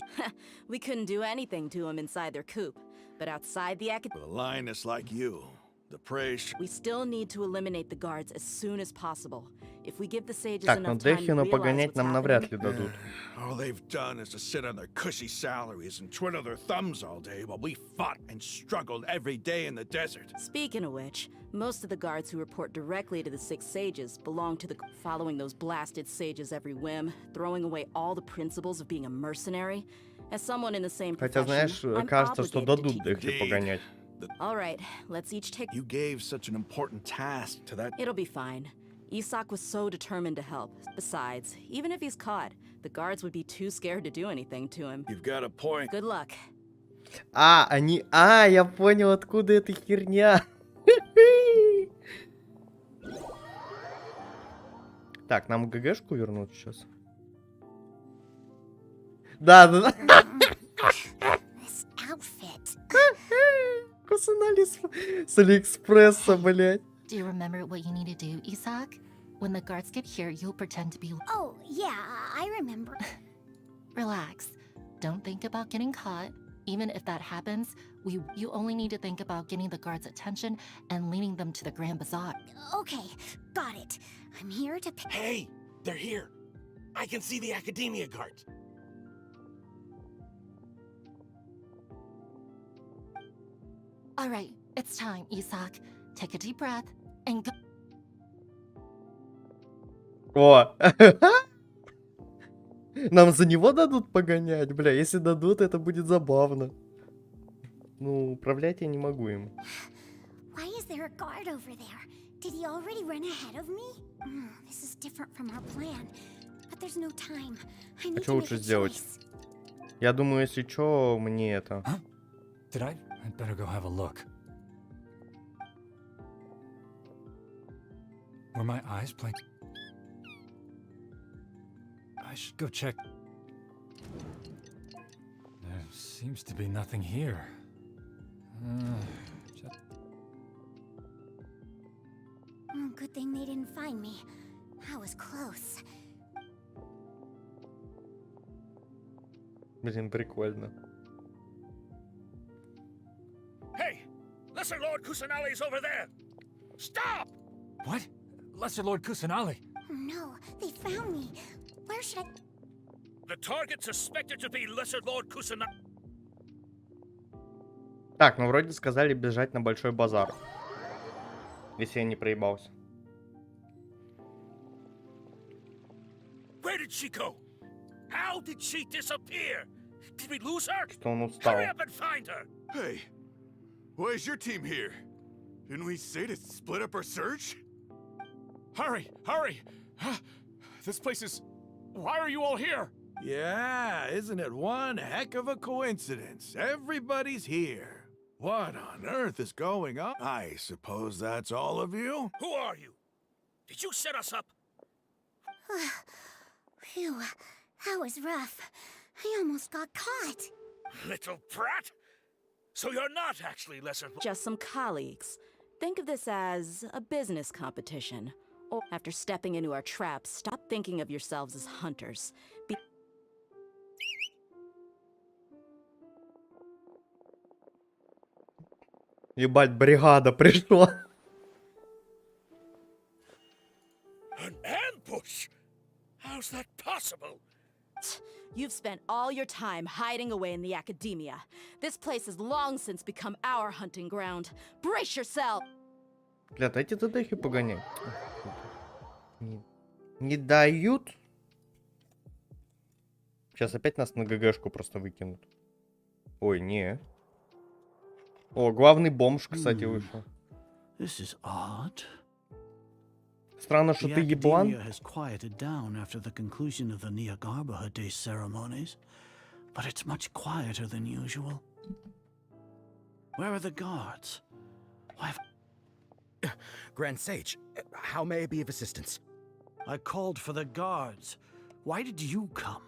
We couldn't do anything to them inside their coop, but outside the
With a lioness like you, the prey...
We still need to eliminate the guards as soon as possible. If we give the sages
Так, ну
enough time to
Дехину
realize
погонять
what's
нам
happening...
навряд ли дадут.
All they've done is to sit on their cushy salaries and twiddle their thumbs all day while we fought and struggled every day in the desert.
Speaking of which, most of the guards who report directly to the Six Sages belong to the... Following those blasted sages every whim, throwing away all the principles of being a mercenary. As someone in the same
Хотя, знаешь,
profession, I'm
кажется, что
obligated to
дадут
keep...
Дехи погонять.
All right, let's each take...
You gave such an important task to that...
It'll be fine. Isak was so determined to help. Besides, even if he's caught, the guards would be too scared to do anything to him.
You've got a point.
Good luck.
Они... я понял, откуда эта херня. Так, нам ГГшку вернуть сейчас. Да.
This outfit.
Кусанали с Алиэкспресса, блядь.
Do you remember what you need to do, Isak? When the guards get here, you'll pretend to be...
Oh, yeah, I remember.
Relax. Don't think about getting caught. Even if that happens, you only need to think about getting the guards' attention and leading them to the Grand Bazaar.
Okay, got it. I'm here to...
Hey, they're here. I can see the Academia guards.
All right, it's time, Isak. Take a deep breath and go.
О! Нам за него дадут погонять? Бля, если дадут, это будет забавно. Ну, управлять я не могу им.
Why is there a guard over there? Did he already run ahead of me? This is different from our plan. But there's no time. I need
А
to
что
make
лучше
a
сделать?
choice.
Я думаю, если что, мне это...
Did I? I'd better go have a look. Were my eyes playing? I should go check. There seems to be nothing here.
Good thing they didn't find me. I was close.
Блин, прикольно.
Hey! Lesser Lord Kusanali's over there! Stop!
What? Lesser Lord Kusanali?
Oh no, they found me. Where should I...
The target suspected to be Lesser Lord Kusanali.
Так, ну вроде сказали бежать на Большой базар. Если я не проебался.
Where did she go? How did she disappear? Did we lose her?
Что он устал.
Hurry up and find her!
Hey, why is your team here? Didn't we say to split up our search?
Hurry! Hurry! This place is... Why are you all here?
Yeah, isn't it one heck of a coincidence? Everybody's here. What on earth is going on? I suppose that's all of you?
Who are you? Did you set us up?
Phew, that was rough. I almost got caught.
Little brat! So you're not actually Lesser...
Just some colleagues. Think of this as a business competition. Or after stepping into our traps, stop thinking of yourselves as hunters.
Ебать, бригада пришла.
You've spent all your time hiding away in the academia. This place has long since become our hunting ground. Brace yourself!
Бля, дайте ТДХи погонять. Не дают. Сейчас опять нас на ГГшку просто выкинут. Ой, не. О, главный бомж, кстати, вышел. Странно, что ты еблан.
Has quieted down after the conclusion of the Nyagarbha Day ceremonies, but it's much quieter than usual. Where are the guards? Why?
Grand Sage, how may I be of assistance?
I called for the guards. Why did you come?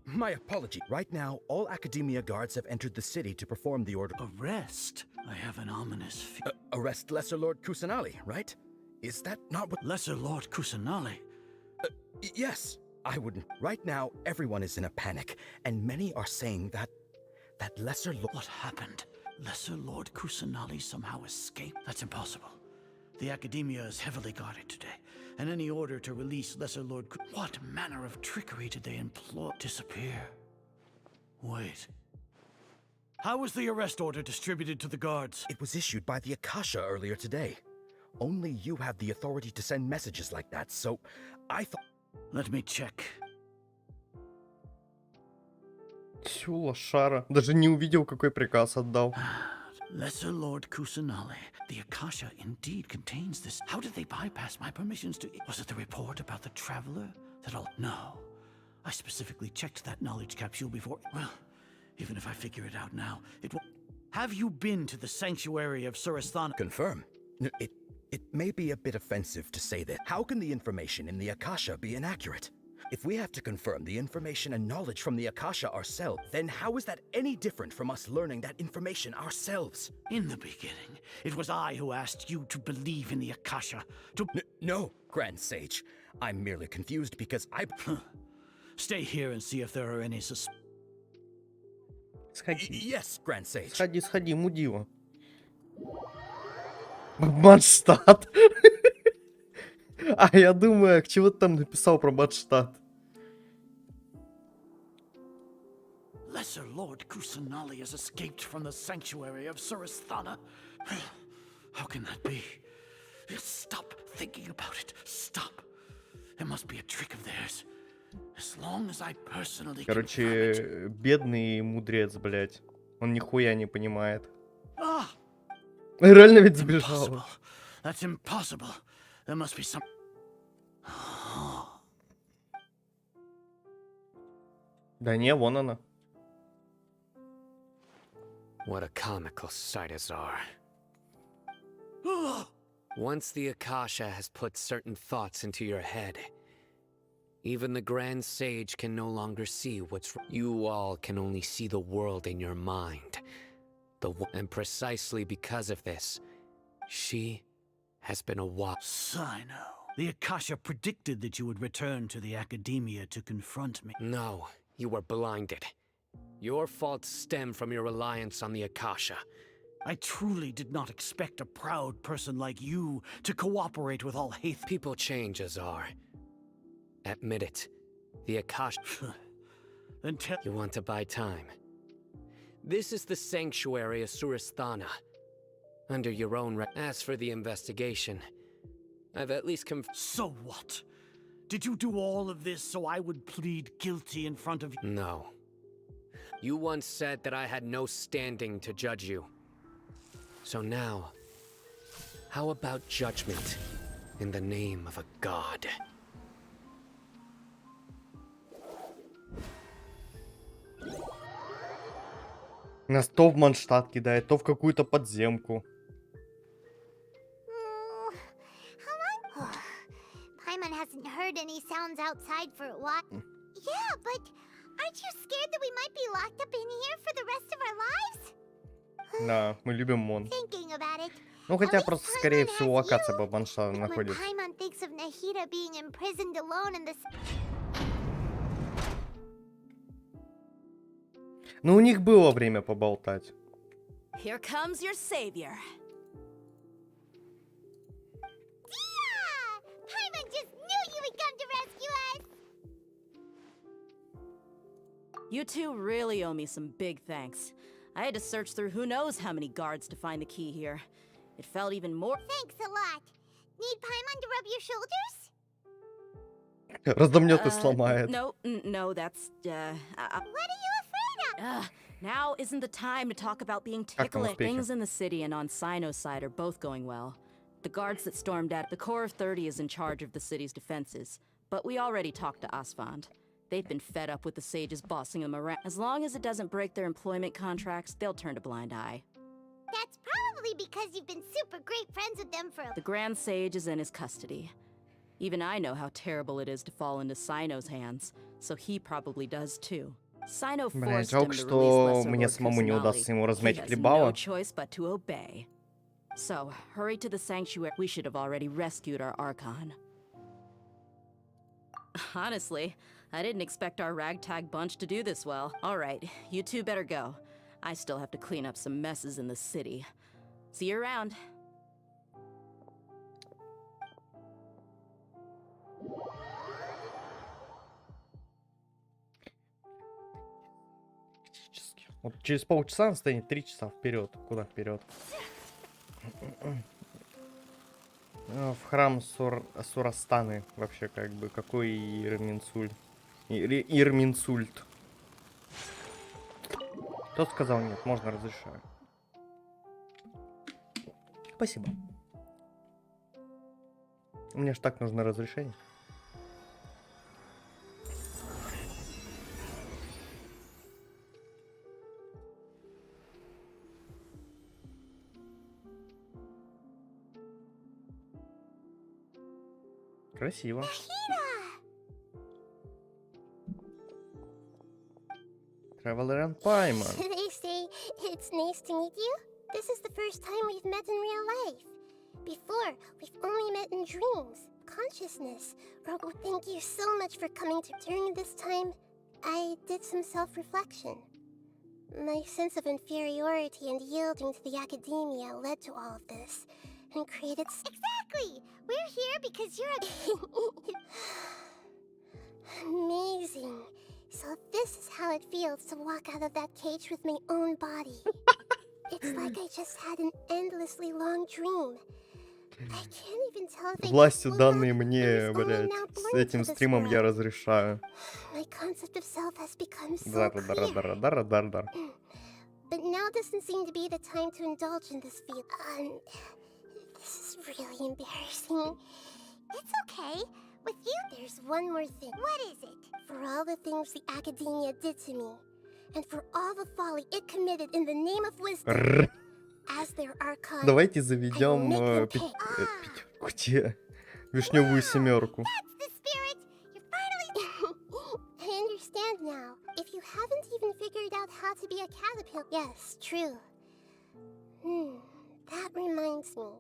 My apology. Right now, all Academia guards have entered the city to perform the order.
Arrest? I have an ominous
arrest Lesser Lord Kusanali, right? Is that not what—
Lesser Lord Kusanali?
Yes, I wouldn't. Right now, everyone is in a panic, and many are saying that Lesser Lord—
What happened? Lesser Lord Kusanali somehow escaped? That's impossible. The Academia is heavily guarded today, and any order to release Lesser Lord What manner of trickery did they employ? Disappear. Wait. How was the arrest order distributed to the guards?
It was issued by the Akasha earlier today. Only you have the authority to send messages like that, so I thought—
Let me check.
Чё, лошара? Даже не увидел, какой приказ отдал.
Lesser Lord Kusanali. The Akasha indeed contains this. How did they bypass my permissions to— Was it the report about the traveler that all— No. I specifically checked that knowledge capsule before— Well, even if I figure it out now, it will— Have you been to the sanctuary of Surasthana?
Confirm. It may be a bit offensive to say that. How can the information in the Akasha be inaccurate? If we have to confirm the information and knowledge from the Akasha ourselves, then how is that any different from us learning that information ourselves?
In the beginning, it was I who asked you to believe in the Akasha, to—
No, Grand Sage. I'm merely confused because I—
Stay here and see if there are any
Yes, Grand Sage.
Сходи, мудила. Бадштадт. А я думаю, чего ты там написал про Бадштадт?
Lesser Lord Kusanali has escaped from the sanctuary of Surasthana. How can that be? Stop thinking about it. Stop. It must be a trick of theirs. As long as I personally—
Короче, бедный мудрец, блядь. Он нихуя не понимает. Реально ведь сбежал.
That's impossible. There must be some—
Да не, вон она.
What a comical sight, Azar. Once the Akasha has put certain thoughts into your head, even the Grand Sage can no longer see what's— You all can only see the world in your mind. And precisely because of this, she has been a
Sino. The Akasha predicted that you would return to the Academia to confront me.
No, you were blinded. Your faults stem from your reliance on the Akasha.
I truly did not expect a proud person like you to cooperate with all hate.
People change, Azar. Admit it. The Akasha—
Then tell—
You want to buy time. This is the sanctuary of Surasthana. Under your own— As for the investigation, I've at least
So what? Did you do all of this so I would plead guilty in front of you?
No. You once said that I had no standing to judge you. So now, how about judgment in the name of a god?
Нас то в Манштадт кидает, то в какую-то подземку.
Paimon hasn't heard any sounds outside for a while. Yeah, but aren't you scared that we might be locked up in here for the rest of our lives?
Да, мы любим Мон.
Thinking about it.
Ну хотя просто, скорее всего, локация по Манштадту
When
находится.
Paimon thinks of Nahida being imprisoned alone in this—
Ну у них было время поболтать.
Here comes your savior.
Paimon just knew you would come to rescue us!
You two really owe me some big thanks. I had to search through who knows how many guards to find the key here. It felt even more—
Thanks a lot. Need Paimon to rub your shoulders?
Разомнет и сломает.
No, that's,
What are you afraid of?
Now isn't the time to talk about being
Как там
ticklish.
успехи?
Things in the city and on Sino's side are both going well. The guards that stormed at the Corps of 30 is in charge of the city's defenses, but we already talked to Asfand. They've been fed up with the sages bossing them around. As long as it doesn't break their employment contracts, they'll turn a blind eye.
That's probably because you've been super great friends with them for a—
The Grand Sage is in his custody. Even I know how terrible it is to fall into Sino's hands, so he probably does too. Sino
Блин,
forced him
жалко,
to release
что
Lesser
мне
Lord
самому не
Kusanali.
удастся ему
He
размять
has
хлебало.
no choice but to obey. So, hurry to the sanctuary. We should have already rescued our Archon. Honestly, I didn't expect our ragtag bunch to do this well. All right, you two better go. I still have to clean up some messes in the city. See you around.
Вот через полчаса он станет 3 часа вперед. Куда вперед? В храм Сурастаны. Вообще, как бы, какой Ирминсульт. Ирминсульт. Кто сказал нет? Можно, разрешаю. Спасибо. Мне ж так нужно разрешение. Красиво. Traveler and Paimon.
They say it's nice to meet you. This is the first time we've met in real life. Before, we've only met in dreams, consciousness. Oh, thank you so much for coming to. During this time, I did some self-reflection. My sense of inferiority and yielding to the academia led to all of this, and created. Exactly. We're here because you're amazing. So this is how it feels to walk out of that cage with my own body. It's like I just had an endlessly long dream. I can't even tell if
Власти, данные мне, блядь, с этим стримом я разрешаю.
My concept of self has become so clear.
Дар-дар-дар-дар-дар-дар.
But now doesn't seem to be the time to indulge in this feel. This is really embarrassing. It's okay. With you, there's one more thing. What is it? For all the things the academia did to me, and for all the folly it committed in the name of wisdom, as their archon,
Давайте заведем вишневую семерку.
That's the spirit! You're finally... I understand now. If you haven't even figured out how to be a caterpillar... Yes, true. That reminds me.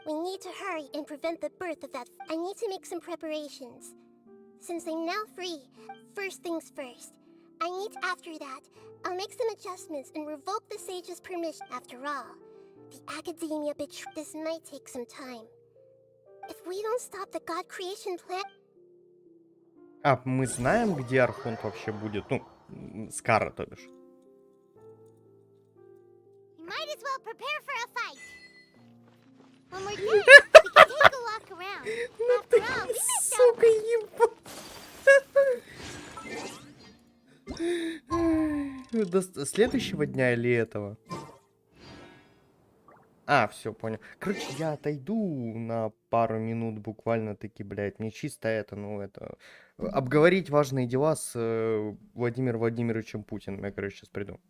We need to hurry and prevent the birth of that... I need to make some preparations. Since I'm now free, first things first. After that, I'll make some adjustments and revoke the sage's permission. After all, the academia betrayed. This might take some time. If we don't stop the god creation plan...
А, мы знаем, где Архонт вообще будет? Ну, Скара, то бишь.
You might as well prepare for a fight. When we're done, we can take a walk around. After all, we missed out.
До следующего дня или этого? А, все, понял. Короче, я отойду на пару минут буквально-таки, блядь. Мне чисто это, обговорить важные дела с Владимиром Владимировичем Путиным. Я, короче, сейчас приду.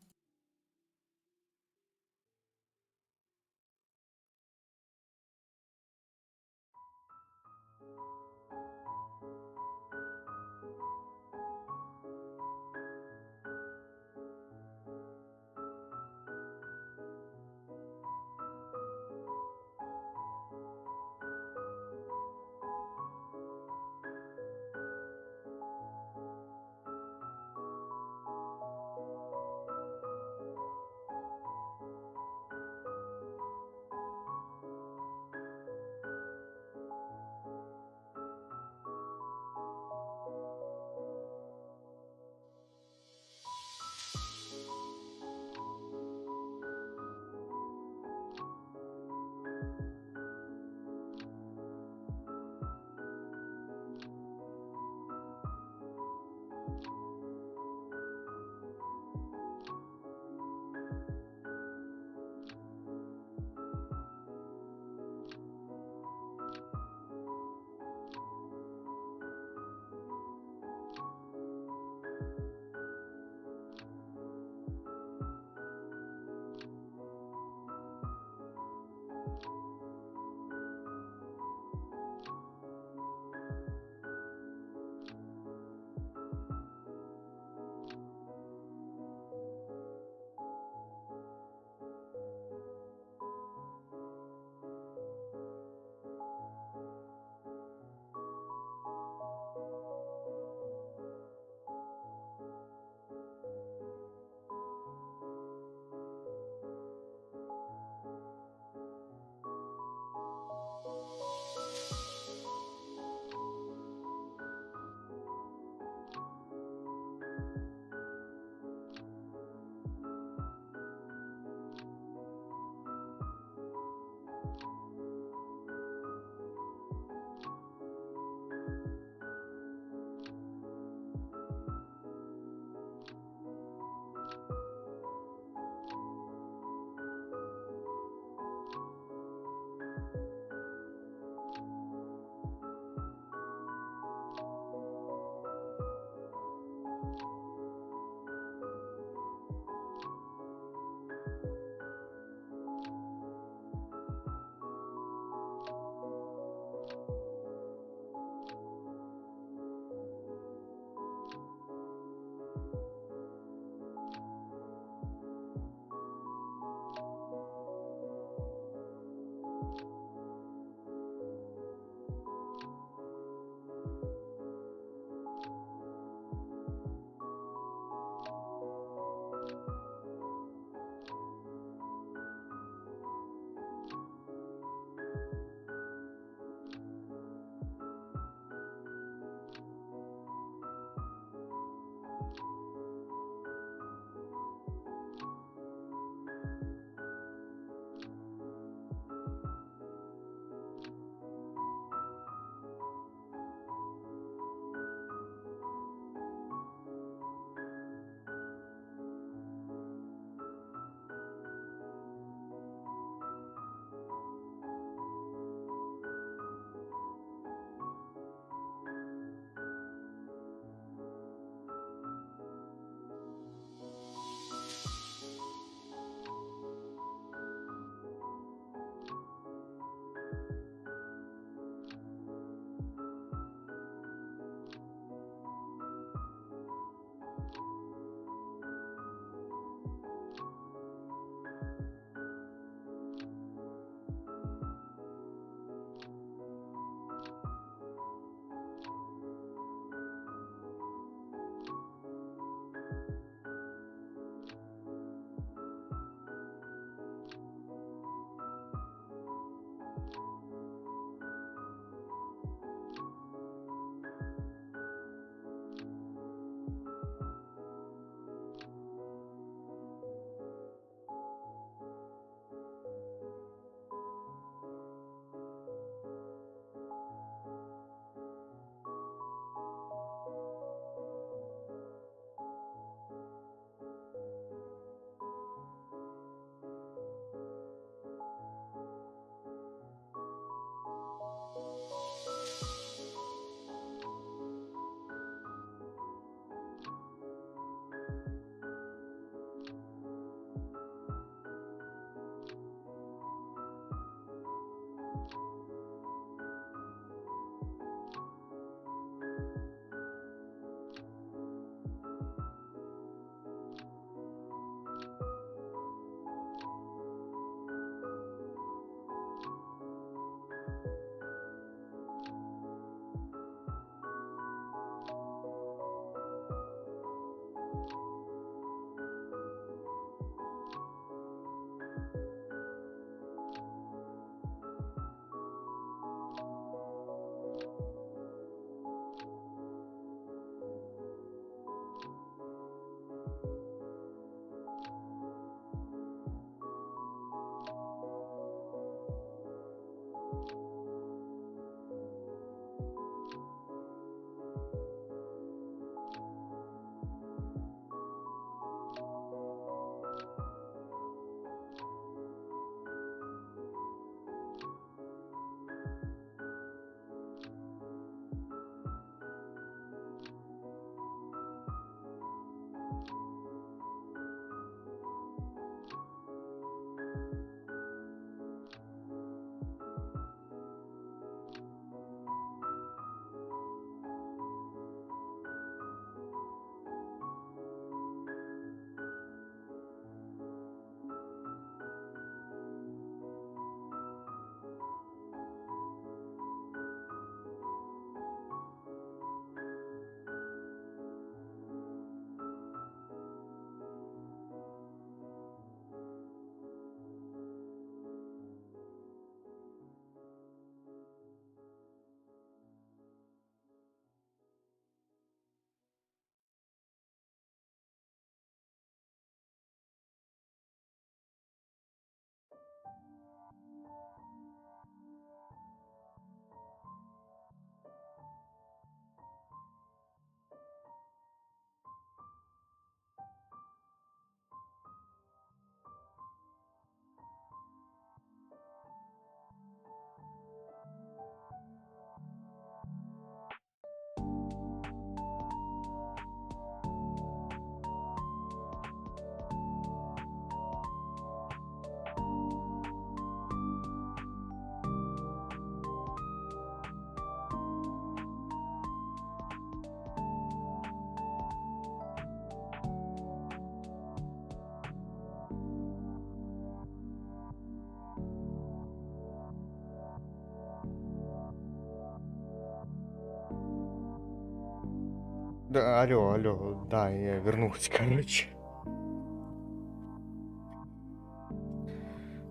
Да, алло, да, я вернулся, короче.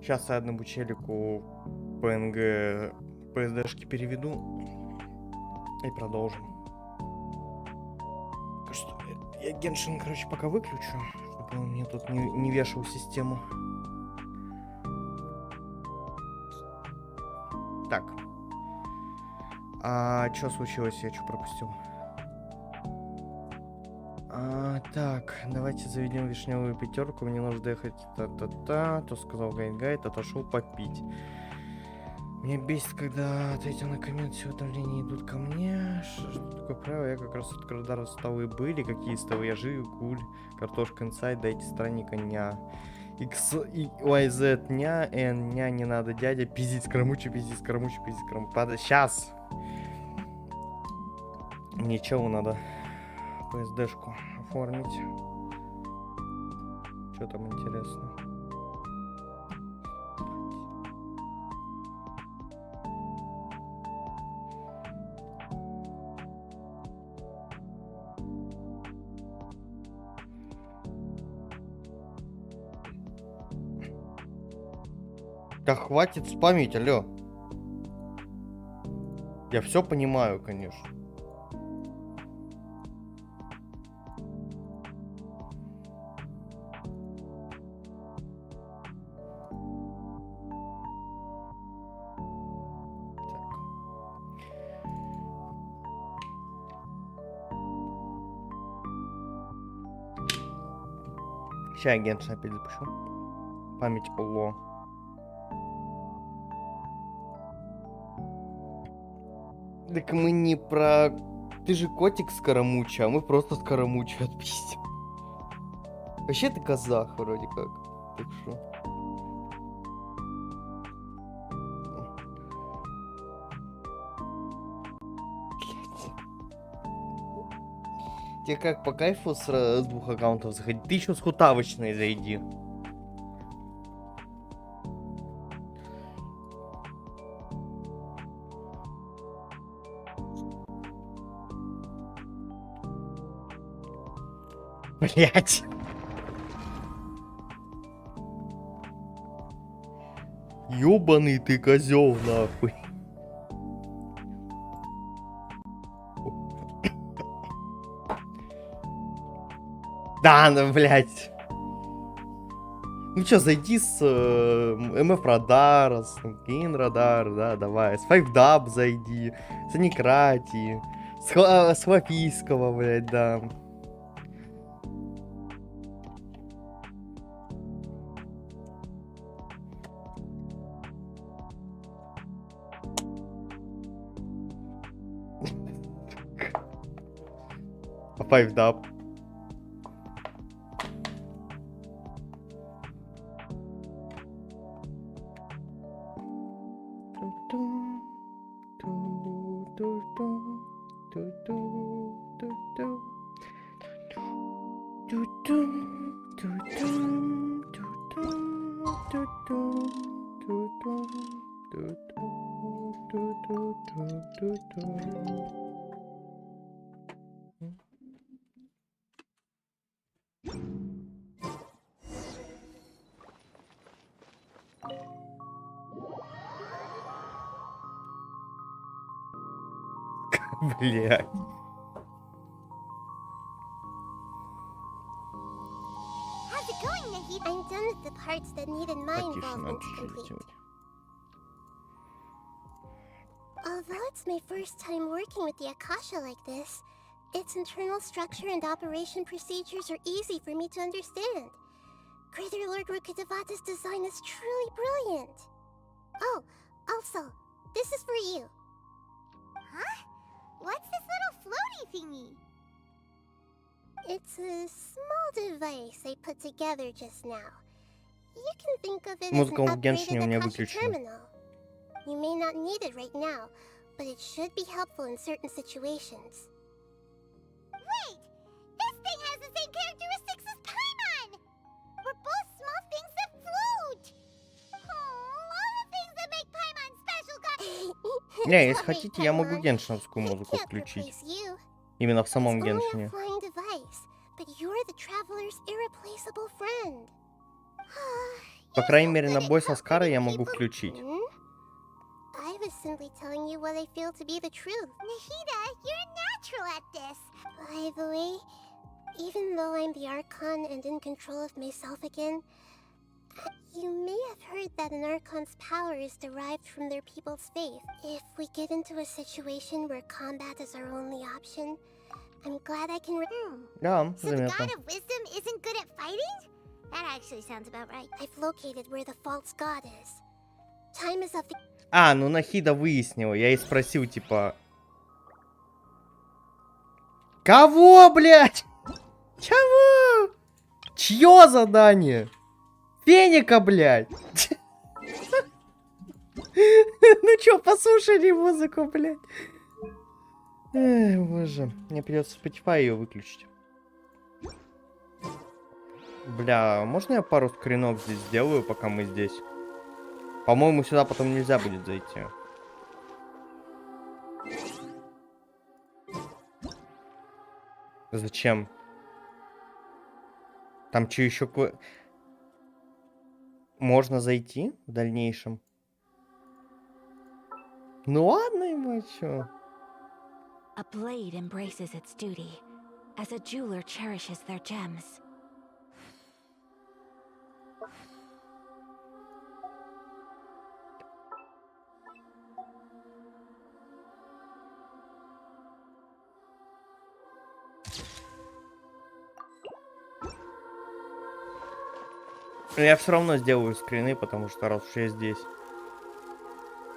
Сейчас я одному челику PNG PSD-шки переведу и продолжим. Что, я Геншин, короче, пока выключу, чтобы он мне тут не вешал систему. Так. А что случилось? Я что пропустил? Так, давайте заведем вишневую пятерку. Мне нужно доехать то сказал гайд, отошел попить. Меня бесит, когда ответил на коммент, все давление идут ко мне. Что такое правило? Я как раз от радар столы были. Какие столы? Я жив, гуль, картошка инсайд, дайте странника ня. X, Y, Z, ня, N, ня, не надо, дядя, пиздить, скоромучу, пиздить, скоромучу, пиздить, скоромучу. Падай, сейчас! Мне чего надо? PSD-шку оформить. Что там интересно? Да хватит спамить, алло. Я все понимаю, конечно. Сейчас я Геншин опять запущу. Память поло. Так мы не про... Ты же котик скоромуча, а мы просто скоромуча отпиздим. Вообще ты казах вроде как. Так что... Тебе как по кайфу с двух аккаунтов заходить? Ты еще с хутавочной зайди. Блять. Ёбаный ты козел, нахуй. Да, ну, блядь. Ну чё, зайди с МФ Радара, с Гейн Радар, да, давай. С 5Dub зайди, с Аникратии, с Хлопийского, блядь, да. А 5Dub. Блядь.
How's it going, Nahid? I'm done with the parts that needed my involvement to complete. Although it's my first time working with the Akasha like this, its internal structure and operation procedures are easy for me to understand. Greater Lord Rukkhadevata's design is truly brilliant. Oh, also, this is for you. Huh? What's this little floaty thingy? It's a small device I put together just now. You can think of it as an upgraded Akasha terminal. You may not need it right now, but it should be helpful in certain situations. Wait! This thing has the same characteristics as Paimon! We're both small things that float! Oh, all the things that make Paimon special got...
Не, если хотите, я могу геншиновскую музыку включить. Именно в самом
It's only a
Геншине.
flying device, but you're the traveler's irreplaceable friend.
По крайней мере, на бой со Скарой я могу включить.
I was simply telling you what I feel to be the truth. Nahida, you're natural at this. By the way, even though I'm the Archon and in control of myself again, you may have heard that an Archon's power is derived from their people's faith. If we get into a situation where combat is our only option, I'm glad I can...
Да,
So the
заметно.
God of Wisdom isn't good at fighting? That actually sounds about right. I've located where the false god is. Time is of the...
А, ну Нахида выяснила. Я и спросил, типа... Кого, блядь? Чего? Чье задание? Феника, блядь. Ну чё, послушали музыку, блядь. Эх, боже. Мне придется Spotify ее выключить. Бля, можно я пару скринов здесь сделаю, пока мы здесь? По-моему, сюда потом нельзя будет зайти. Зачем? Там что еще? Можно зайти в дальнейшем? Ну ладно, ему чё.
A blade embraces its duty, as a jeweler cherishes their gems.
Я все равно сделаю скрины, потому что раз уж я здесь.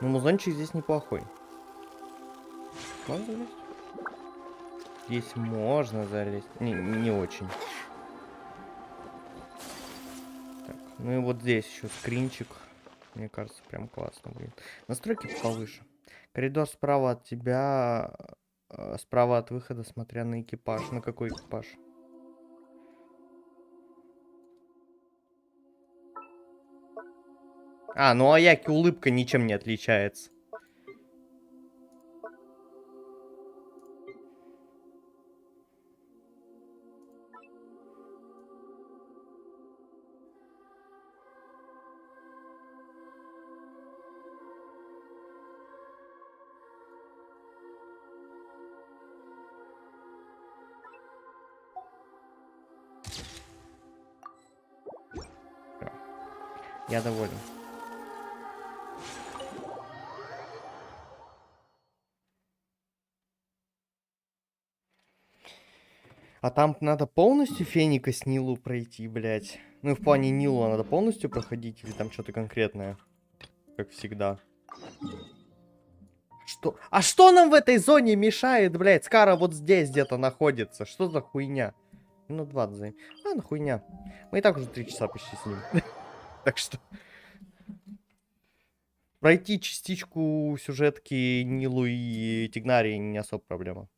Ну, музончик здесь неплохой. Можно залезть? Здесь можно залезть. Не очень. Так, ну и вот здесь еще скринчик. Мне кажется, прям классно будет. Настройки повыше. Коридор справа от тебя. Справа от выхода, смотря на экипаж. На какой экипаж? А, ну Аяки улыбка ничем не отличается. Я доволен. А там надо полностью Феника с Нилу пройти, блядь. Ну, в плане Нилу надо полностью проходить или там что-то конкретное? Как всегда. Что? А что нам в этой зоне мешает, блядь? Скара вот здесь где-то находится. Что за хуйня? Ну, 20 займ. Ладно, хуйня. Мы и так уже 3 часа почти с ним. Так что... Пройти частичку сюжетки Нилу и Тигнари не особо проблема.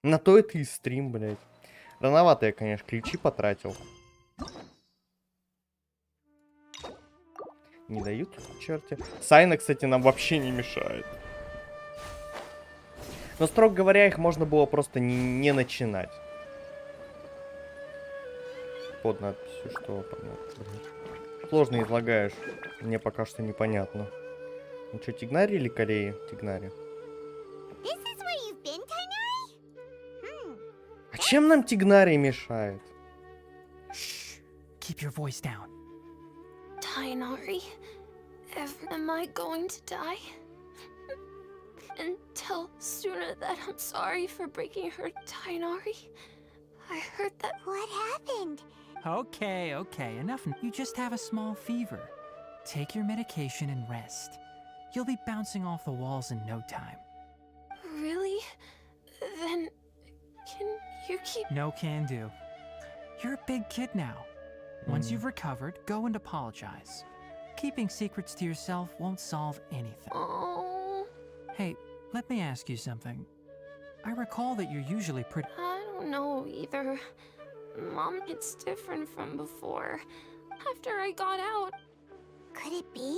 На то это и стрим, блядь. Рановато я, конечно, ключи потратил. Не дают, черти. Сайна, кстати, нам вообще не мешает. Но, строго говоря, их можно было просто не начинать. Под надписью, что понятно. Сложно излагаешь. Мне пока что непонятно. Ну что, Тигнари или Кореи? Тигнари. А чем нам Тигнари мешает?
Keep your voice down.
Tainari, am I going to die? And tell Suna that I'm sorry for breaking her, Tainari. I heard that.
What happened?
Okay, enough. You just have a small fever. Take your medication and rest. You'll be bouncing off the walls in no time.
Really? Then can you keep...
No can do. You're a big kid now. Once you've recovered, go and apologize. Keeping secrets to yourself won't solve anything.
Oh.
Hey, let me ask you something. I recall that you're usually pretty...
I don't know either. Mom, it's different from before. After I got out.
Could it be?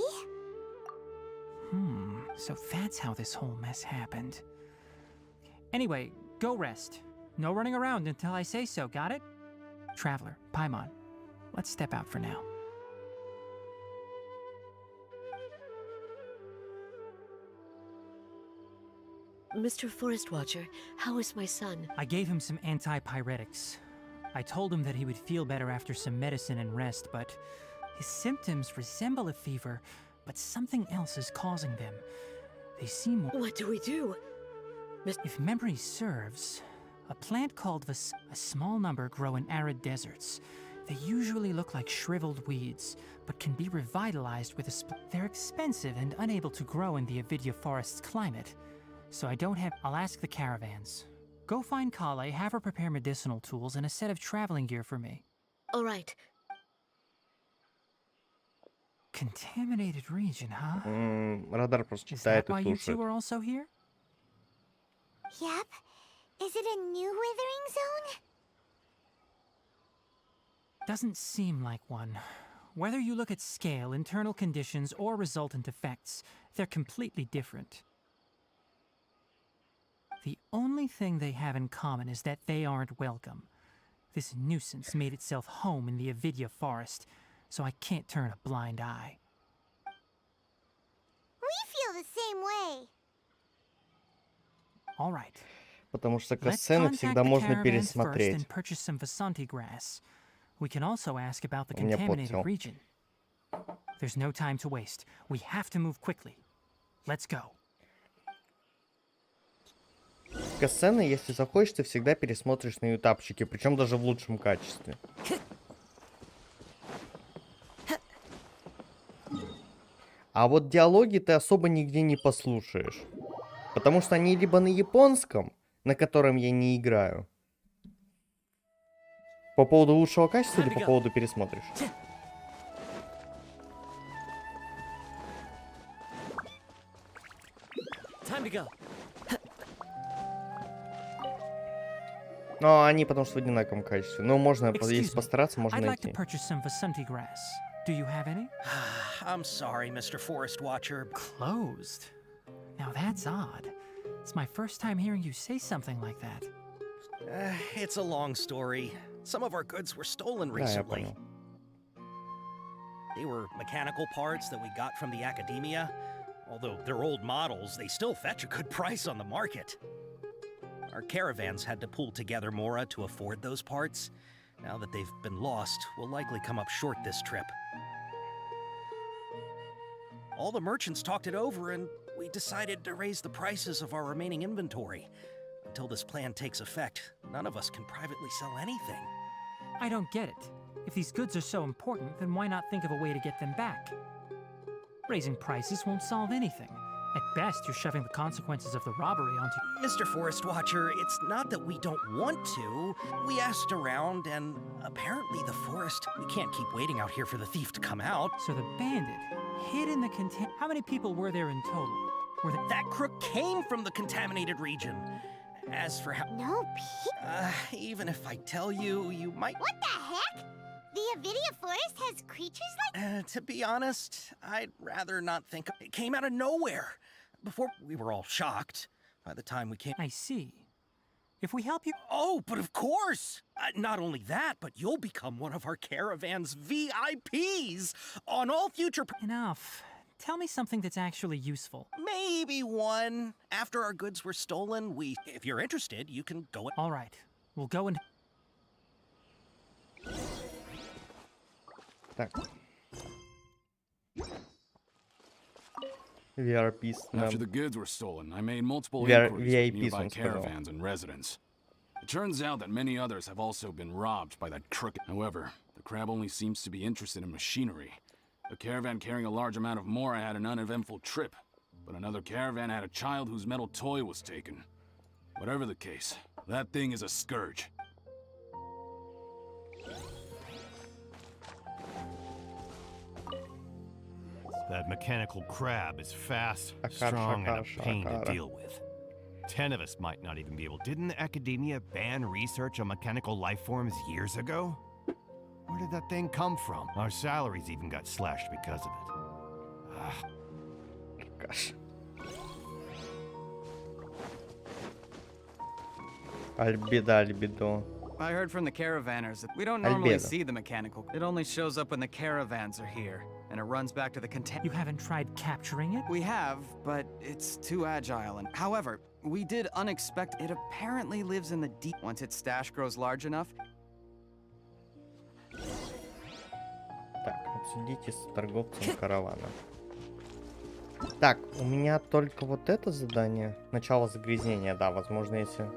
So that's how this whole mess happened. Anyway, go rest. No running around until I say so, got it? Traveler, Paimon, let's step out for now.
Mr. Forest Watcher, how is my son?
I gave him some antipyretics. I told him that he would feel better after some medicine and rest, but his symptoms resemble a fever, but something else is causing them. They seem...
What do we do?
If memory serves, a plant called a small number grow in arid deserts. They usually look like shriveled weeds, but can be revitalized with a They're expensive and unable to grow in the Avidya forest's climate. So I don't have... I'll ask the caravans. Go find Kale, have her prepare medicinal tools and a set of traveling gear for me.
All right.
Contaminated region, huh?
Радар просто
Is that
читает и
why you two
слушает.
are also here?
Yep. Is it a new withering zone?
Doesn't seem like one. Whether you look at scale, internal conditions, or resultant effects, they're completely different. The only thing they have in common is that they aren't welcome. This nuisance made itself home in the Avidya forest, so I can't turn a blind eye.
We feel the same way.
All right.
Потому что
Let's
катсцены
contact
всегда
the
можно
caravans first
пересмотреть.
and purchase some Vasanti grass. We can also ask about the
У меня
contaminated
подсел.
region. There's no time to waste. We have to move quickly. Let's go.
Катсцены, если захочешь, ты всегда пересмотришь на ютабчике, причем даже в лучшем качестве. А вот диалоги ты особо нигде не послушаешь. Потому что они либо на японском, на котором я не играю. По поводу лучшего качества или по поводу пересмотришь? Но они потому что в одинаковом качестве. Но можно, если постараться, можно
I'd like to
найти.
purchase some Vasanti grass. Do you have any?
I'm sorry, Mr. Forest Watcher.
Closed? Now that's odd. It's my first time hearing you say something like that.
It's a long story. Some of our goods were stolen
Да, я
recently.
понял.
They were mechanical parts that we got from the academia. Although they're old models, they still fetch a good price on the market. Our caravans had to pool together Mora to afford those parts. Now that they've been lost, we'll likely come up short this trip. All the merchants talked it over, and we decided to raise the prices of our remaining inventory. Until this plan takes effect, none of us can privately sell anything.
I don't get it. If these goods are so important, then why not think of a way to get them back? Raising prices won't solve anything. At best, you're shoving the consequences of the robbery onto...
Mr. Forest Watcher, it's not that we don't want to. We asked around, and apparently the forest... We can't keep waiting out here for the thief to come out.
So the bandit hid in the contain... How many people were there in total? Were there...
That crook came from the contaminated region. As for how...
No,
even if I tell you, you might...
What the heck? The Avidya forest has creatures like...
To be honest, I'd rather not think... It came out of nowhere. Before we were all shocked. By the time we came...
I see. If we help you...
Oh, but of course! Not only that, but you'll become one of our caravan's VIPs on all future...
Enough. Tell me something that's actually useful.
Maybe one. After our goods were stolen, we... If you're interested, you can go...
All right. We'll go and...
Так. VRPs.
After the goods were stolen, I made multiple
VIPs
inquiries with nearby
он сказал.
caravans and residents. It turns out that many others have also been robbed by that crooked. However, the crab only seems to be interested in machinery. A caravan carrying a large amount of Mora had an uneventful trip, but another caravan had a child whose metal toy was taken. Whatever the case, that thing is a scourge.
That mechanical crab is fast, strong, and a pain to deal with. 10 of us might not even be able... Didn't academia ban research on mechanical life forms years ago? Where did that thing come from? Our salaries even got slashed because of it.
Gosh. Альбедо.
I heard from the caravanners that we don't normally see the mechanical. It only shows up when the caravans are here, and it runs back to the content.
You haven't tried capturing it?
We have, but it's too agile. And however, we did unexpected. It apparently lives in the deep. Once its stash grows large enough.
Так, отсудите с торговцем каравана. Так, у меня только вот это задание. Начало загрязнения, да, возможно, если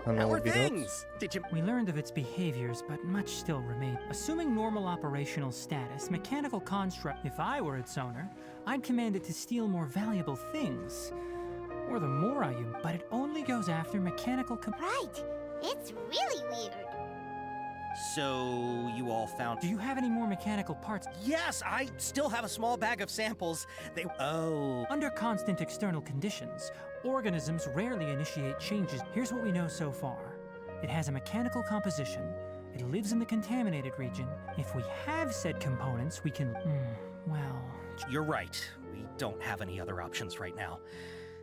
оно уберется.
We learned of its behaviors, but much still remains. Assuming normal operational status, mechanical construct. If I were its owner, I'd command it to steal more valuable things. Or the more I use, but it only goes after mechanical.
Right. It's really weird.
So, you all found...
Do you have any more mechanical parts?
Yes, I still have a small bag of samples. Oh.
Under constant external conditions, organisms rarely initiate changes. Here's what we know so far. It has a mechanical composition. It lives in the contaminated region. If we have said components, we can... well...
You're right. We don't have any other options right now.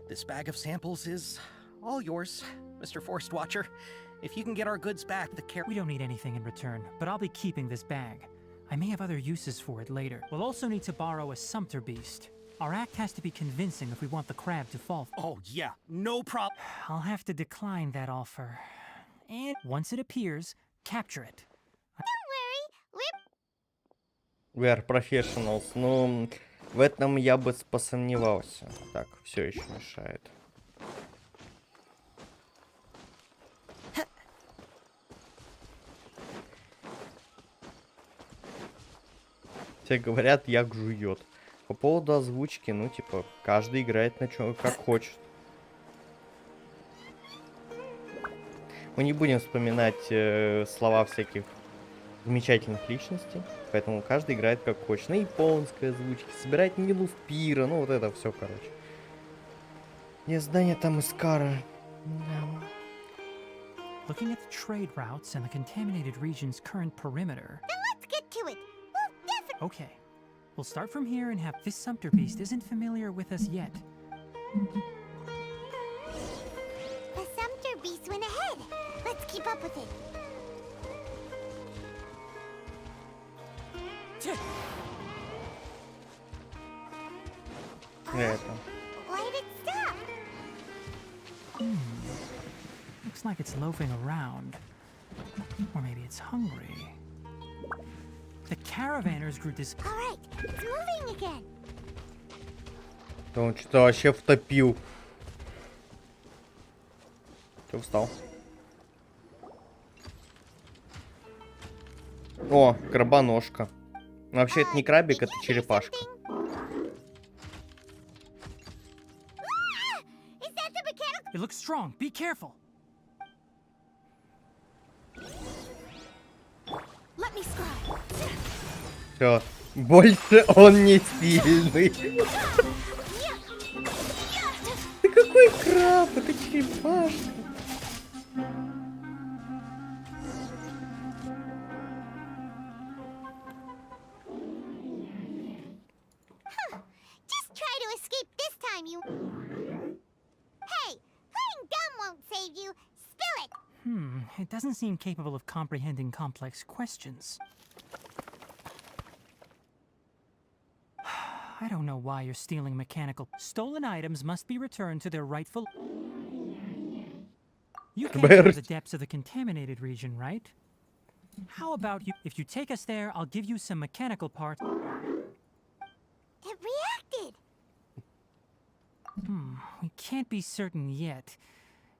This bag of samples is all yours, Mr. Forest Watcher. If you can get our goods back,
We don't need anything in return, but I'll be keeping this bag. I may have other uses for it later. We'll also need to borrow a sumpter beast. Our act has to be convincing if we want the crab to fall.
Oh, yeah, no problem.
I'll have to decline that offer. And once it appears, capture it.
Don't worry,
We are professionals. Ну, в этом я бы посомневался. Так, все еще мешает. Все говорят, як жует. По поводу озвучки, ну, типа, каждый играет на чем, как хочет. Мы не будем вспоминать слова всяких замечательных личностей, поэтому каждый играет как хочет. На японской озвучке, собирать Нилу в пира, ну, вот это все, короче. Не здание там Искара.
Looking at the trade routes and the contaminated region's current perimeter.
Then let's get to it.
Okay. We'll start from here and have this sumpter beast isn't familiar with us yet.
The sumpter beast went ahead. Let's keep up with it. Why did it stop?
Looks like it's loafing around. Or maybe it's hungry. The caravanners grew this.
All right, it's moving again.
Да он что-то вообще втопил. Че встал? О, крабоножка. Но вообще это не крабик, это черепашка.
It looks strong. Be careful.
Let me scry.
Все, больше он не сильный. Да какой краб? Это черепашка.
Just try to escape this time, you. Hey, playing dumb won't save you. Spill it.
It doesn't seem capable of comprehending complex questions. I don't know why you're stealing mechanical. Stolen items must be returned to their rightful... You can't go to the depths of the contaminated region, right? How about you... If you take us there, I'll give you some mechanical parts.
It reacted.
We can't be certain yet.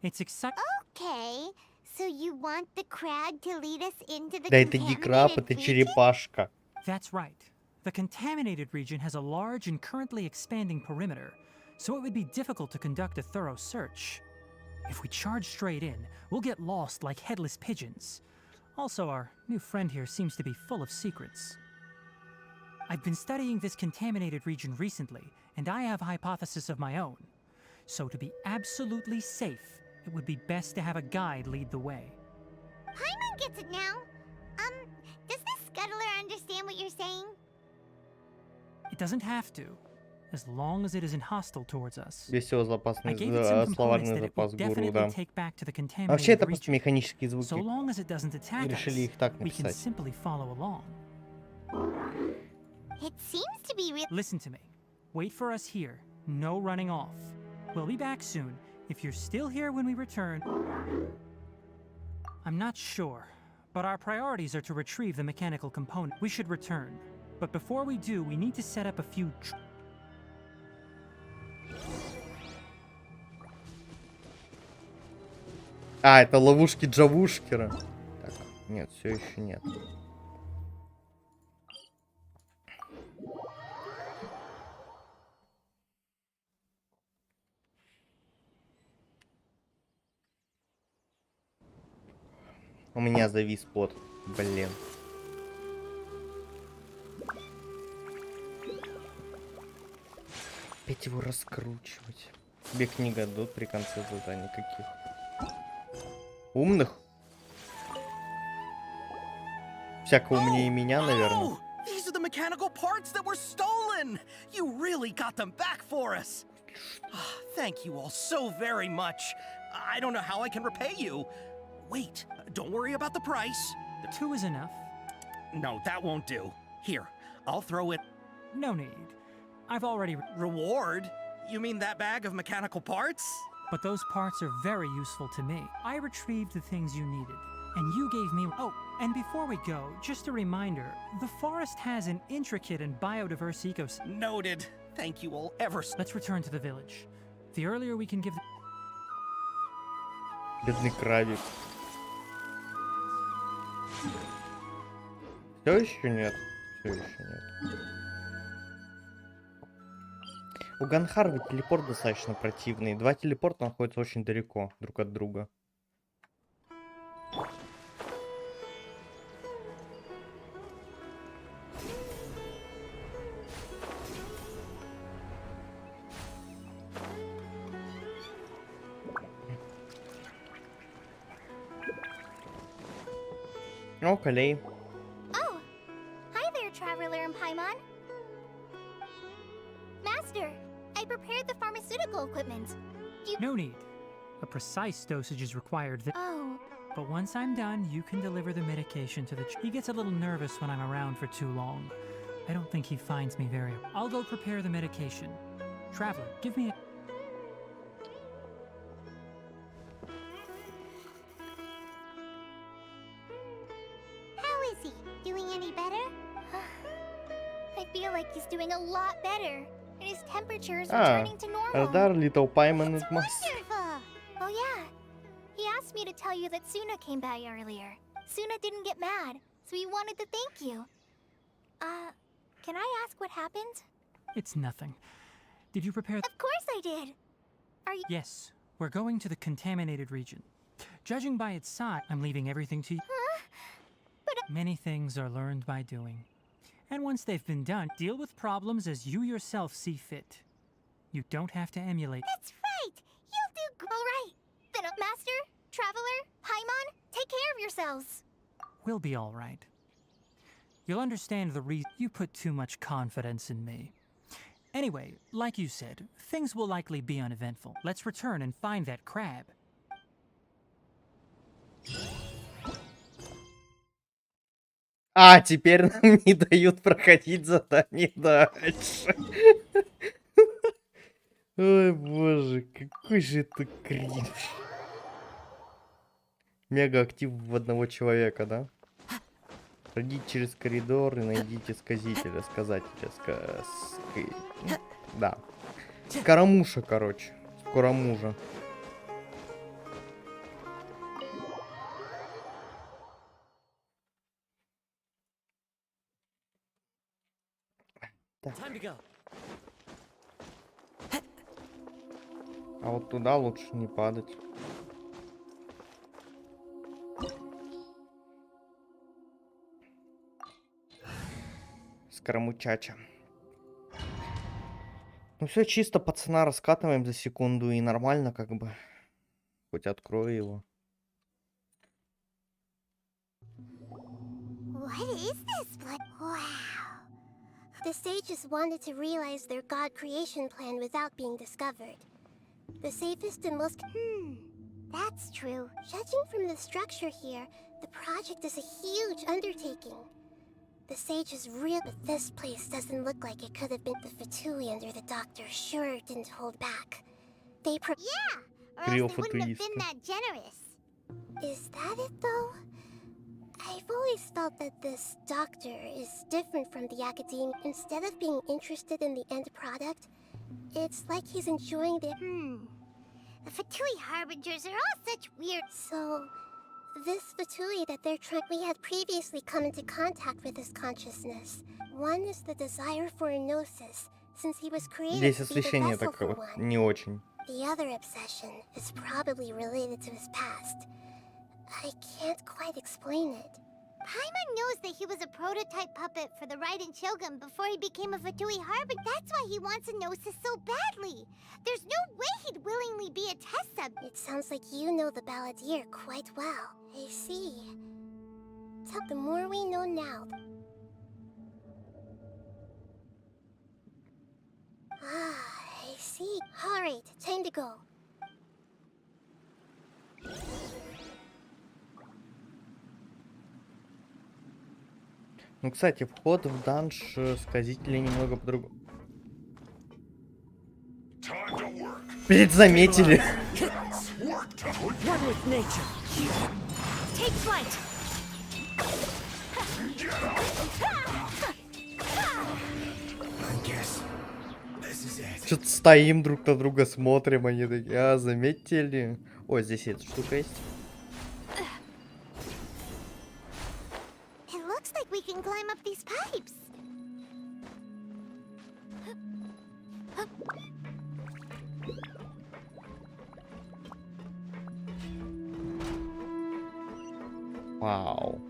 It's exciting.
Okay, so you want the crab to lead us into the
Да это не краб, это
contaminated
черепашка.
That's right. The contaminated region has a large and currently expanding perimeter, so it would be difficult to conduct a thorough search. If we charge straight in, we'll get lost like headless pigeons. Also, our new friend here seems to be full of secrets. I've been studying this contaminated region recently, and I have a hypothesis of my own. So to be absolutely safe, it would be best to have a guide lead the way.
Paimon gets it now. Does the scuttler understand what you're saying?
It doesn't have to. as long as it isn't hostile towards us.
Весь его запасный
I gave it some components
словарный
that it
запас
will
гуру,
definitely
да.
take back to the
А вообще
contaminated
это просто
region.
механические
So
звуки.
long as it doesn't attack
И решили
us,
их так
we can
написать.
simply follow along.
It seems to be real.
Listen to me. Wait for us here. No running off. We'll be back soon. If you're still here when we return... I'm not sure, but our priorities are to retrieve the mechanical component. We should return. But before we do, we need to set up a few...
А, это ловушки Джавушкера. Так, нет, все еще нет. У меня завис плот. Блин. Опять его раскручивать. Тебе книга дадут при конце заданий каких? Умных? Всяко умнее меня, наверное.
Oh, these are the mechanical parts that were stolen. You really got them back for us. Thank you all so very much. I don't know how I can repay you. Wait, don't worry about the price.
2 is enough.
No, that won't do. Here, I'll throw it.
No need. I've already...
Reward? You mean that bag of mechanical parts?
But those parts are very useful to me. I retrieved the things you needed, and you gave me... Oh, and before we go, just a reminder, the forest has an intricate and biodiverse ecosystem.
Noted. Thank you all ever so...
Let's return to the village. The earlier we can give...
Бедный крабик. Все еще нет. Все еще нет. У Ганхарви телепорт достаточно противный. 2 телепорта находятся очень далеко друг от друга. О, Калей.
Oh, hi there, Traveler and Paimon. Master, I prepared the pharmaceutical equipment.
No need. A precise dosage is required.
Oh.
But once I'm done, you can deliver the medication to the... He gets a little nervous when I'm around for too long. I don't think he finds me very... I'll go prepare the medication. Traveler, give me a...
How is he? Doing any better? I feel like he's doing a lot better. And his temperature is returning to normal.
Радар, Little Paimon and Mas.
Wonderful! Oh yeah. He asked me to tell you that Suna came by earlier. Suna didn't get mad, so he wanted to thank you. Can I ask what happened?
It's nothing. Did you prepare...
Of course I did! Are you...
Yes, we're going to the contaminated region. Judging by its size, I'm leaving everything to you.
Huh? But...
Many things are learned by doing. And once they've been done, deal with problems as you yourself see fit. You don't have to emulate...
That's right! You'll do... Alright! Then, Master, Traveler, Paimon, take care of yourselves!
We'll be all right. You'll understand the reason you put too much confidence in me. Anyway, like you said, things will likely be uneventful. Let's return and find that crab.
А, теперь нам не дают проходить задание дальше. Ой, боже, какой же это кринж. Мега актив в одного человека, да? Пройдите через коридор и найдите сказителя, да. Скоромуша, короче. Скоромужа. А вот туда лучше не падать. Скоромучача. Ну все чисто, пацана раскатываем за секунду и нормально как бы. Хоть открою его.
What is this blood? Wow. The sages wanted to realize their god creation plan without being discovered. The safest and most... That's true. Judging from the structure here, the project is a huge undertaking. The sages real, but this place doesn't look like it could have been. The Fatui under the doctor sure didn't hold back. They yeah, or else they wouldn't have been that generous. Is that it though? I've always felt that this doctor is different from the academe. Instead of being interested in the end product, it's like he's enjoying the... The Fatui Harbingers are all such weird... So, this Fatui that they're trying... We had previously come into contact with his consciousness. One is the desire for a gnosis, since he was created
Здесь
to be the
освещение
vessel for
такое
one.
не очень.
The other obsession is probably related to his past. I can't quite explain it. Paimon knows that he was a prototype puppet for the Raiden Shogun before he became a Fatui Harbinger. That's why he wants a gnosis so badly. There's no way he'd willingly be a test sub. It sounds like you know the Balladeer quite well. I see. The more we know now... I see. Alright, time to go.
Ну, кстати, вход в данж сказителей немного по-другому. Блять, заметили. Что-то стоим друг на друга, смотрим, они такие, заметили. Ой, здесь эта штука есть.
We can climb up these pipes.
Вау.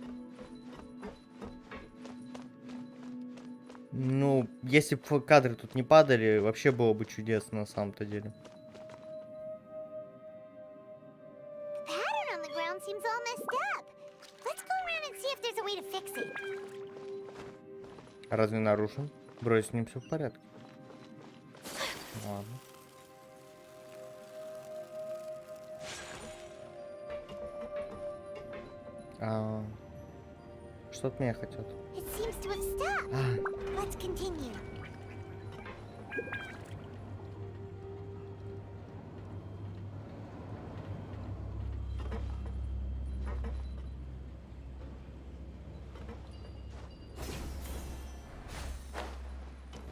Ну, если бы кадры тут не падали, вообще было бы чудесно на самом-то деле. Разве нарушен? Брось, с ним все в порядке. Ладно. Что от меня хотят?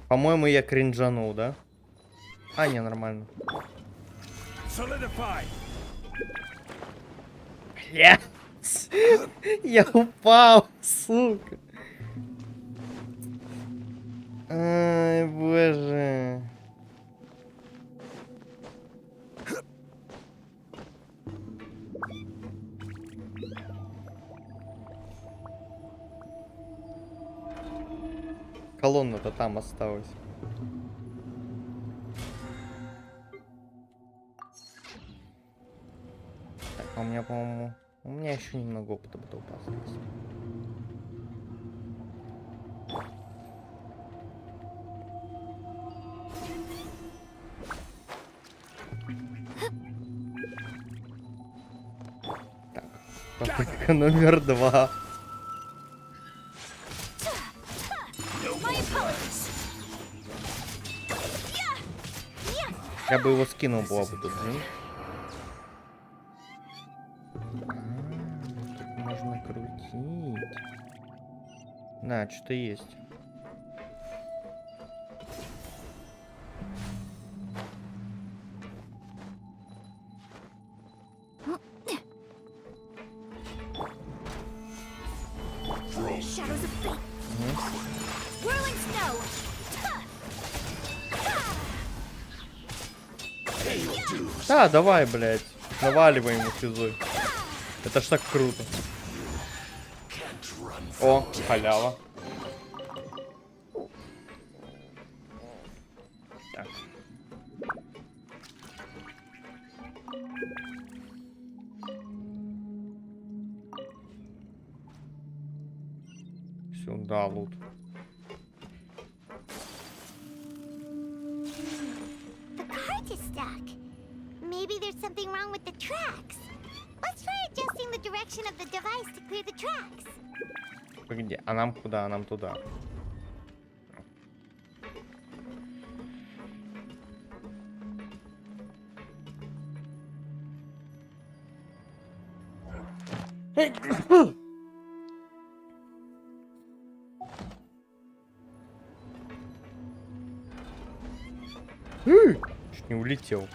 По-моему, я кринжанул, да? Не, нормально. Я упал, сука. Ай, боже. Колонна-то там осталась. Так, у меня, по-моему... У меня еще немного опыта осталось. Так, попытка номер 2. Я бы его скинул, было бы тут, блин. Тут можно крутить. Да, что-то есть. Да, давай, блядь. Наваливай ему физой. Это ж так круто. О, халява. Так. Сюда лут.
stuck. Maybe there's something wrong with the tracks. Let's try adjusting the direction of the device to clear the tracks.
Погоди, а нам куда? А нам туда. Чуть не улетел.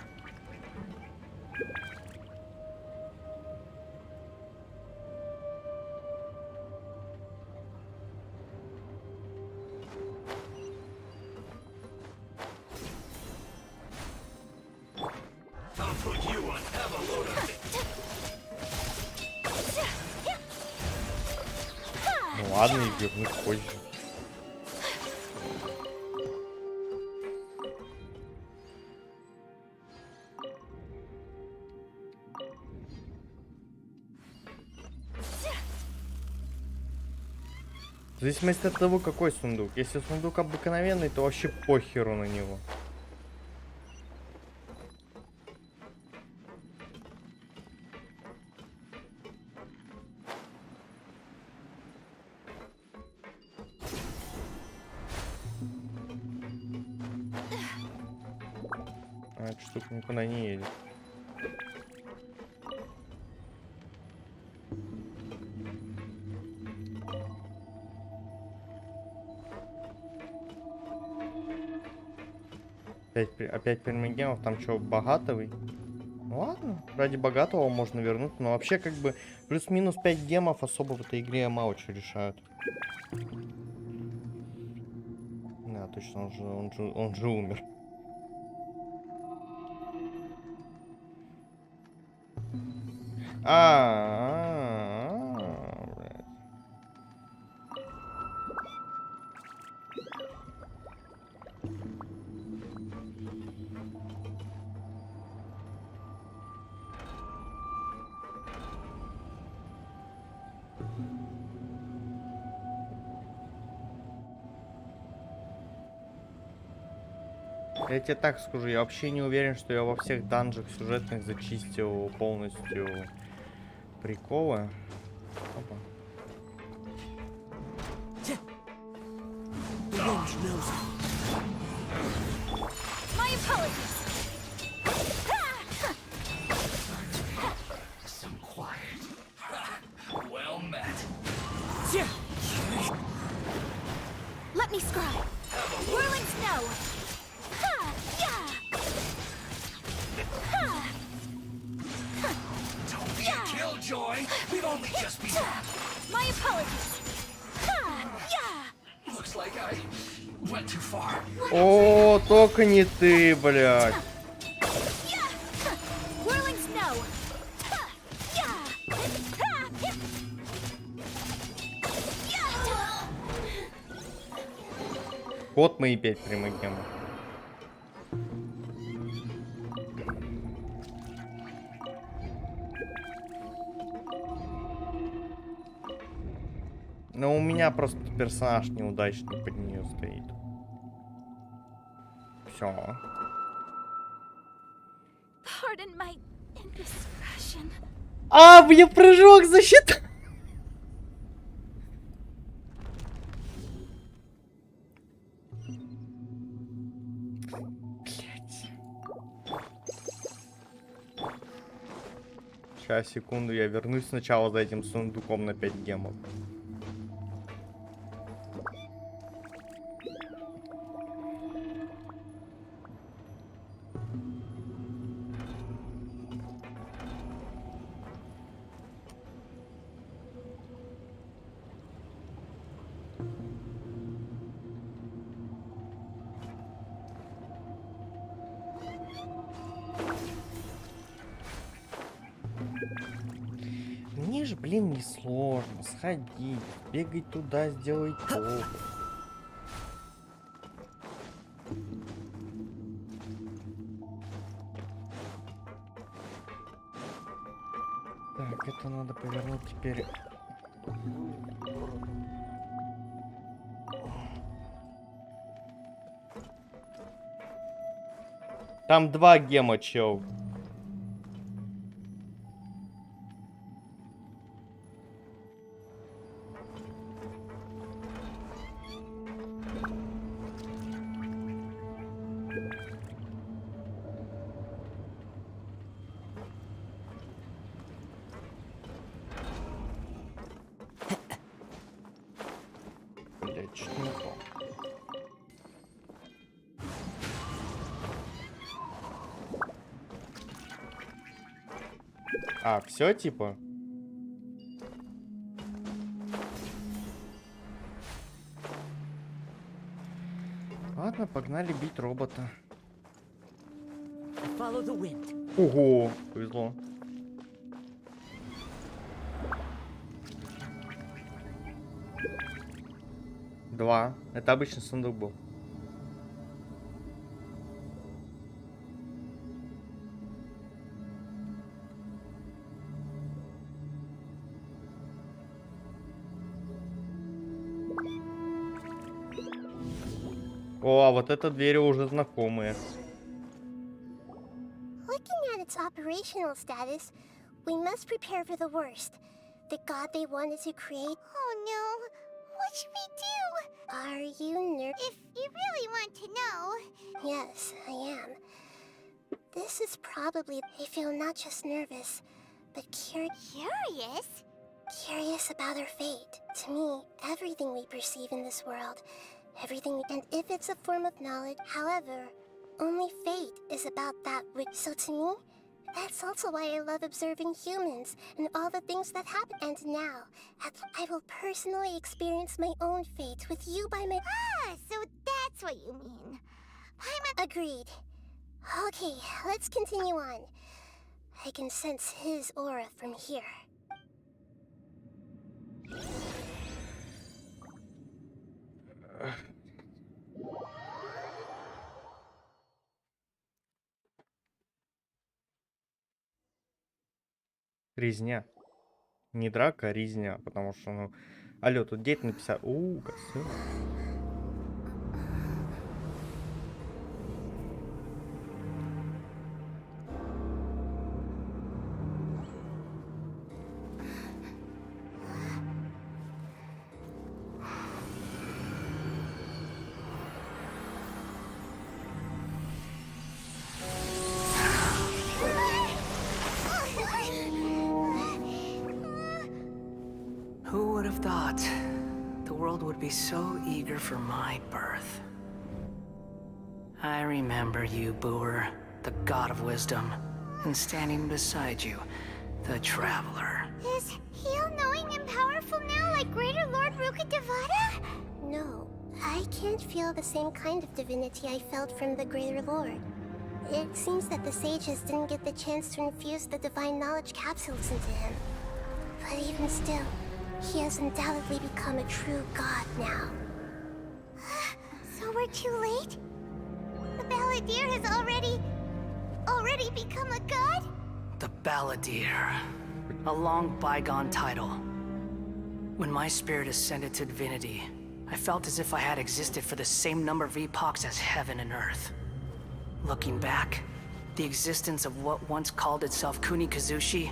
Ну ладно, и вернусь позже. В зависимости от того, какой сундук. Если сундук обыкновенный, то вообще похеру на него. А эта штука никуда не едет. Опять пермагемов, там что, богатый? Ну ладно, ради богатого можно вернуть, но вообще как бы плюс-минус 5 гемов особо в этой игре мало что решают. Да, точно, он же умер. Блядь. Я тебе так скажу, я вообще не уверен, что я во всех данжах сюжетных зачистил полностью приколы. Опа.
Let me scribe. Whirling snow.
Don't be a killjoy. We've only just begun.
My apologies.
Looks like I went too far.
О, только не ты, блядь.
Whirling snow.
Вот мои 5 прямых гемов. Но у меня просто персонаж неудачный под нее стоит. Все.
Pardon my indiscretion.
А, мне прыжок засчитал. Сейчас, секунду, я вернусь сначала за этим сундуком на 5 гемов. Мне же, блин, не сложно сходить, бегать туда, сделать то. Так, это надо повернуть теперь. Там 2 гема, чел. Блять, что не то? А, все типа? Ладно, погнали бить робота.
Follow the wind.
Ого, повезло. Два. Это обычный сундук был. О, а вот это двери уже знакомые.
Looking at its operational status, we must prepare for the worst. The god they wanted to create. Oh no, what should we do? Are you nervous? If you really want to know. Yes, I am. This is probably. I feel not just nervous, but curious? Curious about our fate. To me, everything we perceive in this world, everything, and if it's a form of knowledge, however, only fate is about that which. So to me, that's also why I love observing humans and all the things that happen. And now, I will personally experience my own fate with you by my. Ah, so that's what you mean. Agreed. Okay, let's continue on. I can sense his aura from here.
Резня. Не драка, а резня. Потому что, ну... Алло, тут дед написал... красиво.
Who would have thought the world would be so eager for my birth? I remember you, Booer, the god of wisdom, and standing beside you, the traveler.
Is he all-knowing and powerful now, like Greater Lord Rukkhadevata? No, I can't feel the same kind of divinity I felt from the Greater Lord. It seems that the sages didn't get the chance to infuse the divine knowledge capsules into him. But even still, he has undoubtedly become a true god now. So we're too late? The Balladeer has already become a god?
The Balladeer. A long bygone title. When my spirit ascended to divinity, I felt as if I had existed for the same number of epochs as heaven and earth. Looking back, the existence of what once called itself Kunikazushi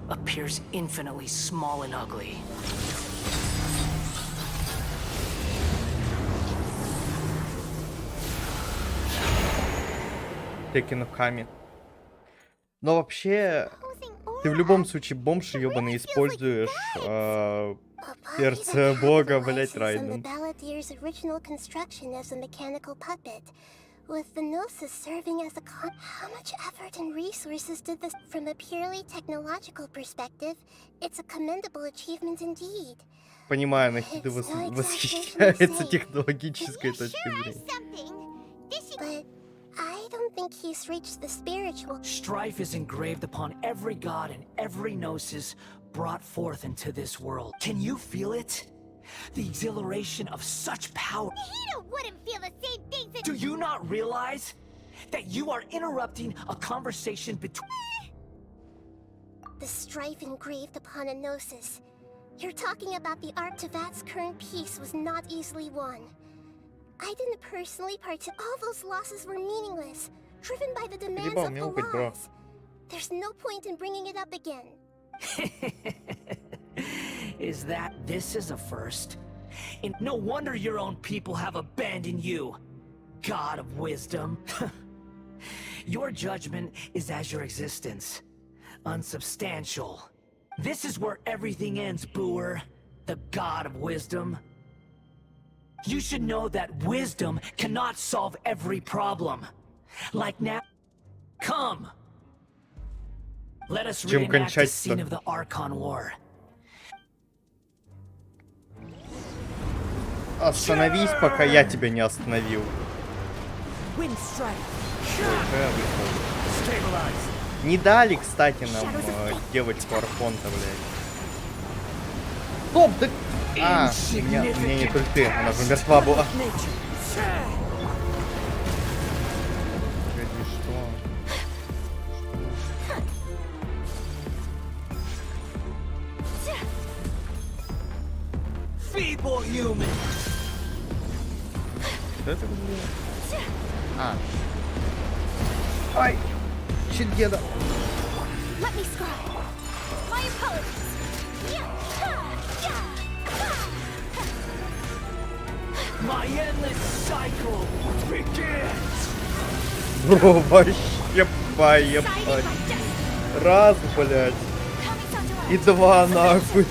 appears infinitely small and ugly.
Текиноками. Но вообще, ты в любом случае бомж ёбаный используешь сердце бога, блять, Райден.
With the Gnosis serving as a how much effort and resources did this? From a purely technological perspective, it's a commendable achievement indeed.
Понимаю, Нахида восхищается технологической точки зрения.
But I don't think he's reached the spiritual.
Strife is engraved upon every god and every Gnosis brought forth into this world. Can you feel it? The exhilaration of such power.
Nahida wouldn't feel the same things as—
Do you not realize that you are interrupting a conversation between—
The strife engraved upon a Gnosis. You're talking about the Arctivat's current peace was not easily won. I didn't personally participate. All those losses were meaningless. driven by the demands
Перебал
of the
мяукать, бро.
laws. There's no point in bringing it up again.
Is that this is a first? And no wonder your own people have abandoned you, God of wisdom. Your judgment is as your existence, unsubstantial. This is where everything ends, Booer, the God of wisdom. You should know that wisdom cannot solve every problem. Like now, come. Let us reenact the scene of the Archon War.
Остановись, пока я тебя не остановил. Ой, не дали, кстати, нам девочку Архонта, блядь. Стоп, да... А, у меня нет ульты, она же мертва была. Погоди, что?
Feeble human.
Что это было? А. Ай! Щит деда.
Let me scry. My apologies.
My endless cycle begins.
Бро, вообще поебать. Раз, блядь. И два, нахуй.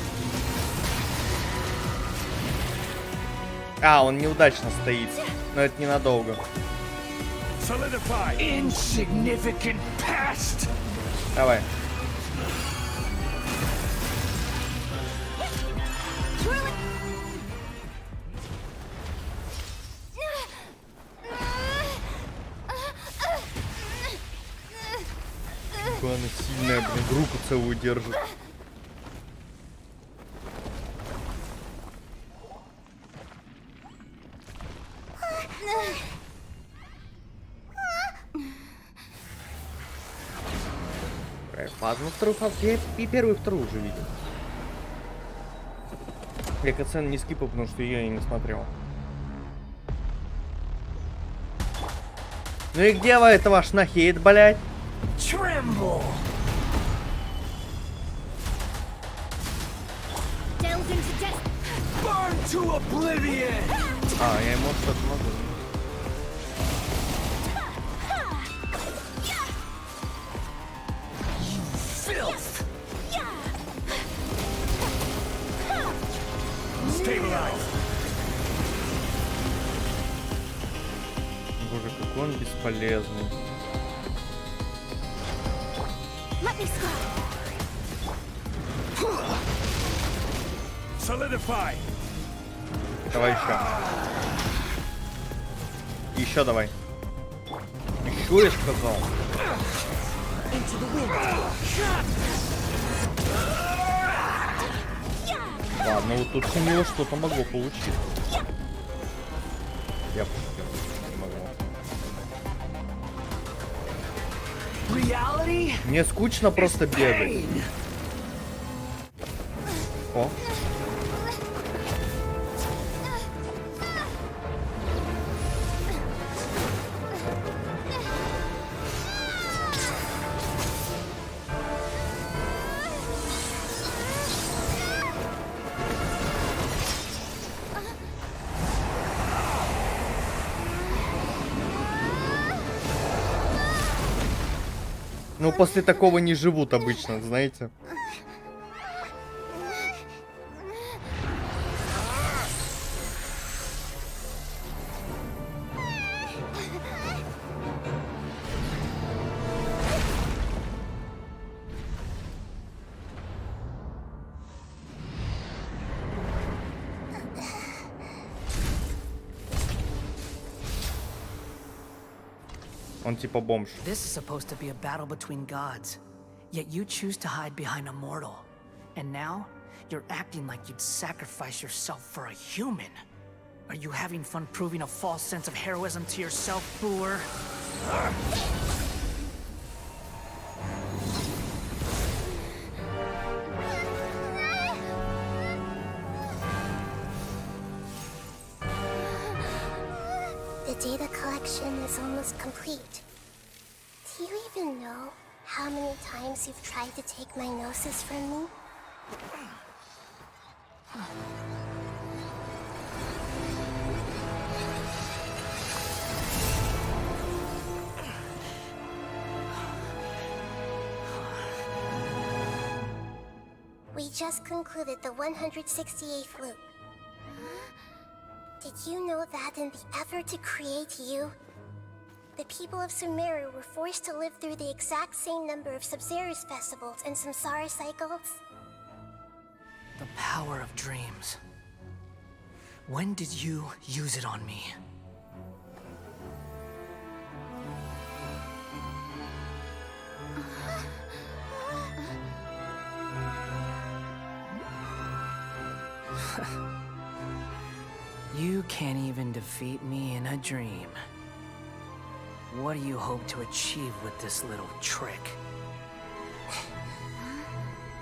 А, он неудачно стоит. Но это ненадолго.
Insignificant past.
Давай. Какая она сильная, блин, руку целую держит. Фазу, ну вторую фазу. Я и первую, и вторую уже видел. Я катсцену не скипал, потому что ее я не смотрел. Ну и где вы, это ваш нахейт, блядь?
Tremble. Burn to oblivion.
А, я ему что-то могу.
Filth. Stabilize.
Боже, какой он бесполезный.
Let me
Solidify.
Давай еще. Еще давай. Еще я сказал. Ладно, вот тут у него что-то могло получиться. Я пошутил. Не могло. Мне скучно просто бегать. О. Ну, после такого не живут обычно, знаете. Он типа бомж.
This is supposed to be a battle between gods, yet you choose to hide behind a mortal. And now, you're acting like you'd sacrifice yourself for a human. Are you having fun proving a false sense of heroism to yourself, Booer?
The data collection is almost complete. Do you even know how many times you've tried to take my gnosis from me? We just concluded the 168th loop. Did you know that in the effort to create you, the people of Sumero were forced to live through the exact same number of Sub-Zerus festivals and Samsara cycles?
The power of dreams. When did you use it on me? You can't even defeat me in a dream. What do you hope to achieve with this little trick?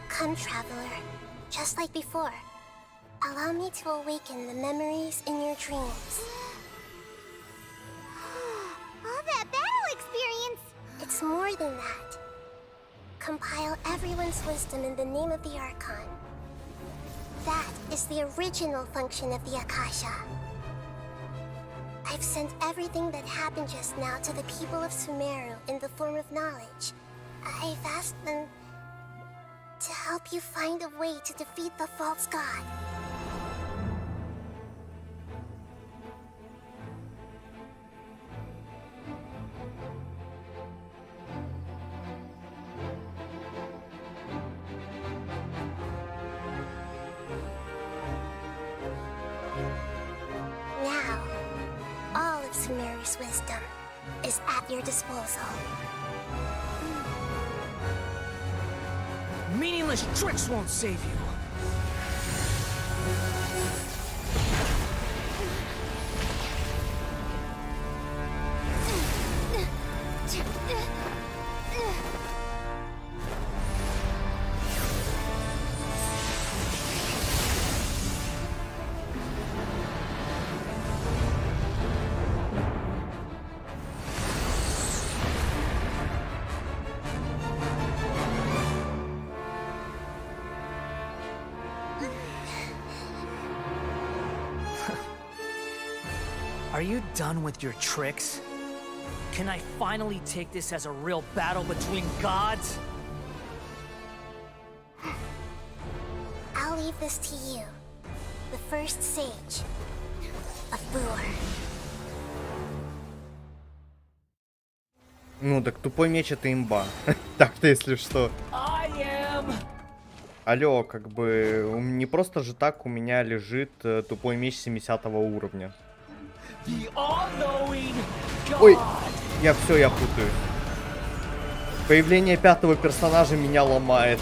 Come, Traveler. Just like before. Allow me to awaken the memories in your dreams. All that battle experience! It's more than that. Compile everyone's wisdom in the name of the Archon. That is the original function of the Akasha. I've sent everything that happened just now to the people of Sumero in the form of knowledge. I've asked them to help you find a way to defeat the false god. Now, all of Sumeru's wisdom is at your disposal.
Meaningless tricks won't save you. Are you done with your tricks? Can I finally take this as a real battle between gods?
I'll leave this to you, the first sage of Boor.
Ну, так тупой меч это имба. Так-то, если что. Алло, как бы, не просто же так у меня лежит тупой меч 70 уровня. Ой, я путаю. Появление 5-го персонажа меня ломает.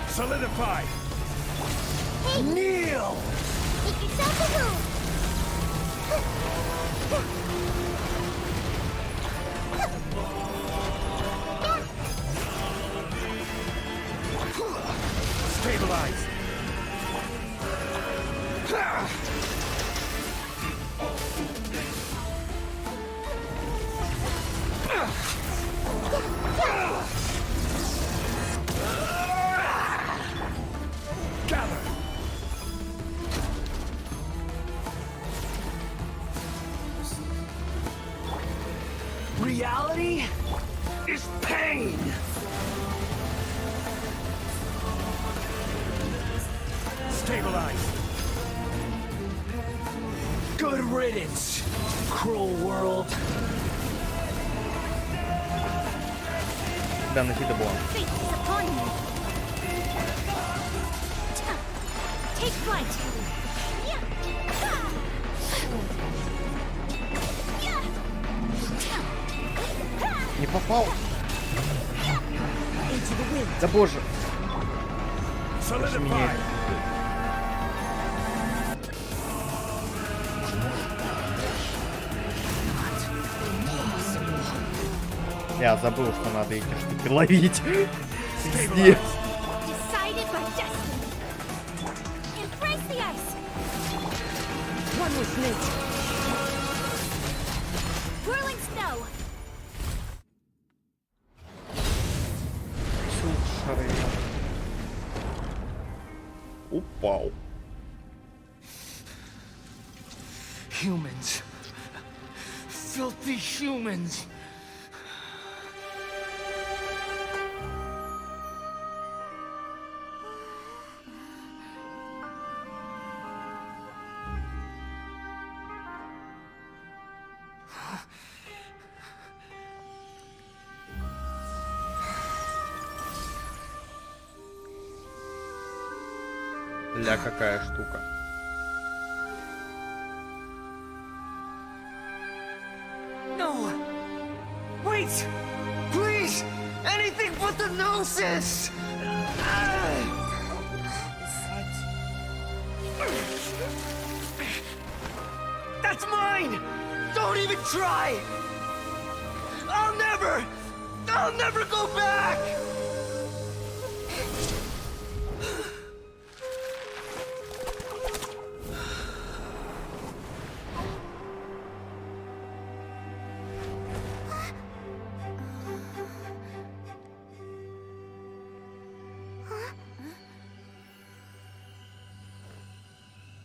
Solidify! Kneel!
Make yourself a move!
Stabilize! Gather!
Reality is pain!
Stabilize!
Good riddance, cruel world.
Да, на фида было.
Fate is upon you. Take flight.
Не попал. Да боже.
Solidify!
Я забыл, что надо эти штуки ловить. Пиздец.
Decided by destiny.
with me.
Whirling snow.
Упал.
Humans. Filthy humans.
Ля, какая штука.
No! Wait! Please! Anything but the gnosis! That's mine! Don't even try! I'll never go back!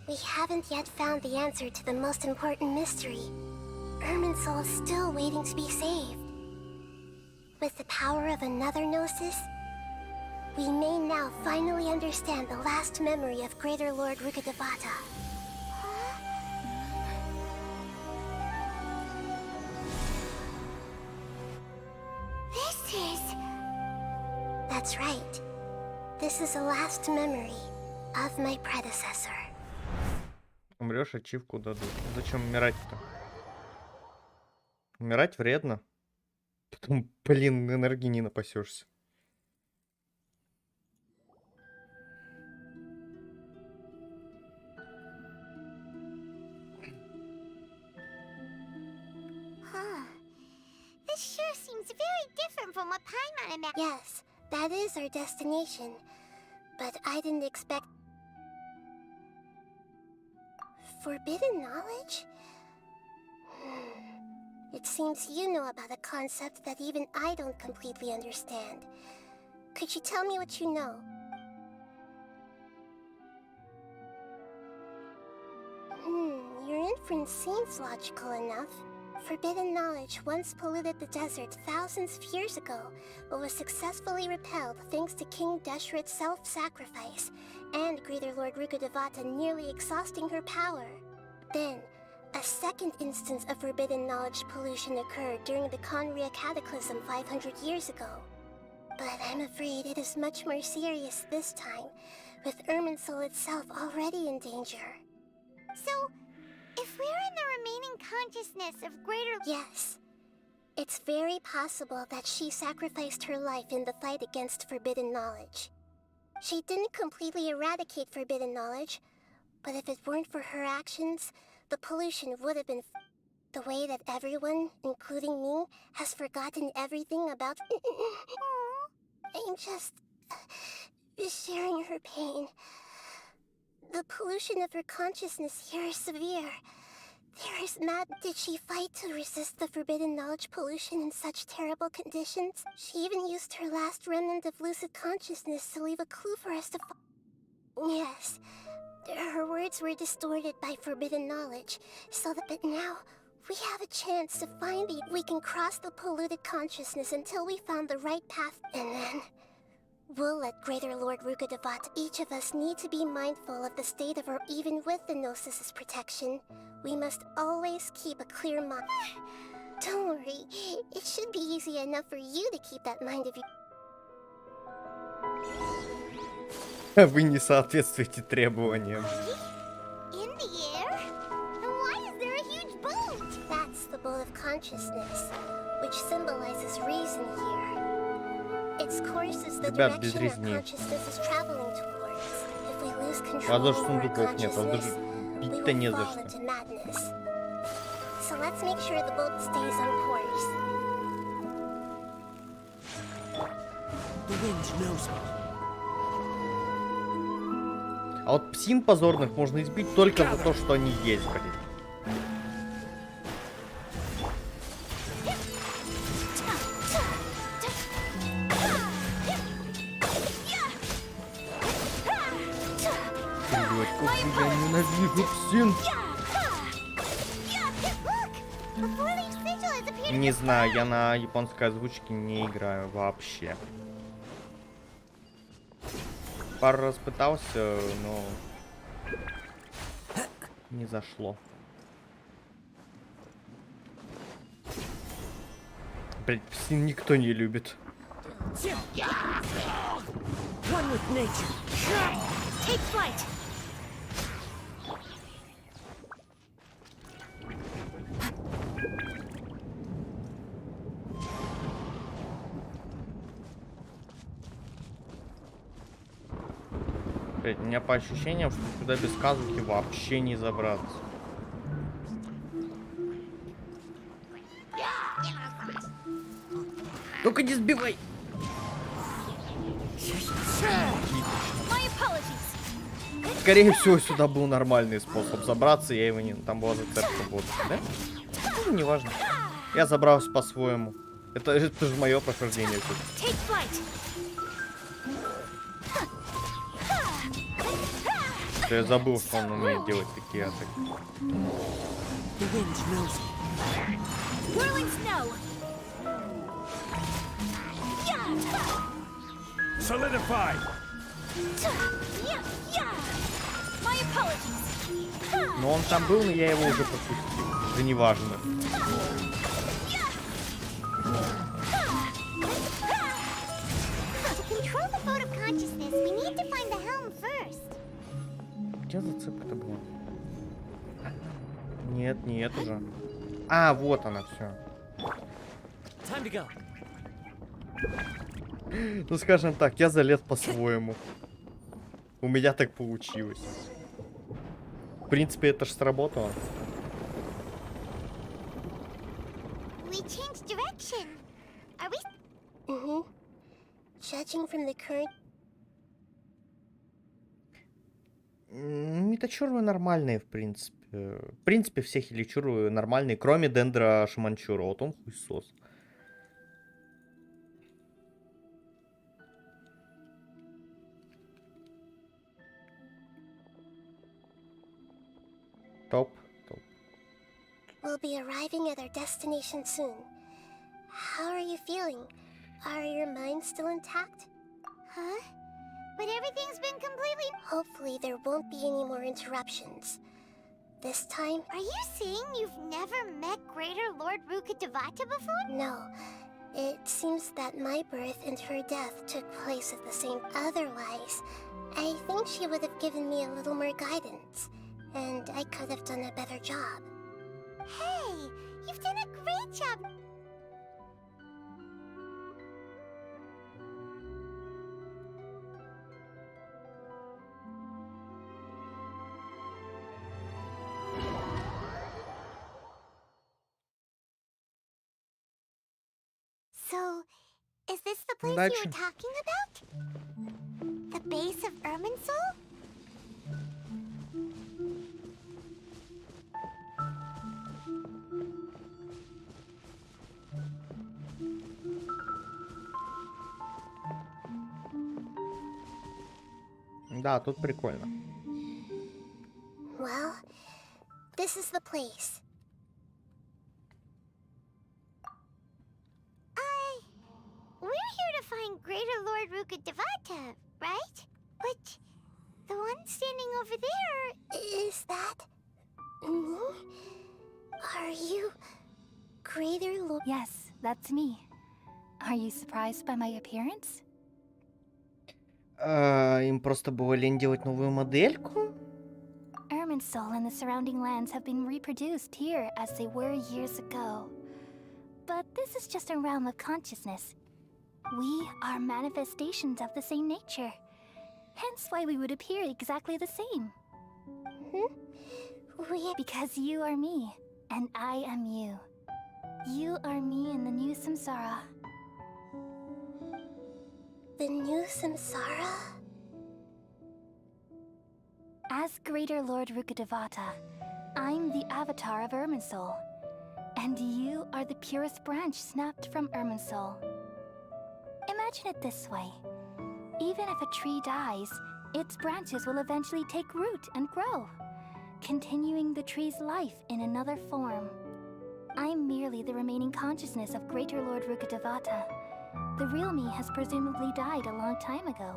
We haven't yet found the answer to the most important mystery. Irminsul is still waiting to be saved. With the power of another Gnosis, we may now finally understand the last memory of Greater Lord Rukkhadevata. This is... That's right. This is the last memory of my predecessor.
Умрешь, ачивку дадут. Зачем умирать-то? Умирать вредно. Потом, блин, энергии не напасешься.
Huh. This sure seems very different from what Paimon imagined. Yes, that is our destination. But I didn't expect... Forbidden knowledge? It seems you know about a concept that even I don't completely understand. Could you tell me what you know? Your inference seems logical enough. Forbidden knowledge once polluted the desert thousands of years ago, but was successfully repelled thanks to King Deshret's self-sacrifice, and Greater Lord Rukkhadevata nearly exhausting her power. Then, a second instance of forbidden knowledge pollution occurred during the Conria Cataclysm 500 years ago. But I'm afraid it is much more serious this time, with Irminsul itself already in danger. So, if we're in the remaining consciousness of Greater... Yes. It's very possible that she sacrificed her life in the fight against forbidden knowledge. She didn't completely eradicate forbidden knowledge, but if it weren't for her actions, the pollution would have been the way that everyone, including me, has forgotten everything about... I'm just sharing her pain. The pollution of her consciousness here is severe. There is mad... Did she fight to resist the forbidden knowledge pollution in such terrible conditions? She even used her last remnant of lucid consciousness to leave a clue for us to Yes. Her words were distorted by forbidden knowledge, so that but now we have a chance to find the... We can cross the polluted consciousness until we found the right path, and then... We'll let Greater Lord Rukkhadevata. Each of us need to be mindful of the state of our... Even with the Gnosis' protection, we must always keep a clear mind. Don't worry, it should be easy enough for you to keep that mind of you.
Вы не соответствуете требованиям.
In the air? And why is there a huge boat? That's the boat of consciousness, which symbolizes reason here. Its course is the direction our consciousness is traveling towards. If we lose control over our consciousness, we will fall into madness. So let's make sure the boat stays on course.
The wind knows me.
А вот псин позорных можно избить только за то, что они есть, блин. Блять, как же я ненавижу псин. Не знаю, я на японской озвучке не играю вообще. Пару раз пытался, но не зашло. Блять, псин никто не любит.
One with nature.
Take flight!
Блять, у меня по ощущениям, что сюда без казухи вообще не забраться. Только не сбивай! Скорее всего, сюда был нормальный способ забраться, я его не... Там была зацепка бота, да? Ну, неважно. Я забрался по-своему. Это же мое прохождение тут. Я забыл, что он умеет делать такие атаки.
Solidify!
Но он там был, но я его уже пропустил. Это не важно. Где зацепка-то была? Нет, нет уже. А, вот она, все. Ну, скажем так, я залез по-своему. У меня так получилось. В принципе, это ж сработало. Метачуры нормальные, в принципе. В принципе, все хиличуры нормальные, кроме Дендра Шаманчура. Вот он хуйсос. Топ.
We'll be arriving at our destination soon. How are you feeling? Are your minds still intact? Huh? But everything's been completely... Hopefully there won't be any more interruptions. This time... Are you saying you've never met Greater Lord Rukkhadevata before? No. It seems that my birth and her death took place at the same... Otherwise, I think she would have given me a little more guidance. And I could have done a better job. Hey! You've done a great job! So, is this the place you were talking about? The base of Irminsul?
Да, тут прикольно.
Well, this is the place. We're here to find Greater Lord Rukkhadevata, right? But the one standing over there... Is that... me? Are you... Greater Lord...
Yes, that's me. Are you surprised by my appearance?
Им просто было лень делать новую модельку?
Irminsul and the surrounding lands have been reproduced here as they were years ago. But this is just a realm of consciousness. We are manifestations of the same nature. Hence why we would appear exactly the same. Because you are me, and I am you. You are me in the new samsara.
The new samsara?
As Greater Lord Rukkhadevata, I'm the avatar of Irminsul. And you are the purest branch snapped from Irminsul. Imagine it this way. Even if a tree dies, Its branches will eventually take root and grow, continuing the tree's life in another form. I'm merely the remaining consciousness of Greater Lord Rukkhadevata. The real me has presumably died a long time ago.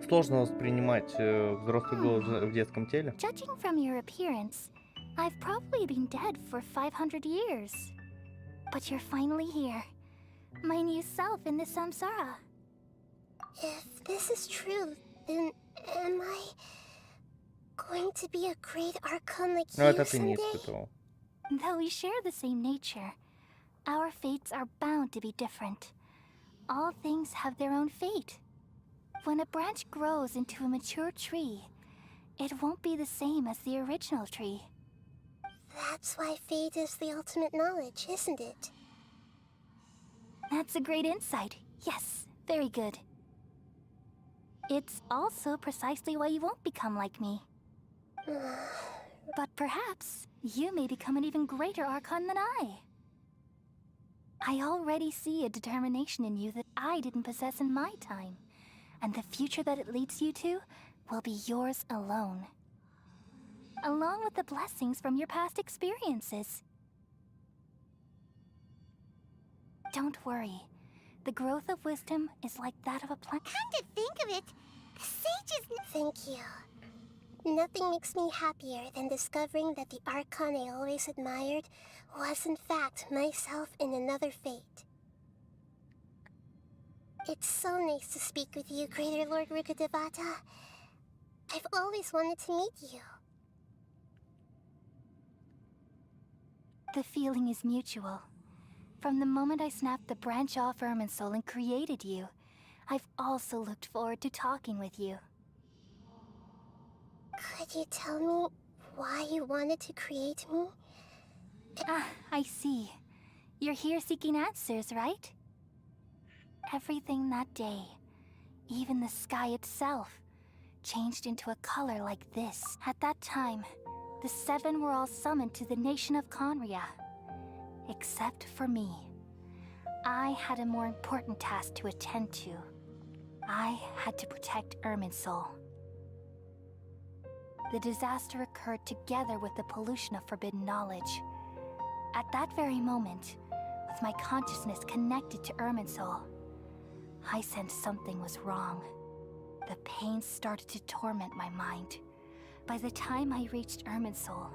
Сложно воспринимать взрослый голос в детском теле.
Judging from your appearance, I've probably been dead for 500 years. But you're finally here. My new self in the samsara.
If this is true, then am I going to be a great archon like
Но
you
это ты не
someday?
испытывал.
Though we share the same nature, our fates are bound to be different. All things have their own fate. When a branch grows into a mature tree, it won't be the same as the original tree.
That's why fate is the ultimate knowledge, isn't it?
That's a great insight. Yes, very good. It's also precisely why you won't become like me. But perhaps you may become an even greater archon than I. I already see a determination in you that I didn't possess in my time, and the future that it leads you to will be yours alone, along with the blessings from your past experiences. Don't worry. The growth of wisdom is like that of a plant.
Come to think of it, the sages... Thank you. Nothing makes me happier than discovering that the archon I always admired was in fact myself in another fate. It's so nice to speak with you, Greater Lord Rukkhadevata. I've always wanted to meet you.
The feeling is mutual. From the moment I snapped the branch off Irminsul and created you, I've also looked forward to talking with you.
Could you tell me why you wanted to create me?
Ah, I see. You're here seeking answers, right? Everything that day, even the sky itself, changed into a color like this. At that time, the seven were all summoned to the nation of Conria. Except for me. I had a more important task to attend to. I had to protect Irminsul. The disaster occurred together with the pollution of forbidden knowledge. At that very moment, with my consciousness connected to Irminsul, I sensed something was wrong. The pain started to torment my mind. By the time I reached Irminsul,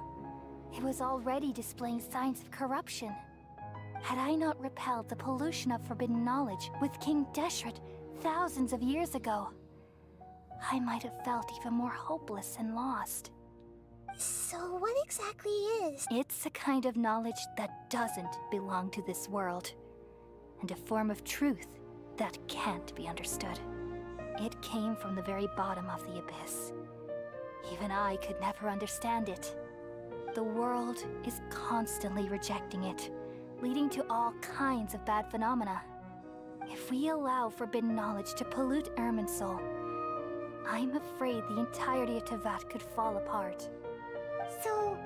it was already displaying signs of corruption. Had I not repelled the pollution of forbidden knowledge with King Deshret thousands of years ago, I might have felt even more hopeless and lost.
So what exactly is?
It's a kind of knowledge that doesn't belong to this world, and a form of truth that can't be understood. It came from the very bottom of the abyss. Even I could never understand it. The world is constantly rejecting it, leading to all kinds of bad phenomena. If we allow forbidden knowledge to pollute Irminsul, I'm afraid the entirety of Tevat could fall apart.
So,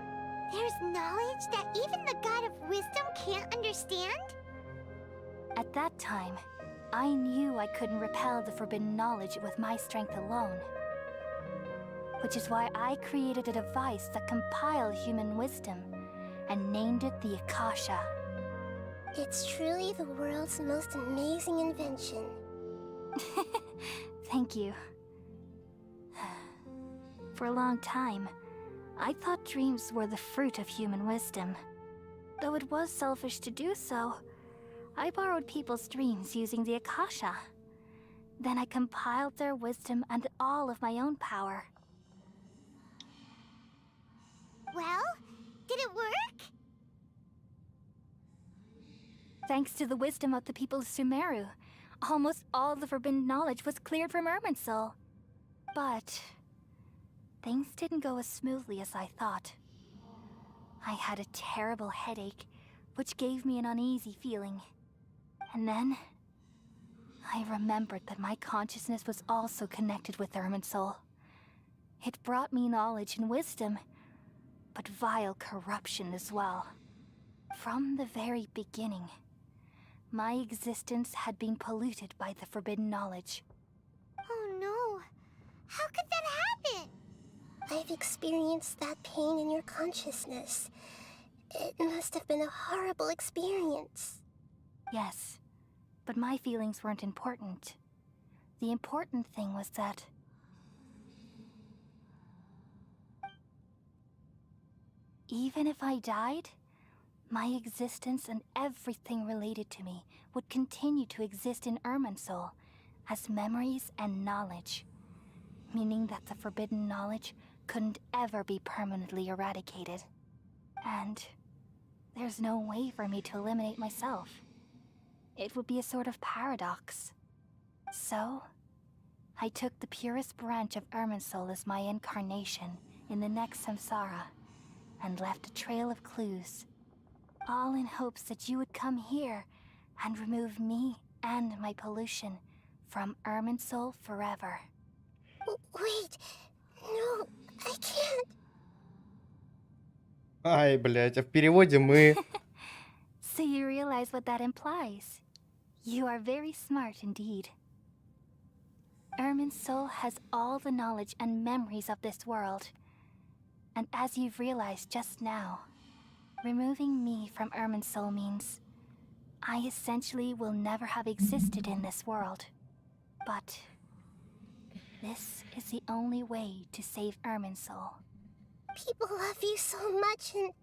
there's knowledge that even the God of Wisdom can't understand?
At that time, I knew I couldn't repel the forbidden knowledge with my strength alone. Which is why I created a device that compiled human wisdom and named it the Akasha.
It's truly the world's most amazing invention.
Thank you. For a long time, I thought dreams were the fruit of human wisdom. Though it was selfish to do so, I borrowed people's dreams using the Akasha. Then I compiled their wisdom and all of my own power.
Well, did it work?
Thanks to the wisdom of the people of Sumeru, almost all the forbidden knowledge was cleared from Irminsul. But things didn't go as smoothly as I thought. I had a terrible headache, which gave me an uneasy feeling. And then I remembered that my consciousness was also connected with Irminsul. It brought me knowledge and wisdom, but vile corruption as well. From the very beginning, my existence had been polluted by the forbidden knowledge.
How could that happen?
I've experienced that pain in your consciousness. It must have been a horrible experience.
Yes, but my feelings weren't important. The important thing was that... even if I died, my existence and everything related to me would continue to exist in Irminsul as memories and knowledge, meaning that the forbidden knowledge couldn't ever be permanently eradicated. And there's no way for me to eliminate myself. It would be a sort of paradox. So, I took the purest branch of Irminsul as my incarnation in the next samsara, and left a trail of clues, all in hopes that you would come here and remove me and my pollution from Irminsul forever.
Wait, no, I can't.
Ай, блядь, а в переводе мы...
So you realize what that implies? You are very smart indeed. Irminsul has all the knowledge and memories of this world. And as you've realized just now, removing me from Irminsul means I essentially will never have existed in this world. But this is the only way to save Irminsul.
People love you so much, and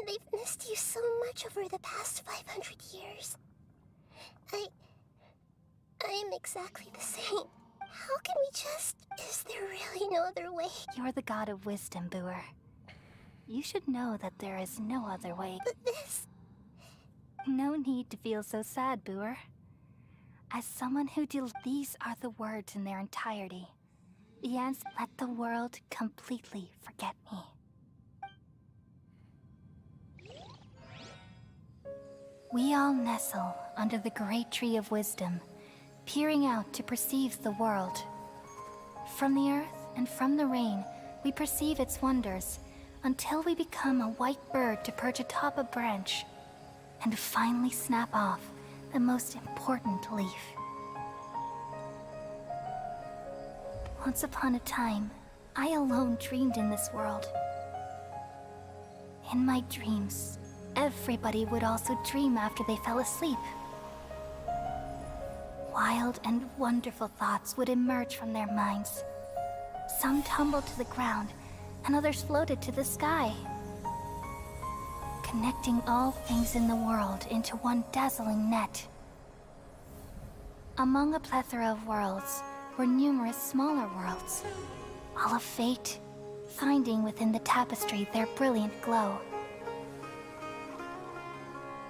they've missed you so much over the past 500 years. I am exactly the same. How can we just... Is there really no other way?
You're the god of wisdom, Booer. You should know that there is no other way.
But this...
No need to feel so sad, Booer. As someone who these are the words in their entirety. The answer: let the world completely forget me. We all nestle under the great tree of wisdom, peering out to perceive the world. From the earth and from the rain, we perceive its wonders, until we become a white bird to perch atop a branch, and finally snap off the most important leaf. Once upon a time, I alone dreamed in this world. In my dreams, everybody would also dream after they fell asleep. Wild and wonderful thoughts would emerge from their minds. Some tumbled to the ground, and others floated to the sky, connecting all things in the world into one dazzling net. Among a plethora of worlds were numerous smaller worlds, all of fate, finding within the tapestry their brilliant glow.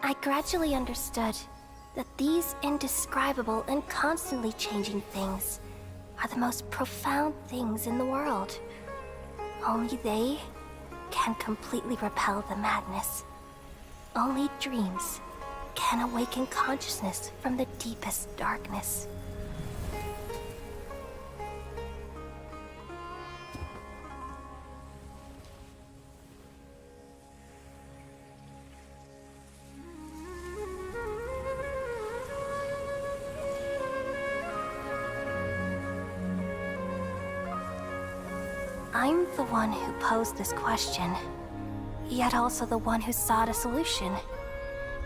I gradually understood that these indescribable and constantly changing things are the most profound things in the world. Only they can completely repel the madness. Only dreams can awaken consciousness from the deepest darkness. I'm the one who posed this question, yet also the one who sought a solution.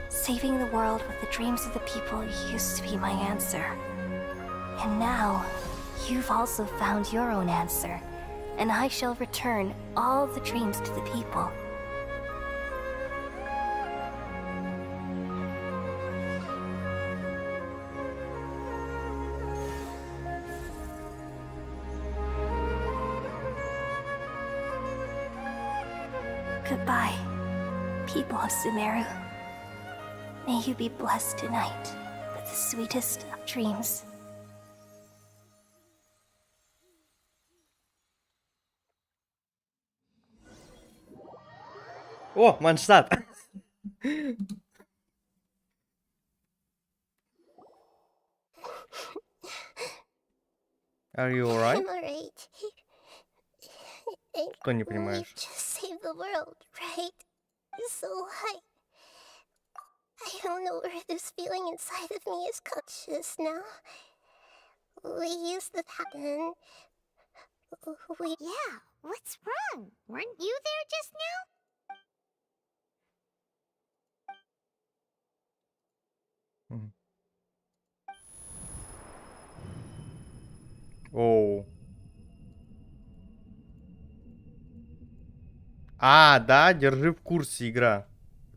Saving the world with the dreams of the people used to be my answer. And now, you've also found your own answer, and I shall return all the dreams to the people. Goodbye, people of Sumeru. May you be blessed tonight with the sweetest of dreams.
О, Манштадт! Are you alright?
I'm alright.
Что не понимаешь?
We've just saved the world, right? So I don't know where this feeling inside of me is conscious now.
We used to happen. Yeah, what's wrong? Weren't you there just now?
Оу. А, да, держи в курсе, игра.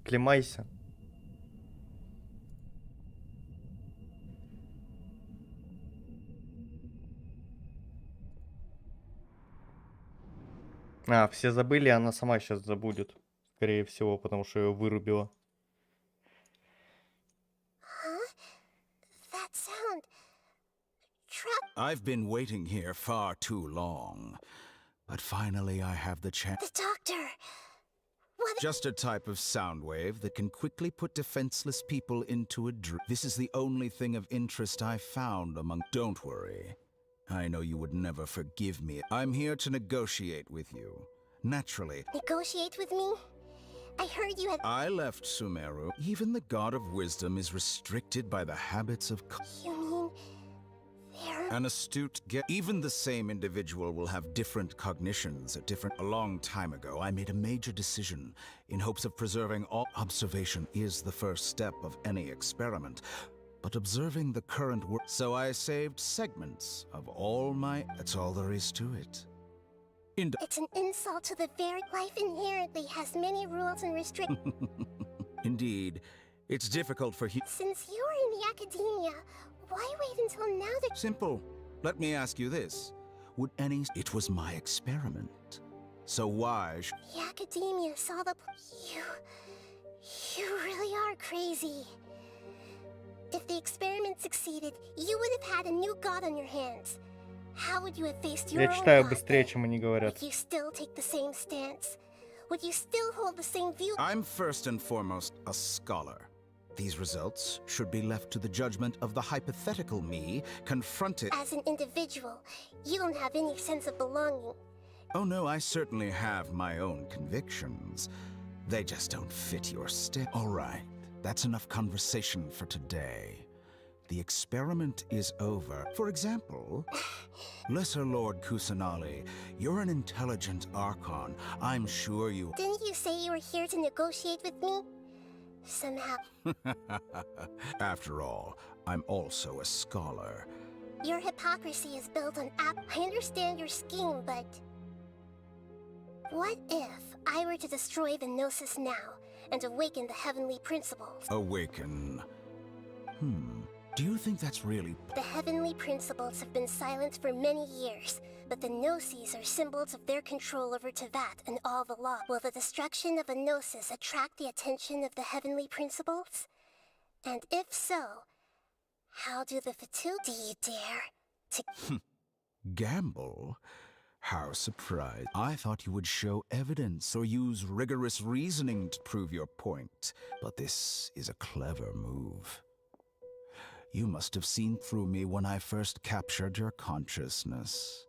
Клемайся. А, все забыли, она сама сейчас забудет. Скорее всего, потому что ее вырубила.
That sound.
I've been waiting here far too long. But finally I have the chance.
The doctor. What?
Just a type of sound wave that can quickly put defenseless people into a dream. This is the only thing of interest I found among... Don't worry. I know you would never forgive me. I'm here to negotiate with you. Naturally.
Negotiate with me? I heard you had...
I left Sumero. Even the god of wisdom is restricted by the habits of...
You mean...
An astute even the same individual will have different cognitions at different... A long time ago, I made a major decision in hopes of preserving all... Observation is the first step of any experiment, but observing the current world... So I saved segments of all my... That's all there is to it.
It's an insult to the very... Life inherently has many rules and restrictions.
Indeed, it's difficult for...
Since you're in the academia... Why wait until now that...
Simple. Let me ask you this. Would any... It was my experiment. So why...
The academia saw the... You really are crazy. If the experiment succeeded, you would have had a new god on your hands. How would you have faced your
Я
own
читаю
god
быстрее,
then?
чем они говорят.
Would you still take the same stance? Would you still hold the same view?
I'm first and foremost a scholar. These results should be left to the judgment of the hypothetical me confronted...
As an individual, you don't have any sense of belonging.
Oh no, I certainly have my own convictions. They just don't fit your stick. All right, that's enough conversation for today. The experiment is over. For example, Lesser Lord Kusanali, you're an intelligent Archon. I'm sure you...
Didn't you say you were here to negotiate with me? Somehow.
After all, I'm also a scholar.
Your hypocrisy is built on I understand your scheme, but... What if I were to destroy the Gnosis now, and awaken the heavenly principles?
Awaken... Do you think that's really...
The heavenly principles have been silent for many years, but the Gnosis are symbols of their control over Tevat and all the law. Will the destruction of a Gnosis attract the attention of the heavenly principles? And if so, how do the Fatu... Do you dare to...
Gamble? How surprised. I thought you would show evidence or use rigorous reasoning to prove your point. But this is a clever move. You must have seen through me when I first captured your consciousness.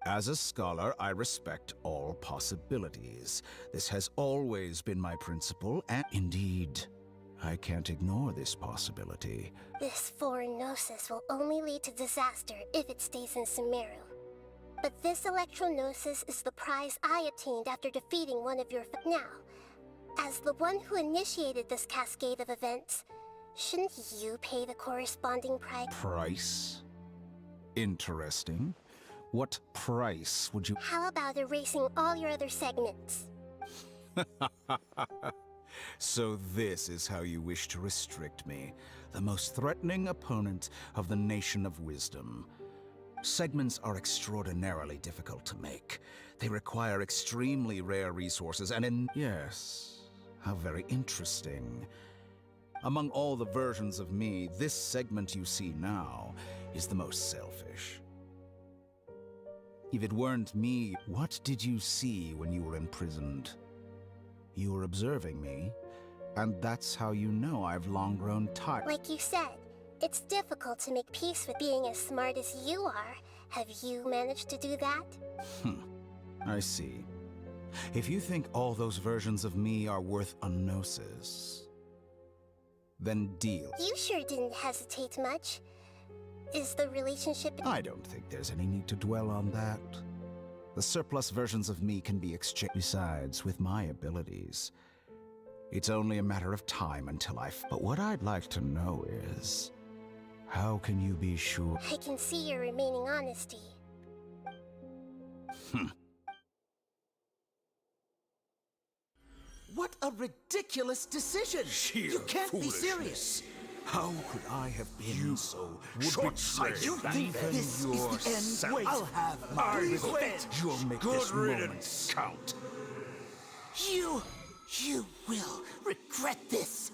As a scholar, I respect all possibilities. This has always been my principle, and indeed, I can't ignore this possibility.
This foreign Gnosis will only lead to disaster if it stays in Sumeru. But this Electro-Gnosis is the prize I obtained after defeating one of your... Now, as the one who initiated this cascade of events, shouldn't you pay the corresponding price?
Price? Interesting. What price would you...
How about erasing all your other segments?
So this is how you wish to restrict me, the most threatening opponent of the Nation of Wisdom. Segments are extraordinarily difficult to make. They require extremely rare resources and Yes, how very interesting. Among all the versions of me, this segment you see now is the most selfish. If it weren't me, what did you see when you were imprisoned? You were observing me, and that's how you know I've long grown tired.
Like you said, it's difficult to make peace with being as smart as you are. Have you managed to do that?
I see. If you think all those versions of me are worth a gnosis, then deal.
You sure didn't hesitate much. Is the relationship...
I don't think there's any need to dwell on that. The surplus versions of me can be exchanged. Besides, with my abilities, it's only a matter of time until But what I'd like to know is, how can you be sure?
I can see your remaining honesty.
What a ridiculous decision! You can't be serious!
How could I have been so short-sighted?
You think this is the end? Wait, I'll have my revenge.
You'll make this moment count.
You will regret this.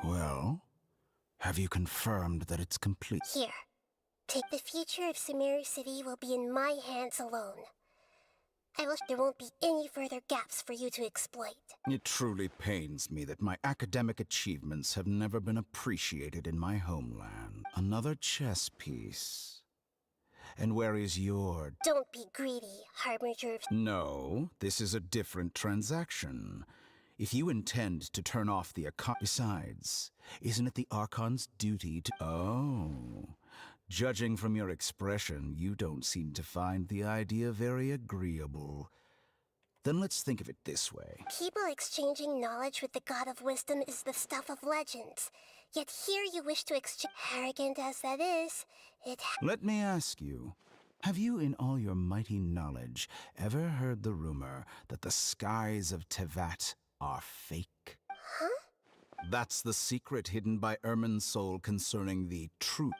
Well, have you confirmed that it's complete?
Here. Take the future of Sumeru City will be in my hands alone. I wish there won't be any further gaps for you to exploit.
It truly pains me that my academic achievements have never been appreciated in my homeland. Another chess piece. And where is your...
Don't be greedy, Harbinger of...
No, this is a different transaction. If you intend to turn off the Archon... Besides, isn't it the Archon's duty to... Oh... Judging from your expression, you don't seem to find the idea very agreeable. Then let's think of it this way.
People exchanging knowledge with the God of Wisdom is the stuff of legends. Yet here you wish to exchange... Arrogant as that is, it...
Let me ask you, have you in all your mighty knowledge ever heard the rumor that the skies of Tevat are fake?
Huh?
That's the secret hidden by Ermin's soul concerning the truth.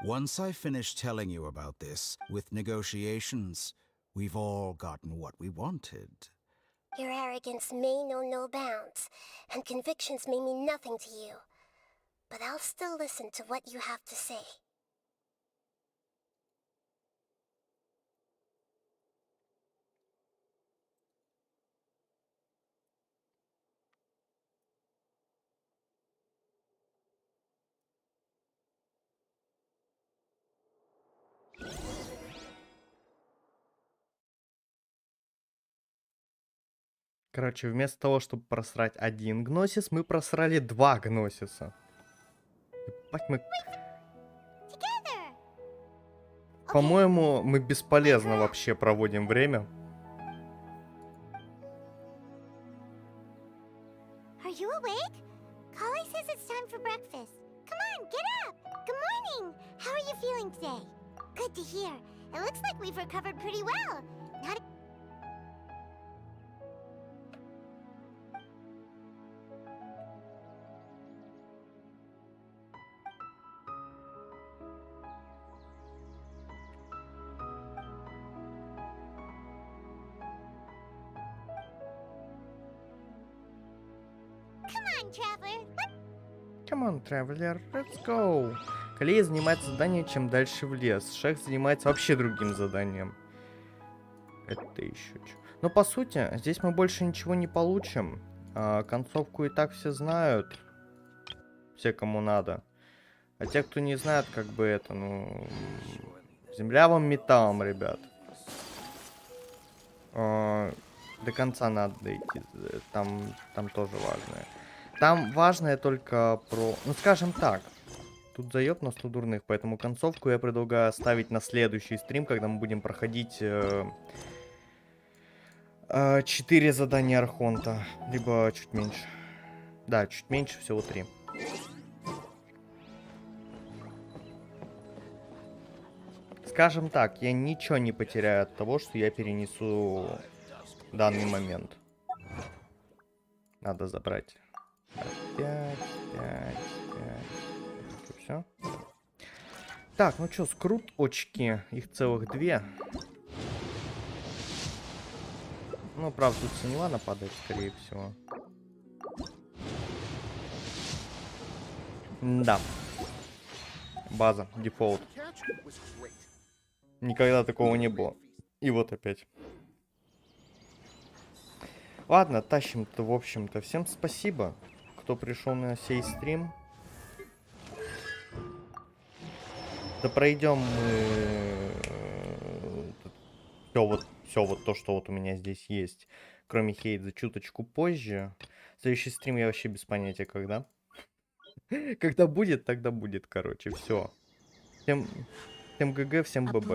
Once I finish telling you about this, with negotiations, we've all gotten what we wanted.
Your arrogance may know no bounds, and convictions may mean nothing to you. But I'll still listen to what you have to say.
Короче, вместо того, чтобы просрать один гносис, мы просрали 2 гносиса. Ебать, мы... По-моему, мы бесполезно вообще проводим время.
Are you awake? Kali says it's time for breakfast. Come on, get up! Good morning! How are you feeling today? Good to hear. It looks like we've recovered pretty well. Not...
Come on, traveler, let's go. Калия занимается заданием, чем дальше в лес. Шех занимается вообще другим заданием. Это еще что? Но по сути, здесь мы больше ничего не получим. Концовку и так все знают. Все, кому надо. А те, кто не знает, как бы это, ну... Земля вам металлом, ребят. До конца надо дойти. Там тоже важное. Там важное только про... Ну, скажем так. Тут заеб нас тут дурных. Поэтому концовку я предлагаю оставить на следующий стрим, когда мы будем проходить 4 задания Архонта. Либо чуть меньше. Да, чуть меньше, всего 3. Скажем так, я ничего не потеряю от того, что я перенесу данный момент. Надо забрать. 5. Все. Так, ну что, скрут очки. Их целых 2. Ну, правда, тут синева нападает, скорее всего. Да. База, дефолт. Никогда такого не было. И вот опять. Ладно, тащим-то, в общем-то. Всем спасибо, кто пришел на сей стрим. Да пройдем мы все вот то, что вот у меня здесь есть. кроме Хейдза, чуточку позже. Следующий стрим я вообще без понятия, когда. Когда будет, тогда будет, короче, все. Всем ГГ, всем ББ.